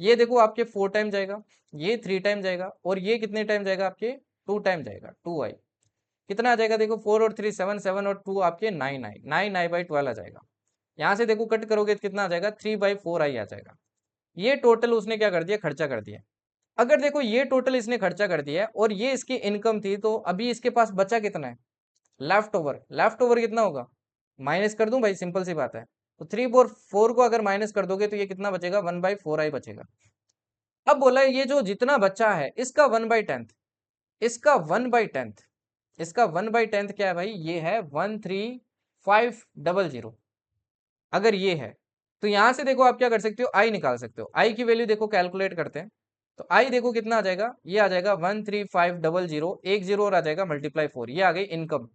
ये देखो आपके 4 टाइम जाएगा, ये 3 टाइम जाएगा, और ये कितने टाइम जाएगा आपके 2 टाइम जाएगा, 2 आई। कितना आ जाएगा देखो 4 और 3 7, 7 और 2 आपके 9 आई, 9 आई/12 आ जाएगा। यहाँ से देखो कट करोगे तो कितना आ जाएगा, 3/4 आई आ जाएगा। ये टोटल उसने क्या कर दिया, खर्चा कर दिया। अगर देखो ये टोटल इसने खर्चा कर दिया है और ये इसकी इनकम थी, तो अभी इसके पास बचा कितना है, लेफ्ट ओवर, लेफ्ट ओवर कितना होगा, माइनस कर दूं भाई, सिंपल सी बात है। तो 3/4 को अगर माइनस कर दोगे तो ये कितना बचेगा, 1/4 आई बचेगा। अब बोला है ये जो जितना बच्चा है इसका 1/10, इसका 1/10, इसका 1/10 क्या है भाई, ये है 1/3 500। अगर ये है तो यहां से देखो आप क्या कर सकते हो, आई निकाल सकते हो। आई की वैल्यू देखो कैलकुलेट करते हैं, तो आई देखो कितना आ जाएगा, ये आ जाएगा 13500, एक जीरो और आ जाएगा मल्टीप्लाई 4, ये आ गई इनकम।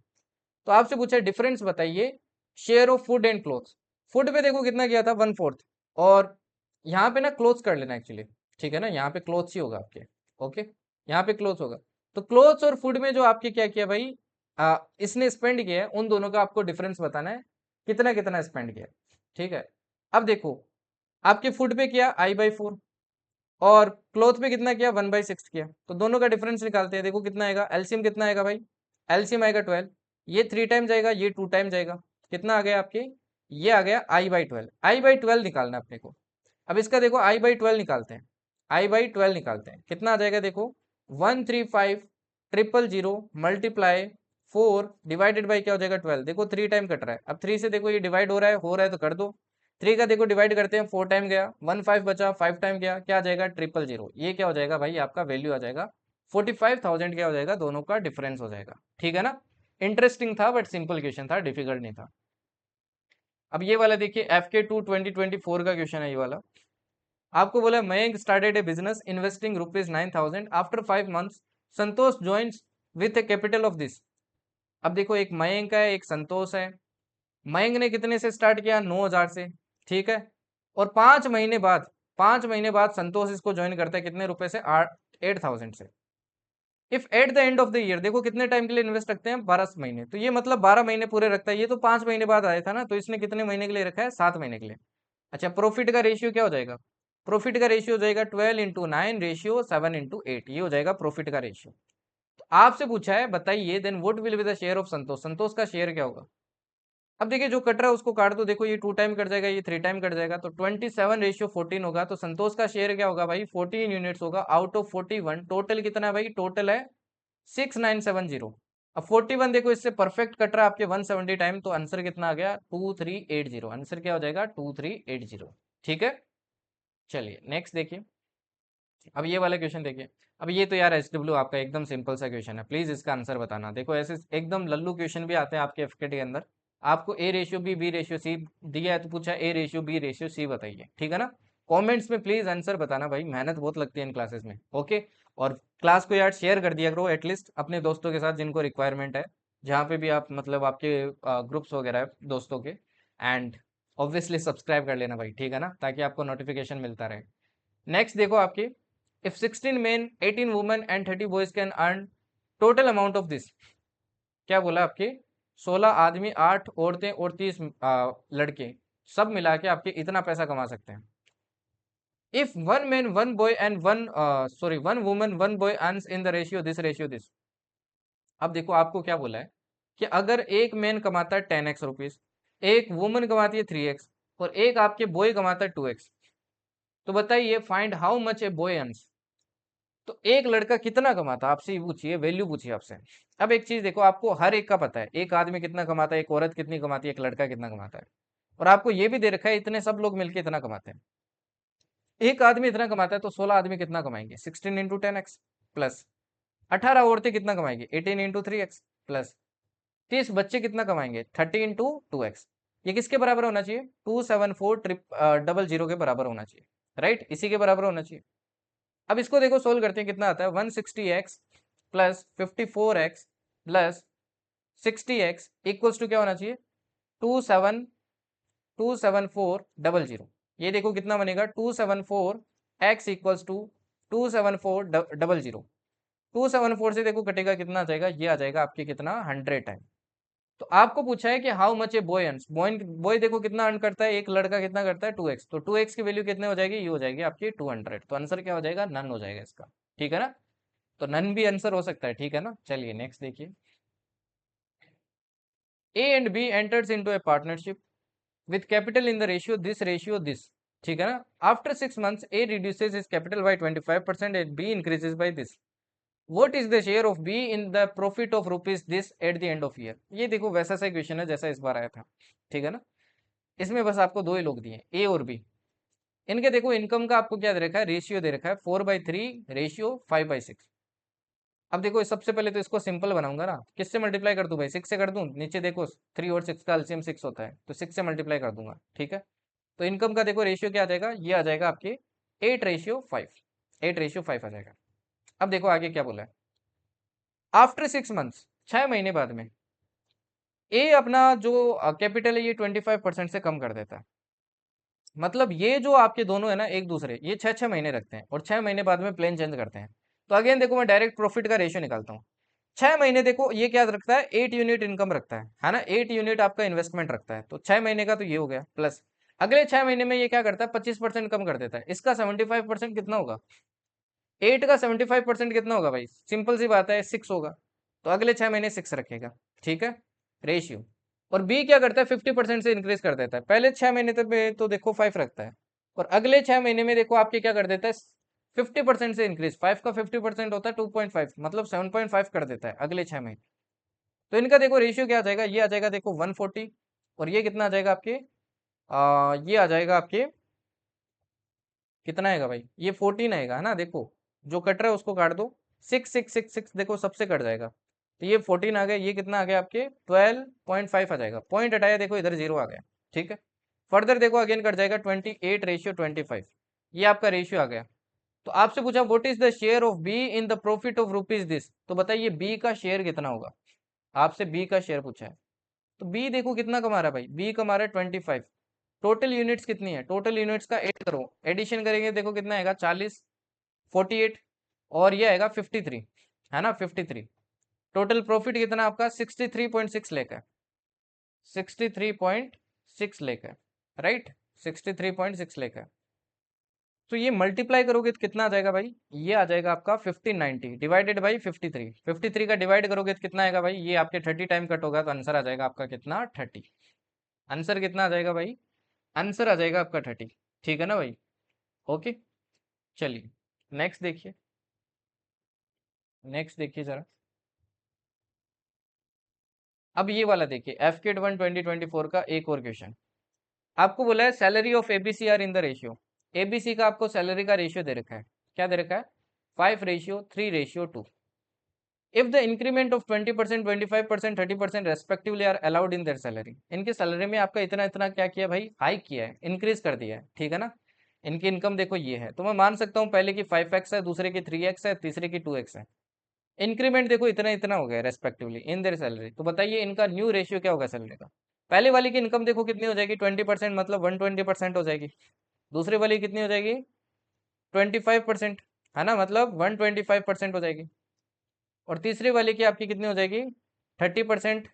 तो आपसे पूछा डिफरेंस बताइए share of food and clothes. Food पे देखो कितना गया था, 1/4, और यहाँ पे ना क्लोथ्स कर लेना एक्चुअली, ठीक है ना, यहाँ पे क्लोथ्स ही होगा आपके। ओके, यहाँ पे क्लोथ्स होगा। तो क्लोथ्स और फूड में जो आपके क्या किया भाई, इसने स्पेंड किया है, उन दोनों का आपको डिफरेंस बताना है, कितना कितना स्पेंड किया है। ठीक है, अब देखो आपके फूड पे किया I/4 और क्लोथ पे कितना किया, 1/6 किया, तो दोनों का डिफरेंस निकालते हैं। देखो कितना आएगा, एलसीएम कितना आएगा भाई, एलसीएम आएगा 12, ये 3 टाइम जाएगा, ये 2 टाइम जाएगा, कितना आ गया आपके, ये आ गया I/12। I/12 निकालना अपने को। अब इसका देखो I/12 निकालते हैं, I/12 निकालते हैं, कितना आ जाएगा देखो, 135,000 मल्टीप्लाई 4 डिवाइडेड बाई क्या हो जाएगा 12। देखो 3 टाइम कट रहा है, अब 3 से देखो ये डिवाइड हो रहा है तो कर दो। 3 का देखो डिवाइड करते हैं, 4 टाइम गया, 1 5 बचा, 5 टाइम गया, क्या आ जाएगा 000। ये क्या हो जाएगा भाई, आपका वैल्यू आ जाएगा 45,000, क्या हो जाएगा, दोनों का डिफरेंस हो जाएगा। ठीक है ना, इंटरेस्टिंग था बट सिंपल क्वेश्चन था, डिफिकल्ट नहीं था। अब ये वाला देखिए, FK2 2024 का क्वेश्चन है ये वाला। आपको बोला Mayank started a business investing ₹9,000 after 5 months Santosh joins with A capital of this. अब देखो एक मयंक है, एक संतोष है। मयंक ने कितने से स्टार्ट किया, 9,000 से, ठीक है, और 5 महीने बाद, 5 महीने बाद संतोष इसको ज्वाइन करता है, कितने रुपए से, 8,000 से। If at the end of the year, देखो कितने टाइम के लिए इन्वेस्ट रखते हैं, 12 महीने, तो ये मतलब 12 महीने पूरे रखता है। ये तो 5 महीने बाद आया था ना, तो इसने कितने महीने के लिए रखा है, 7 महीने के लिए। अच्छा, प्रॉफिट का रेशियो क्या हो जाएगा, प्रॉफिट का रेशियो हो जाएगा 12/9 रेशियो 7/8, ये हो जाएगा प्रॉफिट का रेशियो। तो आपसे पूछा है बताइए then what will be the share of Santosh, Santosh का शेयर क्या होगा। अब देखिए जो कट रहा है उसको काट दो, देखो ये 2 टाइम कट जाएगा, ये 3 टाइम कट जाएगा, तो 27/14 होगा। तो संतोष का शेयर क्या होगा भाई, 14 यूनिट्स होगा आउट ऑफ 41। टोटल कितना है भाई, टोटल है 6970। अब 41 देखो इससे परफेक्ट कट रहा है आपके 170 टाइम, तो आंसर कितना आ गया, 2380। आंसर क्या हो जाएगा, 2380। ठीक है, चलिए नेक्स्ट देखिए। अब ये वाला क्वेश्चन देखिए। अब ये तो यार SW आपका एकदम सिंपल सा क्वेश्चन है, प्लीज इसका आंसर बताना। देखो ऐसे एकदम लल्लू क्वेश्चन भी आते हैं आपके FKT के अंदर। आपको A/B/C दिया है, तो पूछा A/B/C बताइए, ठीक है ना। कमेंट्स में प्लीज आंसर बताना भाई, मेहनत बहुत लगती है इन क्लासेस में। ओके, और क्लास को यार शेयर कर दिया करो एटलीस्ट अपने दोस्तों के साथ जिनको रिक्वायरमेंट है, जहाँ पे भी आप मतलब आपके ग्रुप्स वगैरह है दोस्तों के। एंड ऑब्वियसली सब्सक्राइब कर लेना भाई, ठीक है ना, ताकि आपको नोटिफिकेशन मिलता रहे। नेक्स्ट देखो आपकी, if 16 main 18 women and 30 boys can earn total amount of this. क्या बोला आपके, 16 आदमी, 8 औरतें और 30 लड़के, सब मिला के आपके इतना पैसा कमा सकते हैं। If 1 man 1 boy and one woman 1 boy earns in the ratio this. अब देखो आपको क्या बोला है कि अगर एक मैन कमाता है 10x रुपीज, एक वुमन कमाती है 3x, और एक आपके बॉय कमाता है 2x, तो बताइए find how much a boy earns. तो एक लड़का कितना कमाता है, आपसे ही पूछिए, वैल्यू पूछिए आपसे। अब एक चीज देखो, आपको हर एक का पता है, एक आदमी कितना कमाता है, एक औरत कितनी कमाती है, एक लड़का कितना कमाता है, और आपको ये भी दे रखा है इतने सब लोग मिलकर इतना कमाते हैं। एक आदमी इतना कमाता है तो 16 आदमी कितना कमाएंगे, 16 × 10x, प्लस 18 औरतें कितना कमाएंगे, 18 × 3x, प्लस 30 बच्चे कितना कमाएंगे, 30 × 2x। ये किसके बराबर होना चाहिए, 274,000 के बराबर होना चाहिए, राइट, इसी के बराबर होना चाहिए। अब इसको देखो सोल्व करते हैं, कितना आता है, 160x plus 54x plus 60x equals to क्या होना चाहिए, 274,000। ये देखो कितना बनेगा, 274x इक्वल्स टू 274,000। 274 से देखो कटेगा, कितना आ जाएगा, ये आ जाएगा आपके कितना, 100 टाइम। तो आपको पूछा है कि how much a boy earns, boy देखो कितना अर्न करता है, एक लड़का कितना करता है, 2x, तो 2x की वैल्यू कितने हो जाएगी, ये हो जाएगी आपकी 200। तो आंसर क्या हो जाएगा, नन हो जाएगा इसका, ठीक है ना। तो नन भी आंसर हो सकता है, ठीक है ना। चलिए नेक्स्ट देखिए, A and B enters into a partnership with capital in the ratio this, ठीक है ना। After 6 months A reduces his capital by 25% and B increases by this. What is the share of B in the profit of rupees this at the end of year। ये देखो वैसा सा क्वेश्चन है जैसा इस बार आया था, ठीक है ना। इसमें बस आपको दो ही लोग दिए, A और B। इनके देखो इनकम का आपको क्या दे रखा है, रेशियो दे रखा है 4/3 रेशियो 5/6। अब देखो सबसे पहले तो इसको सिंपल बनाऊंगा ना, किससे मल्टीप्लाई कर दूं भाई, 6 से कर दूं, नीचे देखो 3 और 6 का एलसीएम 6 होता है, तो 6 से मल्टीप्लाई कर दूंगा, ठीक है। तो इनकम का देखो रेशियो क्या आ जाएगा, ये आ जाएगा आपके 8:5, 8:5 आ जाएगा। अब देखो आगे क्या बोला है, आफ्टर 6 मंथ्स, 6 महीने बाद में ए अपना जो कैपिटल है ये 25% से कम कर देता है। मतलब ये जो आपके दोनों है ना एक दूसरे, ये 6 6 महीने रखते हैं और 6 महीने बाद में प्लेन चेंज करते हैं। तो अगेन देखो मैं डायरेक्ट प्रॉफिट का रेशियो निकालता हूँ। 6 महीने देखो ये क्या रखता है, 8 यूनिट इनकम रखता है ना, 8 यूनिट आपका इन्वेस्टमेंट रखता है, तो 6 महीने का तो ये हो गया प्लस। अगले 6 महीने में ये क्या करता है, 25% कम कर देता है, इसका 75% कितना होगा, 8 का 75% कितना होगा भाई, सिंपल सी बात है 6 होगा। तो अगले 6 महीने 6 रखेगा, ठीक है, रेशियो। और बी क्या करता है, 50% से इंक्रीज कर देता है, पहले 6 महीने तक में तो देखो 5 रखता है, और अगले 6 महीने में देखो आपके क्या कर देता है, 50% से इंक्रीज, 5 का 50% होता है 2.5, मतलब 7.5 कर देता है अगले 6 महीने। तो इनका देखो रेशियो क्या आ जाएगा, ये आ जाएगा देखो 140, और ये कितना आ जाएगा आपके, ये आ जाएगा आपके, कितना आएगा भाई, ये 14 आएगा है ना, देखो जो कट रहा है उसको काट दो, 6 6 6 6 देखो सबसे कट जाएगा, तो ये 14 आ गया, ये कितना आ गया आपके 12.5 आ जाएगा, पॉइंट हटाया देखो इधर 0 आ गया, ठीक है। फर्दर देखो अगेन कट जाएगा 28:25, ये आपका रेशियो आ गया। तो आपसे पूछा what is the share of be in the profit of rupees this, तो बताइए बी का शेयर कितना होगा, आपसे बी का शेयर पूछा है। तो बी देखो कितना कमा रहा है भाई, बी कमा रहा है 25। टोटल यूनिट्स कितनी है, टोटल यूनिट्स का 8 करो, एडिशन करेंगे देखो कितना आएगा 40, 48, और ये आएगा 53, है ना 53। टोटल प्रॉफिट कितना आपका 63.6 लाख है, 63.6 लाख है, राइट, 63.6 लाख है। तो ये मल्टीप्लाई करोगे तो कितना आ जाएगा भाई, ये आ जाएगा आपका 1590 डिवाइडेड बाई 53, 53 का डिवाइड करोगे तो कितना आएगा भाई, ये आपके 30 टाइम कट होगा, तो आंसर आ जाएगा आपका कितना 30। आंसर कितना आ जाएगा भाई, आंसर आ जाएगा आपका 30, ठीक है ना भाई, ओके। चलिए नेक्स्ट देखिए, नेक्स्ट देखिए जरा। अब ये वाला देखिए एफकेट 1 2024 का एक और क्वेश्चन। आपको बोला है salary of ABC are in the ratio, ABC का आपको सैलरी का रेशियो दे रखा है, क्या दे रखा है, 5:3:2। If the increment of 20%, 25%, 30% respectively are allowed in their salary, इनकी सैलरी में आपका इतना इतना क्या किया भाई, हाई किया है, इंक्रीज कर दिया है, ठीक है ना। इनकी इनकम देखो ये है, तो मैं मान सकता हूँ पहले की 5x है, दूसरे की 3x है, तीसरे की 2x है। इंक्रीमेंट देखो इतना इतना हो गया रेस्पेक्टिवली इन देयर सैलरी, तो बताइए इनका न्यू रेशियो क्या होगा सैलरी का। पहले वाली की इनकम देखो कितनी हो जाएगी, 20%, मतलब 120% हो जाएगी। दूसरी वाली कितनी हो जाएगी, 25%, है ना, मतलब 125% हो जाएगी। और तीसरी वाले की आपकी कितनी हो जाएगी, 30%,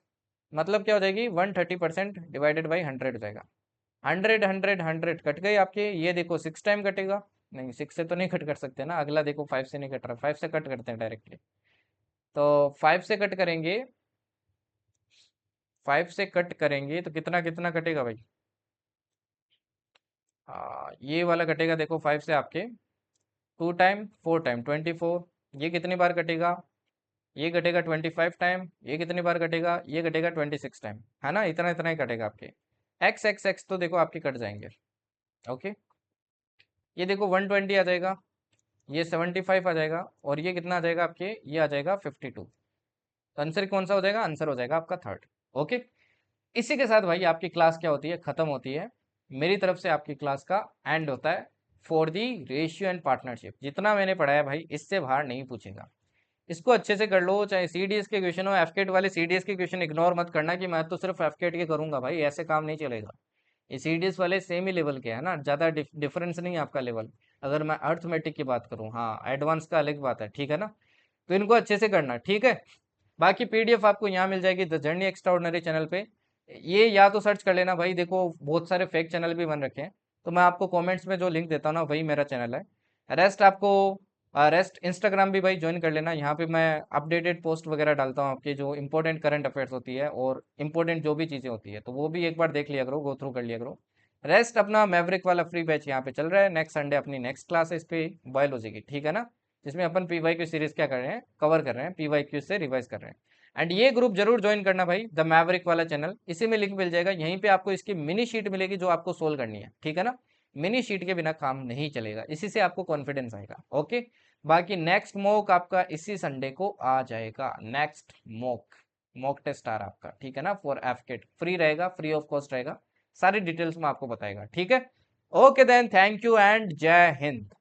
मतलब क्या हो जाएगी 130% डिवाइडेड बाई 100 हो जाएगा। 100 कट गए आपके, ये देखो 6 टाइम कटेगा, नहीं 6 से तो नहीं कट कर सकते ना, अगला देखो 5 से नहीं कट रहा, 5 से कट करते हैं डायरेक्टली। तो 5 से कट करेंगे, 5 से कट करेंगे तो कितना कितना कटेगा भाई, ये वाला कटेगा देखो 5 से आपके 2 टाइम 4 टाइम 24, ये कितनी बार कटेगा, ये कटेगा 25 टाइम, ये कितनी बार कटेगा, ये कटेगा 26 टाइम, है ना, इतना इतना ही कटेगा आपके। एक्स एक्स एक्स तो देखो आपके कट जाएंगे, ओके। ये देखो 120 आ जाएगा, ये 75 आ जाएगा, और ये कितना आ जाएगा आपके, ये आ जाएगा 52। तो आंसर कौन सा हो जाएगा, आंसर हो जाएगा आपका थर्ड, ओके। इसी के साथ भाई आपकी क्लास क्या होती है, खत्म होती है। मेरी तरफ से आपकी क्लास का एंड होता है for the ratio and partnership. जितना मैंने पढ़ाया भाई इससे बाहर नहीं पूछेगा, इसको अच्छे से कर लो, चाहे सीडीएस के क्वेश्चन हो, एफकेट वाले सीडीएस के क्वेश्चन इग्नोर मत करना कि मैं तो सिर्फ एफकेट के करूंगा, भाई ऐसे काम नहीं चलेगा। ये सीडीएस वाले सेम ही लेवल के है ना, ज़्यादा डिफरेंस नहीं है आपका लेवल। अगर मैं अर्थमेटिक की बात करूँ, हाँ एडवांस का अलग बात है, ठीक है ना। तो इनको अच्छे से करना, ठीक है। बाकी पीडीएफ आपको यहाँ मिल जाएगी द जर्नी एक्स्ट्राऑर्डिनरी चैनल पे। ये या तो सर्च कर लेना भाई, देखो बहुत सारे फेक चैनल भी बन रखे हैं, तो मैं आपको कमेंट्स में जो लिंक देता हूँ ना वही मेरा चैनल है। रेस्ट आपको, रेस्ट इंस्टाग्राम भी भाई ज्वाइन कर लेना, यहाँ पे मैं अपडेटेड पोस्ट वगैरह डालता हूँ आपकी जो इंपॉर्टेंट करंट अफेयर्स होती है और इंपॉर्टेंट जो भी चीज़ें होती है, तो वो भी एक बार देख लिया करो, गो थ्रू कर लिया करो। रेस्ट अपना मैवरिक वाला फ्री बैच यहाँ पे चल रहा है, नेक्स्ट संडे अपनी नेक्स्ट क्लास है इस पे बायोलॉजी की, ठीक है ना, जिसमें अपन पीवाईक्यू सीरीज क्या कर रहे हैं, कवर कर रहे हैं, पीवाईक्यू से रिवाइज कर रहे हैं। एंड ये ग्रुप जरूर ज्वाइन करना भाई, द मैवरिक वाला चैनल, इसी में लिंक मिल जाएगा, यहीं पे आपको इसकी मिनी शीट मिलेगी जो आपको सोल्व करनी है, ठीक है ना। मिनी शीट के बिना काम नहीं चलेगा, इसी से आपको कॉन्फिडेंस आएगा, ओके। बाकी नेक्स्ट मॉक आपका इसी संडे को आ जाएगा, नेक्स्ट मॉक टेस्ट आ रहा आपका, ठीक है ना, फॉर एफकेट फ्री रहेगा, फ्री ऑफ कॉस्ट रहेगा, सारी डिटेल्स में आपको बताएगा, ठीक है। ओके देन, थैंक यू एंड जय हिंद।